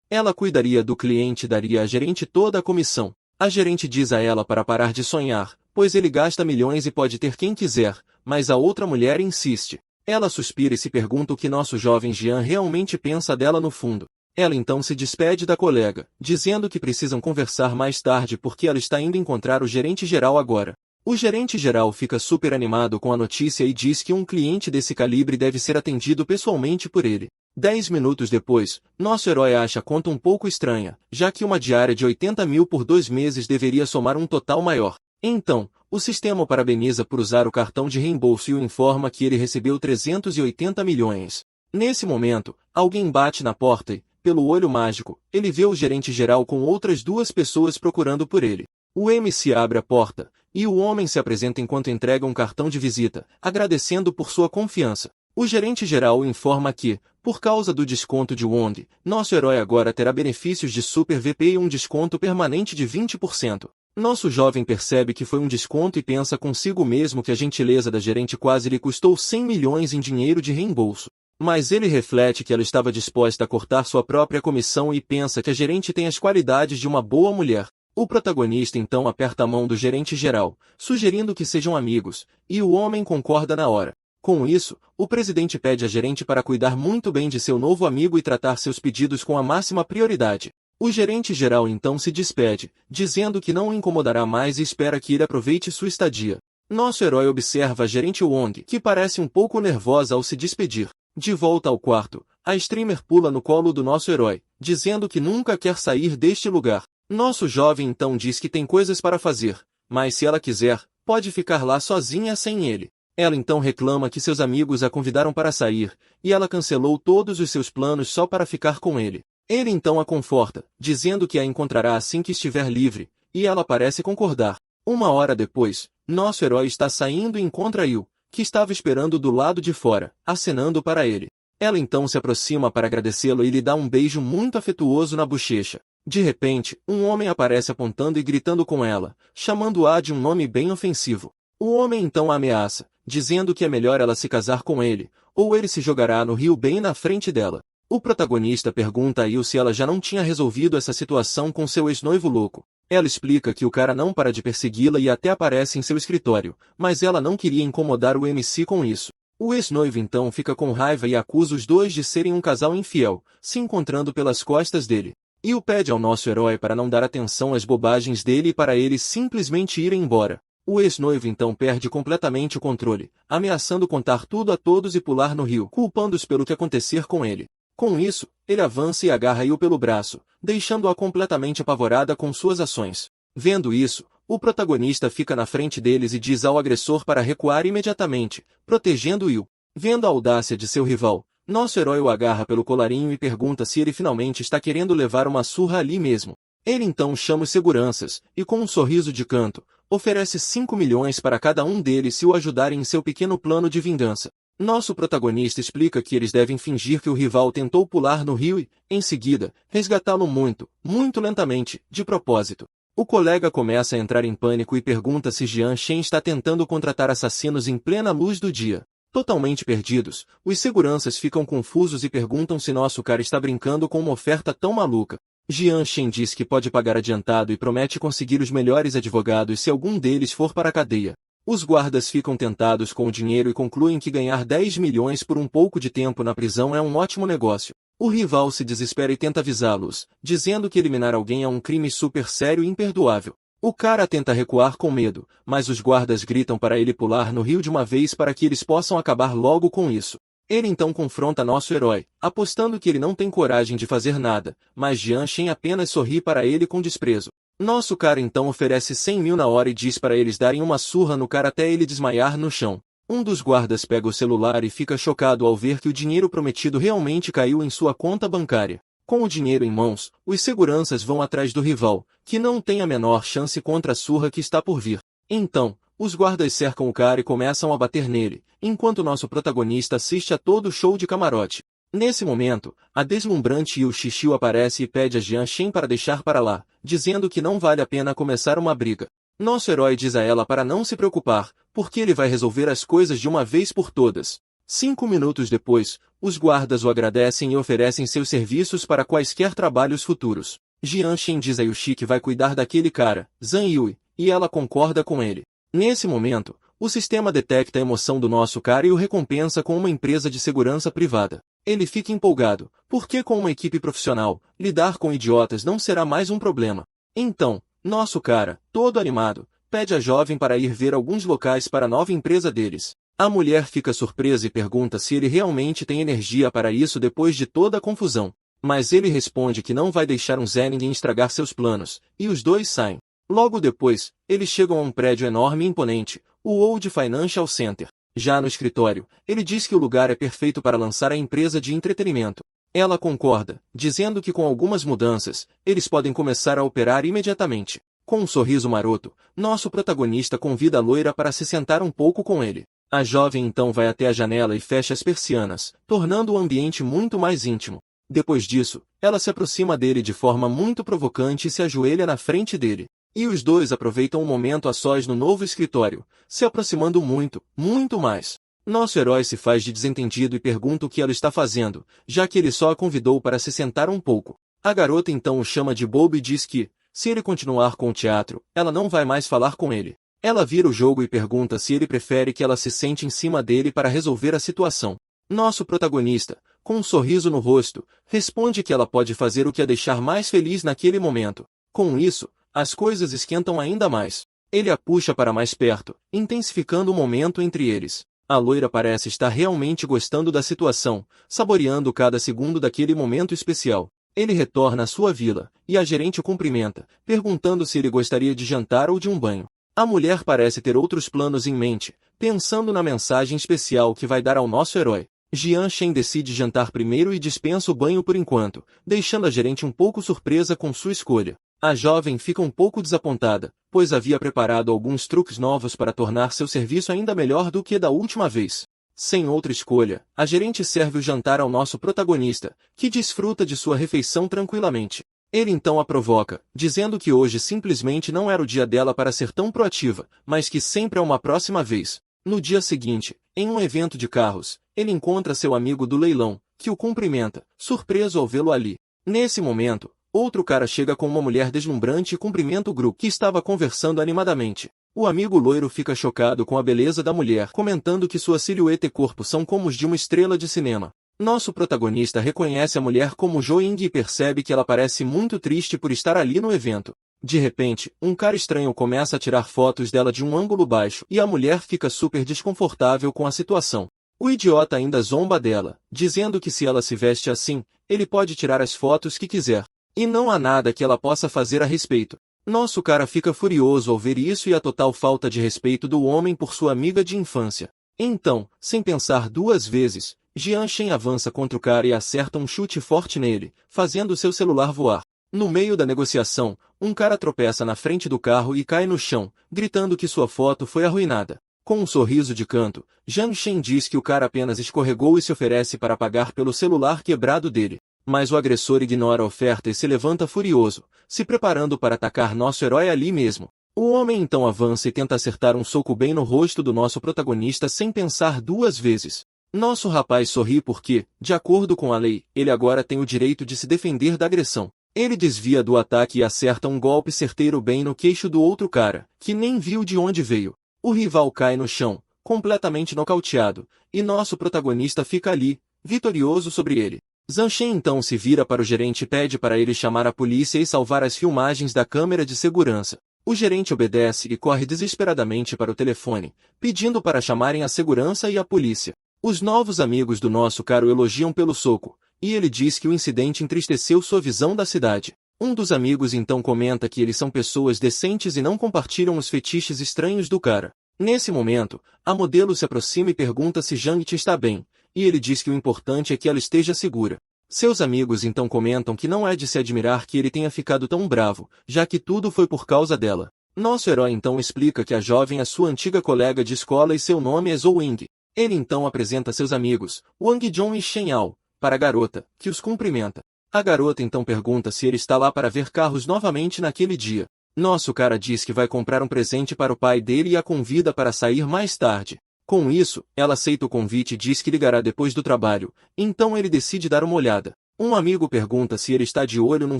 A: ela cuidaria do cliente e daria à gerente toda a comissão. A gerente diz a ela para parar de sonhar, pois ele gasta milhões e pode ter quem quiser, mas a outra mulher insiste. Ela suspira e se pergunta o que nosso jovem Jian realmente pensa dela no fundo. Ela então se despede da colega, dizendo que precisam conversar mais tarde porque ela está indo encontrar o gerente geral agora. O gerente geral fica super animado com a notícia e diz que um cliente desse calibre deve ser atendido pessoalmente por ele. 10 minutos depois, nosso herói acha a conta um pouco estranha, já que uma diária de 80 mil por 2 meses deveria somar um total maior. Então, o sistema o parabeniza por usar o cartão de reembolso e o informa que ele recebeu 380 milhões. Nesse momento, alguém bate na porta e, pelo olho mágico, ele vê o gerente geral com outras 2 pessoas procurando por ele. O MC abre a porta, e o homem se apresenta enquanto entrega um cartão de visita, agradecendo por sua confiança. O gerente geral o informa que, por causa do desconto de Wong, nosso herói agora terá benefícios de Super VP e um desconto permanente de 20%. Nosso jovem percebe que foi um desconto e pensa consigo mesmo que a gentileza da gerente quase lhe custou 100 milhões em dinheiro de reembolso. Mas ele reflete que ela estava disposta a cortar sua própria comissão e pensa que a gerente tem as qualidades de uma boa mulher. O protagonista então aperta a mão do gerente geral, sugerindo que sejam amigos, e o homem concorda na hora. Com isso, o presidente pede à gerente para cuidar muito bem de seu novo amigo e tratar seus pedidos com a máxima prioridade. O gerente geral então se despede, dizendo que não o incomodará mais e espera que ele aproveite sua estadia. Nosso herói observa a gerente Wong, que parece um pouco nervosa ao se despedir. De volta ao quarto, a streamer pula no colo do nosso herói, dizendo que nunca quer sair deste lugar. Nosso jovem então diz que tem coisas para fazer, mas se ela quiser, pode ficar lá sozinha sem ele. Ela então reclama que seus amigos a convidaram para sair, e ela cancelou todos os seus planos só para ficar com ele. Ele então a conforta, dizendo que a encontrará assim que estiver livre, e ela parece concordar. Uma hora depois, nosso herói está saindo e encontra Yu, que estava esperando do lado de fora, acenando para ele. Ela então se aproxima para agradecê-lo e lhe dá um beijo muito afetuoso na bochecha. De repente, um homem aparece apontando e gritando com ela, chamando-a de um nome bem ofensivo. O homem então a ameaça, dizendo que é melhor ela se casar com ele, ou ele se jogará no rio bem na frente dela. O protagonista pergunta a Yu se ela já não tinha resolvido essa situação com seu ex-noivo louco. Ela explica que o cara não para de persegui-la e até aparece em seu escritório, mas ela não queria incomodar o MC com isso. O ex-noivo então fica com raiva e acusa os dois de serem um casal infiel, se encontrando pelas costas dele. Yu pede ao nosso herói para não dar atenção às bobagens dele e para eles simplesmente irem embora. O ex-noivo então perde completamente o controle, ameaçando contar tudo a todos e pular no rio, culpando-os pelo que acontecer com ele. Com isso, ele avança e agarra Yu pelo braço, deixando-a completamente apavorada com suas ações. Vendo isso, o protagonista fica na frente deles e diz ao agressor para recuar imediatamente, protegendo Yu. Vendo a audácia de seu rival, nosso herói o agarra pelo colarinho e pergunta se ele finalmente está querendo levar uma surra ali mesmo. Ele então chama os seguranças, e com um sorriso de canto, oferece 5 milhões para cada um deles se o ajudarem em seu pequeno plano de vingança. Nosso protagonista explica que eles devem fingir que o rival tentou pular no rio e, em seguida, resgatá-lo muito, muito lentamente, de propósito. O colega começa a entrar em pânico e pergunta se Jian Shen está tentando contratar assassinos em plena luz do dia. Totalmente perdidos, os seguranças ficam confusos e perguntam se nosso cara está brincando com uma oferta tão maluca. Jian Shen diz que pode pagar adiantado e promete conseguir os melhores advogados se algum deles for para a cadeia. Os guardas ficam tentados com o dinheiro e concluem que ganhar 10 milhões por um pouco de tempo na prisão é um ótimo negócio. O rival se desespera e tenta avisá-los, dizendo que eliminar alguém é um crime super sério e imperdoável. O cara tenta recuar com medo, mas os guardas gritam para ele pular no rio de uma vez para que eles possam acabar logo com isso. Ele então confronta nosso herói, apostando que ele não tem coragem de fazer nada, mas Jian Shen apenas sorri para ele com desprezo. Nosso cara então oferece 100 mil na hora e diz para eles darem uma surra no cara até ele desmaiar no chão. Um dos guardas pega o celular e fica chocado ao ver que o dinheiro prometido realmente caiu em sua conta bancária. Com o dinheiro em mãos, os seguranças vão atrás do rival, que não tem a menor chance contra a surra que está por vir. Então, os guardas cercam o cara e começam a bater nele, enquanto nosso protagonista assiste a todo o show de camarote. Nesse momento, a deslumbrante Yu Shixiu aparece e pede a Jian Shen para deixar para lá, dizendo que não vale a pena começar uma briga. Nosso herói diz a ela para não se preocupar, porque ele vai resolver as coisas de uma vez por todas. 5 minutos depois, os guardas o agradecem e oferecem seus serviços para quaisquer trabalhos futuros. Jian Shen diz a Yushi que vai cuidar daquele cara, Zhang Yui, e ela concorda com ele. Nesse momento, o sistema detecta a emoção do nosso cara e o recompensa com uma empresa de segurança privada. Ele fica empolgado, porque com uma equipe profissional, lidar com idiotas não será mais um problema. Então, nosso cara, todo animado, pede a jovem para ir ver alguns locais para a nova empresa deles. A mulher fica surpresa e pergunta se ele realmente tem energia para isso depois de toda a confusão. Mas ele responde que não vai deixar um Zé ninguém estragar seus planos, e os dois saem. Logo depois, eles chegam a um prédio enorme e imponente, o Old Financial Center. Já no escritório, ele diz que o lugar é perfeito para lançar a empresa de entretenimento. Ela concorda, dizendo que com algumas mudanças, eles podem começar a operar imediatamente. Com um sorriso maroto, nosso protagonista convida a loira para se sentar um pouco com ele. A jovem então vai até a janela e fecha as persianas, tornando o ambiente muito mais íntimo. Depois disso, ela se aproxima dele de forma muito provocante e se ajoelha na frente dele. E os dois aproveitam o momento a sós no novo escritório, se aproximando muito, muito mais. Nosso herói se faz de desentendido e pergunta o que ela está fazendo, já que ele só a convidou para se sentar um pouco. A garota então o chama de bobo e diz que, se ele continuar com o teatro, ela não vai mais falar com ele. Ela vira o jogo e pergunta se ele prefere que ela se sente em cima dele para resolver a situação. Nosso protagonista, com um sorriso no rosto, responde que ela pode fazer o que a deixar mais feliz naquele momento. Com isso, as coisas esquentam ainda mais. Ele a puxa para mais perto, intensificando o momento entre eles. A loira parece estar realmente gostando da situação, saboreando cada segundo daquele momento especial. Ele retorna à sua vila, e a gerente o cumprimenta, perguntando se ele gostaria de jantar ou de um banho. A mulher parece ter outros planos em mente, pensando na mensagem especial que vai dar ao nosso herói. Jian Shen decide jantar primeiro e dispensa o banho por enquanto, deixando a gerente um pouco surpresa com sua escolha. A jovem fica um pouco desapontada, pois havia preparado alguns truques novos para tornar seu serviço ainda melhor do que da última vez. Sem outra escolha, a gerente serve o jantar ao nosso protagonista, que desfruta de sua refeição tranquilamente. Ele então a provoca, dizendo que hoje simplesmente não era o dia dela para ser tão proativa, mas que sempre é uma próxima vez. No dia seguinte, em um evento de carros, ele encontra seu amigo do leilão, que o cumprimenta, surpreso ao vê-lo ali. Nesse momento, outro cara chega com uma mulher deslumbrante e cumprimenta o grupo que estava conversando animadamente. O amigo loiro fica chocado com a beleza da mulher, comentando que sua silhueta e corpo são como os de uma estrela de cinema. Nosso protagonista reconhece a mulher como Jo Ying e percebe que ela parece muito triste por estar ali no evento. De repente, um cara estranho começa a tirar fotos dela de um ângulo baixo e a mulher fica super desconfortável com a situação. O idiota ainda zomba dela, dizendo que se ela se veste assim, ele pode tirar as fotos que quiser. E não há nada que ela possa fazer a respeito. Nosso cara fica furioso ao ver isso e a total falta de respeito do homem por sua amiga de infância. Então, sem pensar duas vezes, Jian Shen avança contra o cara e acerta um chute forte nele, fazendo seu celular voar. No meio da negociação, um cara tropeça na frente do carro e cai no chão, gritando que sua foto foi arruinada. Com um sorriso de canto, Jian Shen diz que o cara apenas escorregou e se oferece para pagar pelo celular quebrado dele. Mas o agressor ignora a oferta e se levanta furioso, se preparando para atacar nosso herói ali mesmo. O homem então avança e tenta acertar um soco bem no rosto do nosso protagonista sem pensar duas vezes. Nosso rapaz sorri porque, de acordo com a lei, ele agora tem o direito de se defender da agressão. Ele desvia do ataque e acerta um golpe certeiro bem no queixo do outro cara, que nem viu de onde veio. O rival cai no chão, completamente nocauteado, e nosso protagonista fica ali, vitorioso sobre ele. Zhang Shen então se vira para o gerente e pede para ele chamar a polícia e salvar as filmagens da câmera de segurança. O gerente obedece e corre desesperadamente para o telefone, pedindo para chamarem a segurança e a polícia. Os novos amigos do nosso cara o elogiam pelo soco, e ele diz que o incidente entristeceu sua visão da cidade. Um dos amigos então comenta que eles são pessoas decentes e não compartilham os fetiches estranhos do cara. Nesse momento, a modelo se aproxima e pergunta se Zhang está bem, e ele diz que o importante é que ela esteja segura. Seus amigos então comentam que não é de se admirar que ele tenha ficado tão bravo, já que tudo foi por causa dela. Nosso herói então explica que a jovem é sua antiga colega de escola e seu nome é Zhou Ying. Ele então apresenta seus amigos, Wang Zhong e Shen Yao, para a garota, que os cumprimenta. A garota então pergunta se ele está lá para ver carros novamente naquele dia. Nosso cara diz que vai comprar um presente para o pai dele e a convida para sair mais tarde. Com isso, ela aceita o convite e diz que ligará depois do trabalho, então ele decide dar uma olhada. Um amigo pergunta se ele está de olho num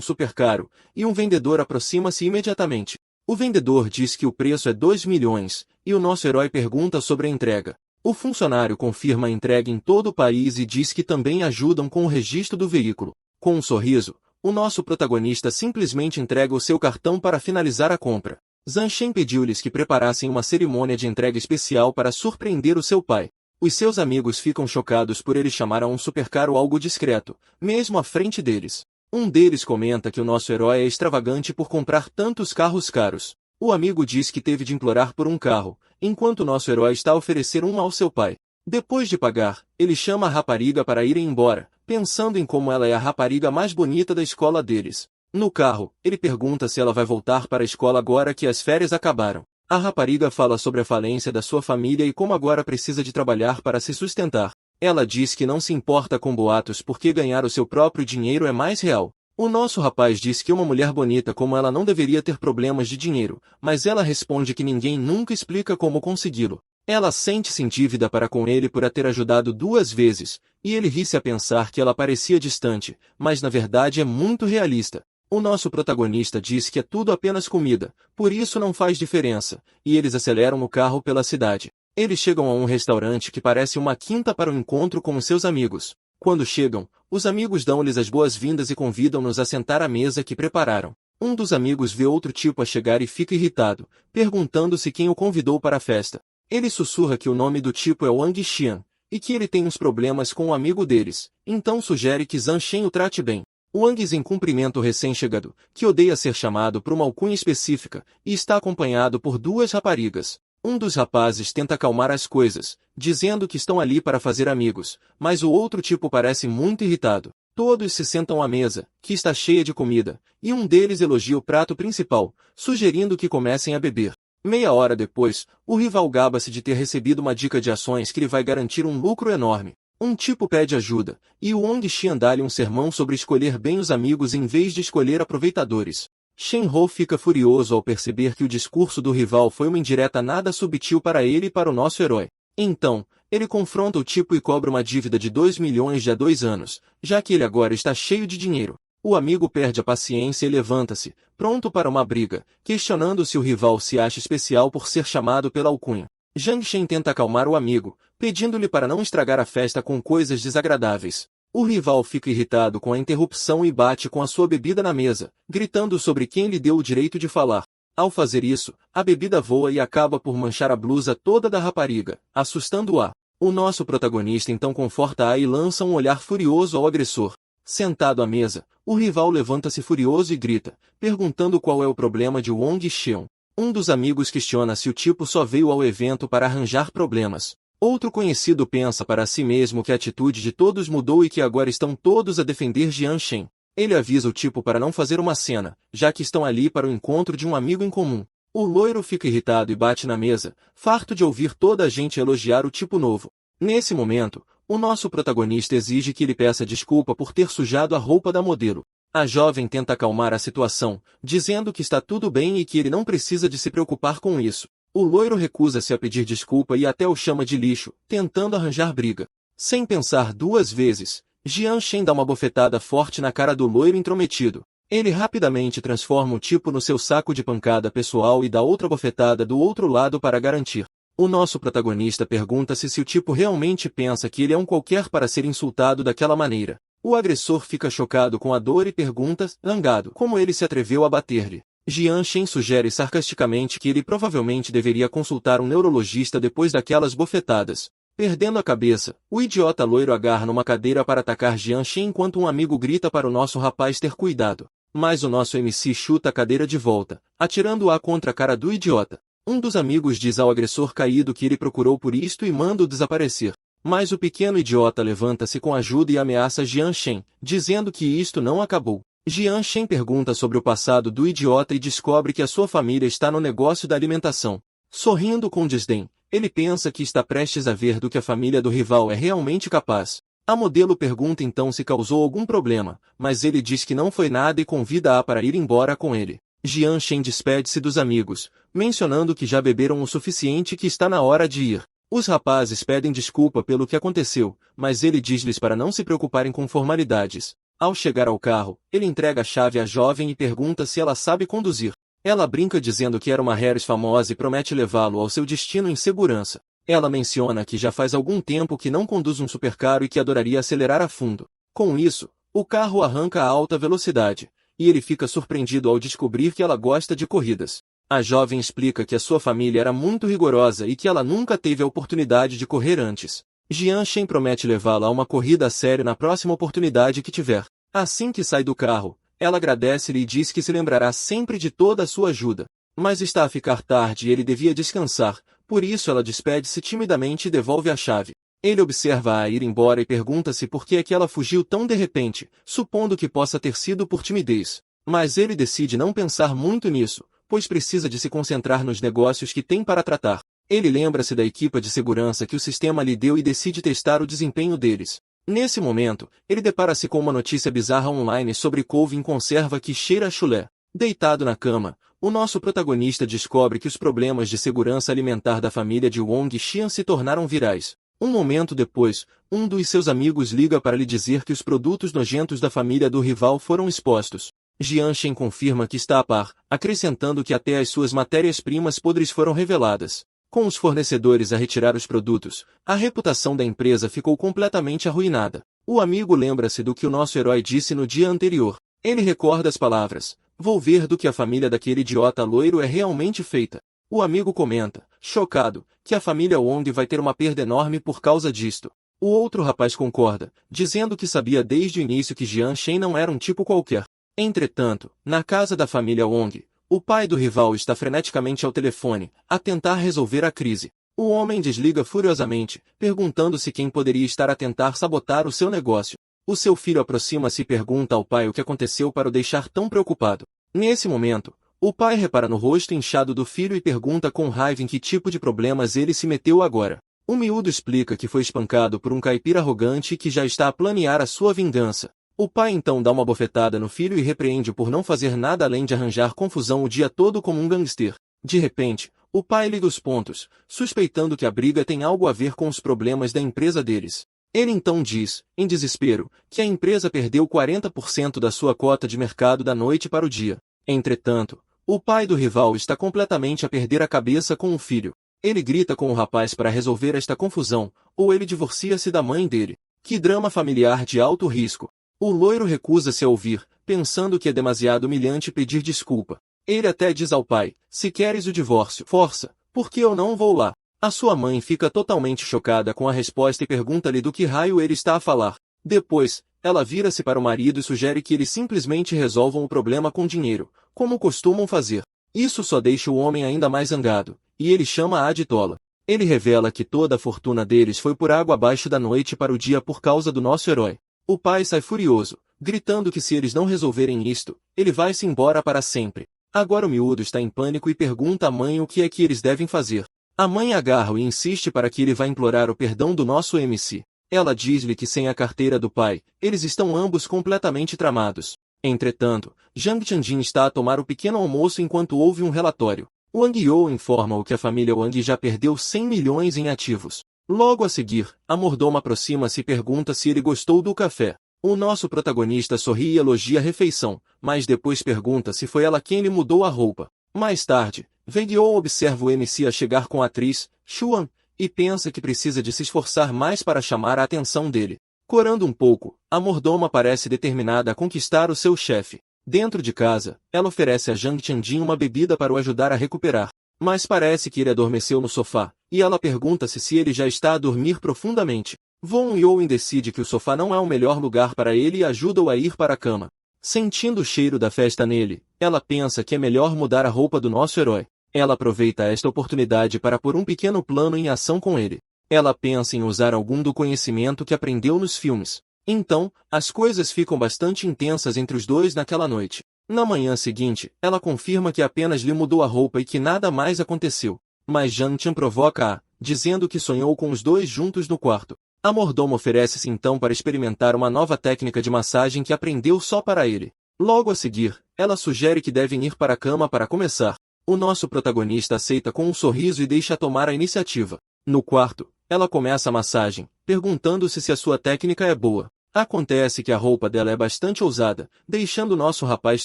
A: supercaro, e um vendedor aproxima-se imediatamente. O vendedor diz que o preço é 2 milhões, e o nosso herói pergunta sobre a entrega. O funcionário confirma a entrega em todo o país e diz que também ajudam com o registro do veículo. Com um sorriso, o nosso protagonista simplesmente entrega o seu cartão para finalizar a compra. Zhang Shen pediu-lhes que preparassem uma cerimônia de entrega especial para surpreender o seu pai. Os seus amigos ficam chocados por ele chamar a um supercaro algo discreto, mesmo à frente deles. Um deles comenta que o nosso herói é extravagante por comprar tantos carros caros. O amigo diz que teve de implorar por um carro, enquanto nosso herói está a oferecer um ao seu pai. Depois de pagar, ele chama a rapariga para irem embora, pensando em como ela é a rapariga mais bonita da escola deles. No carro, ele pergunta se ela vai voltar para a escola agora que as férias acabaram. A rapariga fala sobre a falência da sua família e como agora precisa de trabalhar para se sustentar. Ela diz que não se importa com boatos porque ganhar o seu próprio dinheiro é mais real. O nosso rapaz diz que uma mulher bonita como ela não deveria ter problemas de dinheiro, mas ela responde que ninguém nunca explica como consegui-lo. Ela sente-se em dívida para com ele por a ter ajudado 2 vezes, e ele ri-se a pensar que ela parecia distante, mas na verdade é muito realista. O nosso protagonista diz que é tudo apenas comida, por isso não faz diferença, e eles aceleram no carro pela cidade. Eles chegam a um restaurante que parece uma quinta para um encontro com os seus amigos. Quando chegam, os amigos dão-lhes as boas-vindas e convidam-nos a sentar à mesa que prepararam. Um dos amigos vê outro tipo a chegar e fica irritado, perguntando-se quem o convidou para a festa. Ele sussurra que o nome do tipo é Wang Xian, e que ele tem uns problemas com um amigo deles, então sugere que Zhang Shen o trate bem. Wang cumprimenta o recém-chegado, que odeia ser chamado por uma alcunha específica, e está acompanhado por duas raparigas. Um dos rapazes tenta acalmar as coisas, dizendo que estão ali para fazer amigos, mas o outro tipo parece muito irritado. Todos se sentam à mesa, que está cheia de comida, e um deles elogia o prato principal, sugerindo que comecem a beber. Meia hora depois, o rival gaba-se de ter recebido uma dica de ações que lhe vai garantir um lucro enorme. Um tipo pede ajuda, e o Wang Xian dá-lhe um sermão sobre escolher bem os amigos em vez de escolher aproveitadores. Shen Ho fica furioso ao perceber que o discurso do rival foi uma indireta nada subtil para ele e para o nosso herói. Então, ele confronta o tipo e cobra uma dívida de 2 milhões de há 2 anos, já que ele agora está cheio de dinheiro. O amigo perde a paciência e levanta-se, pronto para uma briga, questionando se o rival se acha especial por ser chamado pela alcunha. Zhang Shen tenta acalmar o amigo, pedindo-lhe para não estragar a festa com coisas desagradáveis. O rival fica irritado com a interrupção e bate com a sua bebida na mesa, gritando sobre quem lhe deu o direito de falar. Ao fazer isso, a bebida voa e acaba por manchar a blusa toda da rapariga, assustando-a. O nosso protagonista então conforta-a e lança um olhar furioso ao agressor. Sentado à mesa, o rival levanta-se furioso e grita, perguntando qual é o problema de Wang Xian. Um dos amigos questiona se o tipo só veio ao evento para arranjar problemas. Outro conhecido pensa para si mesmo que a atitude de todos mudou e que agora estão todos a defender Jian Shen. Ele avisa o tipo para não fazer uma cena, já que estão ali para o encontro de um amigo em comum. O loiro fica irritado e bate na mesa, farto de ouvir toda a gente elogiar o tipo novo. Nesse momento, o nosso protagonista exige que ele peça desculpa por ter sujado a roupa da modelo. A jovem tenta acalmar a situação, dizendo que está tudo bem e que ele não precisa de se preocupar com isso. O loiro recusa-se a pedir desculpa e até o chama de lixo, tentando arranjar briga. Sem pensar duas vezes, Jian Shen dá uma bofetada forte na cara do loiro intrometido. Ele rapidamente transforma o tipo no seu saco de pancada pessoal e dá outra bofetada do outro lado para garantir. O nosso protagonista pergunta-se se o tipo realmente pensa que ele é um qualquer para ser insultado daquela maneira. O agressor fica chocado com a dor e pergunta, zangado, como ele se atreveu a bater-lhe. Jian Shen sugere sarcasticamente que ele provavelmente deveria consultar um neurologista depois daquelas bofetadas. Perdendo a cabeça, o idiota loiro agarra numa cadeira para atacar Jian Shen enquanto um amigo grita para o nosso rapaz ter cuidado. Mas o nosso MC chuta a cadeira de volta, atirando-a contra a cara do idiota. Um dos amigos diz ao agressor caído que ele procurou por isto e manda-o desaparecer. Mas o pequeno idiota levanta-se com ajuda e ameaça Jian Shen, dizendo que isto não acabou. Jian Shen pergunta sobre o passado do idiota e descobre que a sua família está no negócio da alimentação. Sorrindo com desdém, ele pensa que está prestes a ver do que a família do rival é realmente capaz. A modelo pergunta então se causou algum problema, mas ele diz que não foi nada e convida-a para ir embora com ele. Jian Shen despede-se dos amigos, mencionando que já beberam o suficiente e que está na hora de ir. Os rapazes pedem desculpa pelo que aconteceu, mas ele diz-lhes para não se preocuparem com formalidades. Ao chegar ao carro, ele entrega a chave à jovem e pergunta se ela sabe conduzir. Ela brinca dizendo que era uma Harris famosa e promete levá-lo ao seu destino em segurança. Ela menciona que já faz algum tempo que não conduz um supercarro e que adoraria acelerar a fundo. Com isso, o carro arranca a alta velocidade, e ele fica surpreendido ao descobrir que ela gosta de corridas. A jovem explica que a sua família era muito rigorosa e que ela nunca teve a oportunidade de correr antes. Jian Shen promete levá-la a uma corrida a sério na próxima oportunidade que tiver. Assim que sai do carro, ela agradece-lhe e diz que se lembrará sempre de toda a sua ajuda. Mas está a ficar tarde e ele devia descansar, por isso ela despede-se timidamente e devolve a chave. Ele observa-a ir embora e pergunta-se por que é que ela fugiu tão de repente, supondo que possa ter sido por timidez. Mas ele decide não pensar muito nisso, pois precisa de se concentrar nos negócios que tem para tratar. Ele lembra-se da equipa de segurança que o sistema lhe deu e decide testar o desempenho deles. Nesse momento, ele depara-se com uma notícia bizarra online sobre couve em conserva que cheira a chulé. Deitado na cama, o nosso protagonista descobre que os problemas de segurança alimentar da família de Wang Xian se tornaram virais. Um momento depois, um dos seus amigos liga para lhe dizer que os produtos nojentos da família do rival foram expostos. Jian Shen confirma que está a par, acrescentando que até as suas matérias-primas podres foram reveladas. Com os fornecedores a retirar os produtos, a reputação da empresa ficou completamente arruinada. O amigo lembra-se do que o nosso herói disse no dia anterior. Ele recorda as palavras: "Vou ver do que a família daquele idiota loiro é realmente feita." O amigo comenta, chocado, que a família Wong vai ter uma perda enorme por causa disto. O outro rapaz concorda, dizendo que sabia desde o início que Jian Shen não era um tipo qualquer. Entretanto, na casa da família Wong, o pai do rival está freneticamente ao telefone, a tentar resolver a crise. O homem desliga furiosamente, perguntando-se quem poderia estar a tentar sabotar o seu negócio. O seu filho aproxima-se e pergunta ao pai o que aconteceu para o deixar tão preocupado. Nesse momento, o pai repara no rosto inchado do filho e pergunta com raiva em que tipo de problemas ele se meteu agora. O miúdo explica que foi espancado por um caipira arrogante e que já está a planear a sua vingança. O pai então dá uma bofetada no filho e repreende-o por não fazer nada além de arranjar confusão o dia todo como um gangster. De repente, o pai liga os pontos, suspeitando que a briga tem algo a ver com os problemas da empresa deles. Ele então diz, em desespero, que a empresa perdeu 40% da sua cota de mercado da noite para o dia. Entretanto, o pai do rival está completamente a perder a cabeça com o filho. Ele grita com o rapaz para resolver esta confusão, ou ele divorcia-se da mãe dele. Que drama familiar de alto risco. O loiro recusa-se a ouvir, pensando que é demasiado humilhante pedir desculpa. Ele até diz ao pai, se queres o divórcio, força, porque eu não vou lá. A sua mãe fica totalmente chocada com a resposta e pergunta-lhe do que raio ele está a falar. Depois, ela vira-se para o marido e sugere que eles simplesmente resolvam o problema com dinheiro, como costumam fazer. Isso só deixa o homem ainda mais zangado, e ele chama-a de tola. Ele revela que toda a fortuna deles foi por água abaixo da noite para o dia por causa do nosso herói. O pai sai furioso, gritando que se eles não resolverem isto, ele vai-se embora para sempre. Agora o miúdo está em pânico e pergunta à mãe o que é que eles devem fazer. A mãe agarra-o e insiste para que ele vá implorar o perdão do nosso MC. Ela diz-lhe que sem a carteira do pai, eles estão ambos completamente tramados. Entretanto, Zhang Tianjin está a tomar o pequeno almoço enquanto ouve um relatório. Wang You informa-o que a família Wang já perdeu 100 milhões em ativos. Logo a seguir, a mordoma aproxima-se e pergunta se ele gostou do café. O nosso protagonista sorri e elogia a refeição, mas depois pergunta se foi ela quem lhe mudou a roupa. Mais tarde, Wang You observa o MC a chegar com a atriz, Xuan, e pensa que precisa de se esforçar mais para chamar a atenção dele. Corando um pouco, a mordoma parece determinada a conquistar o seu chefe. Dentro de casa, ela oferece a Zhang Tianjin uma bebida para o ajudar a recuperar. Mas parece que ele adormeceu no sofá, e ela pergunta-se se ele já está a dormir profundamente. Von Yowen decide que o sofá não é o melhor lugar para ele e ajuda-o a ir para a cama. Sentindo o cheiro da festa nele, ela pensa que é melhor mudar a roupa do nosso herói. Ela aproveita esta oportunidade para pôr um pequeno plano em ação com ele. Ela pensa em usar algum do conhecimento que aprendeu nos filmes. Então, as coisas ficam bastante intensas entre os dois naquela noite. Na manhã seguinte, ela confirma que apenas lhe mudou a roupa e que nada mais aconteceu. Mas Zhang Tian provoca-a, dizendo que sonhou com os dois juntos no quarto. A mordoma oferece-se então para experimentar uma nova técnica de massagem que aprendeu só para ele. Logo a seguir, ela sugere que devem ir para a cama para começar. O nosso protagonista aceita com um sorriso e deixa tomar a iniciativa. No quarto, ela começa a massagem, perguntando-se se a sua técnica é boa. Acontece que a roupa dela é bastante ousada, deixando o nosso rapaz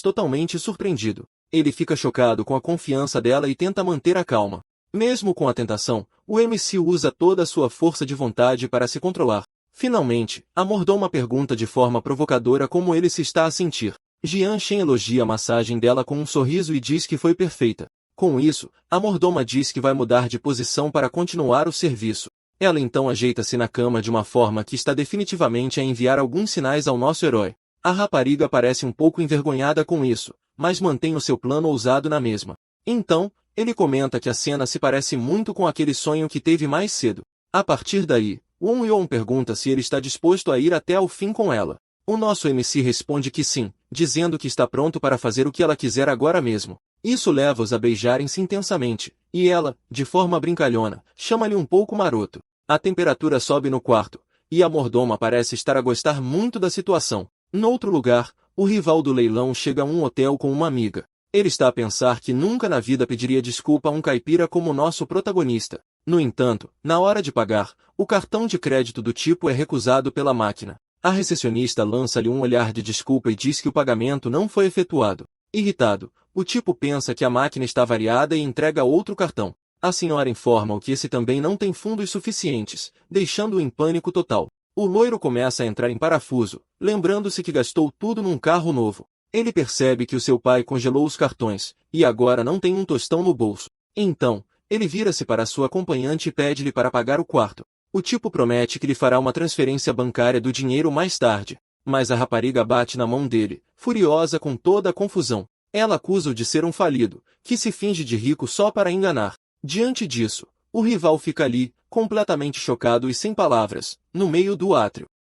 A: totalmente surpreendido. Ele fica chocado com a confiança dela e tenta manter a calma. Mesmo com a tentação, o MC usa toda a sua força de vontade para se controlar. Finalmente, a mordoma pergunta de forma provocadora como ele se está a sentir. Jian Shen elogia a massagem dela com um sorriso e diz que foi perfeita. Com isso, a mordoma diz que vai mudar de posição para continuar o serviço. Ela então ajeita-se na cama de uma forma que está definitivamente a enviar alguns sinais ao nosso herói. A rapariga parece um pouco envergonhada com isso, mas mantém o seu plano ousado na mesma. Então, ele comenta que a cena se parece muito com aquele sonho que teve mais cedo. A partir daí, Won Yon pergunta se ele está disposto a ir até ao fim com ela. O nosso MC responde que sim, dizendo que está pronto para fazer o que ela quiser agora mesmo. Isso leva-os a beijarem-se intensamente, e ela, de forma brincalhona, chama-lhe um pouco maroto. A temperatura sobe no quarto, e a mordoma parece estar a gostar muito da situação. Noutro lugar, o rival do leilão chega a um hotel com uma amiga. Ele está a pensar que nunca na vida pediria desculpa a um caipira como o nosso protagonista. No entanto, na hora de pagar, o cartão de crédito do tipo é recusado pela máquina. A recepcionista lança-lhe um olhar de desculpa e diz que o pagamento não foi efetuado. Irritado, o tipo pensa que a máquina está variada e entrega outro cartão. A senhora informa-o que esse também não tem fundos suficientes, deixando-o em pânico total. O loiro começa a entrar em parafuso, lembrando-se que gastou tudo num carro novo. Ele percebe que o seu pai congelou os cartões, e agora não tem um tostão no bolso. Então, ele vira-se para sua acompanhante e pede-lhe para pagar o quarto. O tipo promete que lhe fará uma transferência bancária do dinheiro mais tarde, mas a rapariga bate na mão dele, furiosa com toda a confusão. Ela acusa-o de ser um falido, que se finge de rico só para enganar. Diante disso, o rival fica ali, completamente chocado e sem palavras, no meio do átrio.